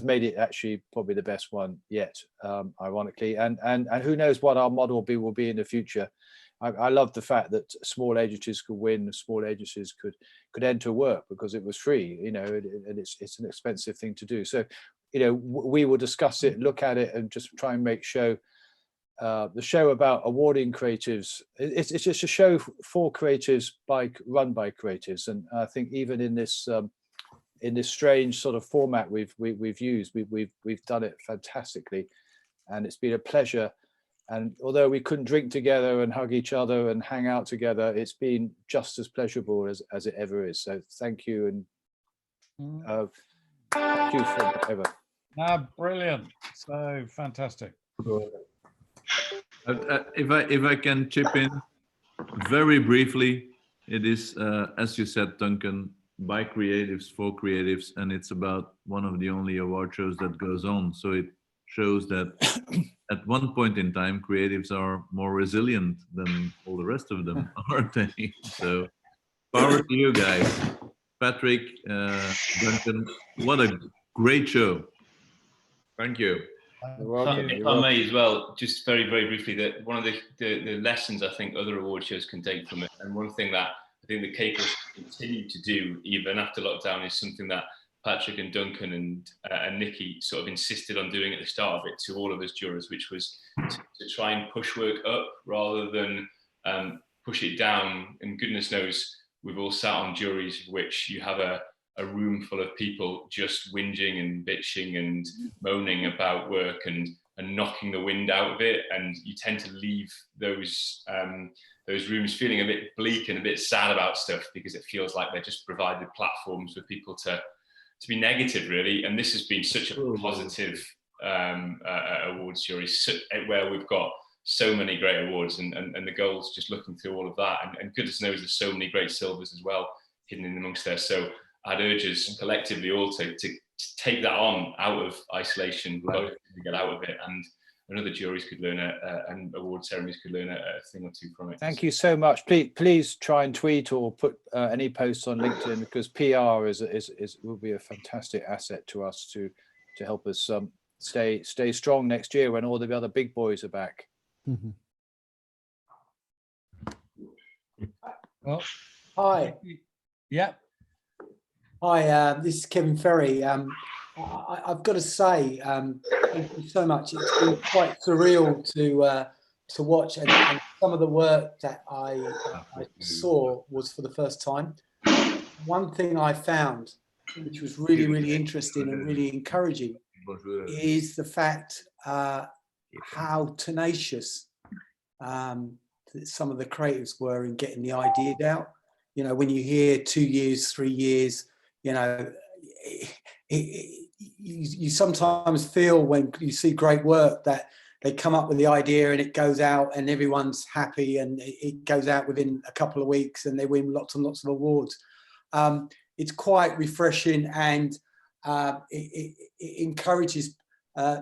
made it actually probably the best one yet, ironically. And who knows what our model will be in the future. I love the fact that small agencies could win, small agencies could enter work because it was free, you know, and it's an expensive thing to do. So, you know, we will discuss it, look at it, and just try and make the show about awarding creatives. It's just a show for creatives run by creatives, and I think even in this strange sort of format we've used, we've done it fantastically, and it's been a pleasure. And although we couldn't drink together and hug each other and hang out together, it's been just as pleasurable as it ever is. So thank you, and thank you forever. Brilliant. So fantastic. If I can chip in very briefly, it is, as you said, Duncan, by creatives for creatives, and it's about one of the only award shows that goes on. So it shows that at one point in time, creatives are more resilient than all the rest of them, aren't they? So power to you guys. Patrick, Duncan, what a great show. Thank you. If I may as well, just very, very briefly, that one of the lessons I think other award shows can take from it, and one thing that I think the Caples continue to do even after lockdown, is something that Patrick and Duncan and Nikki sort of insisted on doing at the start of it to all of us jurors, which was to try and push work up rather than push it down. And goodness knows, we've all sat on juries which you have a room full of people just whinging and bitching and moaning about work, and knocking the wind out of it, and you tend to leave those rooms feeling a bit bleak and a bit sad about stuff, because it feels like they're just provided platforms for people to be negative, really. And this has been such a positive awards jury, where we've got so many great awards, and the goals, just looking through all of that, and goodness knows there's so many great silvers as well hidden in amongst there. So I'd urge us collectively all to take that on out of isolation, to get out of it, and other juries could learn and award ceremonies could learn a thing or two from it. Thank you so much. Please try and tweet or put any posts on LinkedIn, because PR will be a fantastic asset to us to help us stay strong next year when all the other big boys are back. Well, hi. Yeah. Hi, this is Kevin Ferry. I've got to say, thank you so much. It's been quite surreal to watch, and some of the work that I saw was for the first time. One thing I found, which was really, really interesting and really encouraging, is the fact how tenacious some of the creatives were in getting the ideas out. You know, when you hear 2 years, 3 years, you know, you sometimes feel when you see great work that they come up with the idea and it goes out and everyone's happy and it goes out within a couple of weeks and they win lots and lots of awards. It's quite refreshing, and it encourages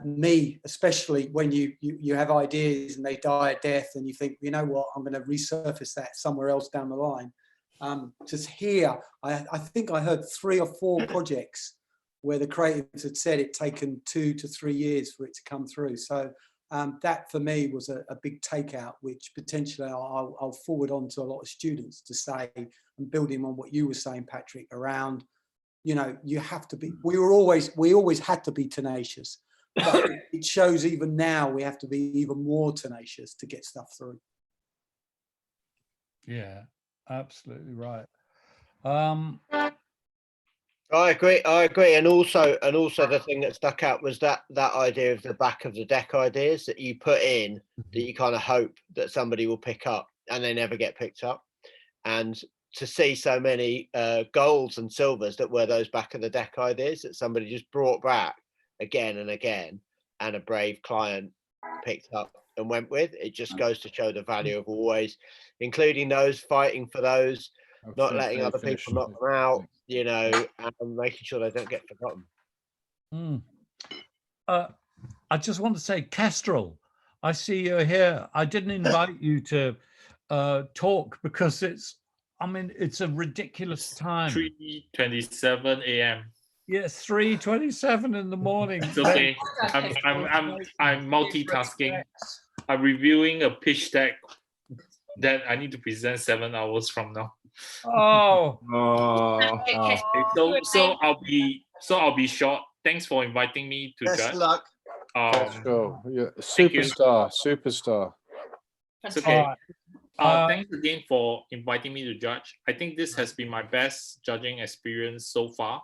me, especially when you have ideas and they die a death and you think, you know what, I'm going to resurface that somewhere else down the line. Just here, I think I heard 3 or 4 projects where the creatives had said it'd taken 2 to 3 years for it to come through. So that for me was a big takeout, which potentially I'll forward on to a lot of students to say, and building on what you were saying, Patrick, around, you know, you have to be, we always had to be tenacious, but it shows even now we have to be even more tenacious to get stuff through. Yeah, absolutely right. I agree, and also the thing that stuck out was that idea of the back of the deck ideas that you put in, that you kind of hope that somebody will pick up, and they never get picked up. And to see so many golds and silvers that were those back of the deck ideas that somebody just brought back again and again, and a brave client picked up and went with, it just goes to show the value of always including those, fighting for those, not letting other people knock them out, you know, and making sure they don't get forgotten. I just want to say, Kestrel, I see you're here. I didn't invite you to talk because it's a ridiculous time. 3:27 a.m. Yes, 3:27 in the morning. It's okay. I'm multitasking. I'm reviewing a pitch deck that I need to present 7 hours from now. Oh. So I'll be short. Thanks for inviting me to Best judge. luck. You're a superstar. It's okay. Thanks again for inviting me to judge. I think this has been my best judging experience so far.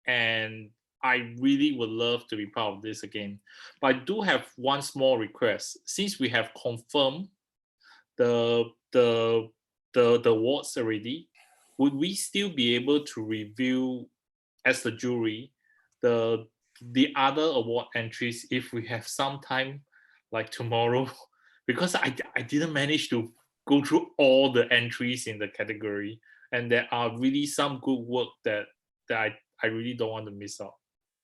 And I really would love to be part of this again. But I do have one small request. Since we have confirmed the awards already, would we still be able to review as the jury the other award entries if we have some time, like tomorrow? Because I didn't manage to go through all the entries in the category, and there are really some good work that I really don't want to miss out.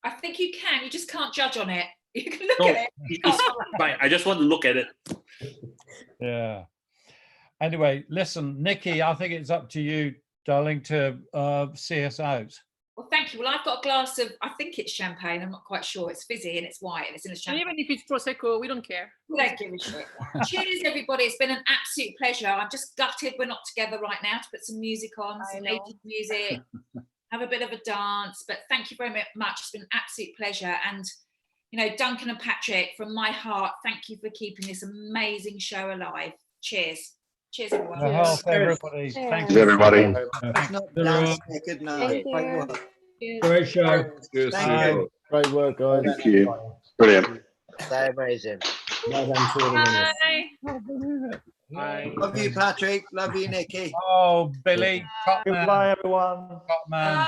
I think you can. You just can't judge on it. You can look at it. It's fine. I just want to look at it. Yeah. Anyway, listen, Nikki, I think it's up to you, darling, to see us out. Well, thank you. Well, I've got a glass of, I think it's champagne. I'm not quite sure. It's fizzy and it's white and it's in a champagne. Even if it's Prosecco, we don't care. We don't give a shit. Cheers, everybody. It's been an absolute pleasure. I'm just gutted we're not together right now to put some music on, some 80s music, have a bit of a dance. But thank you very much. It's been an absolute pleasure. And, you know, Duncan and Patrick, from my heart, thank you for keeping this amazing show alive. Cheers. Cheers, everyone. Cheers, everybody. Cheers. Thank Cheers, you, everybody. Good night. Good night. Great show. Thank you. Great work, guys. Thank you. Brilliant. They're amazing. Well done to all of them. Bye. Love you, Patrick. Love you, Nikki. Oh, Billy, top man. Goodbye, everyone. Top man.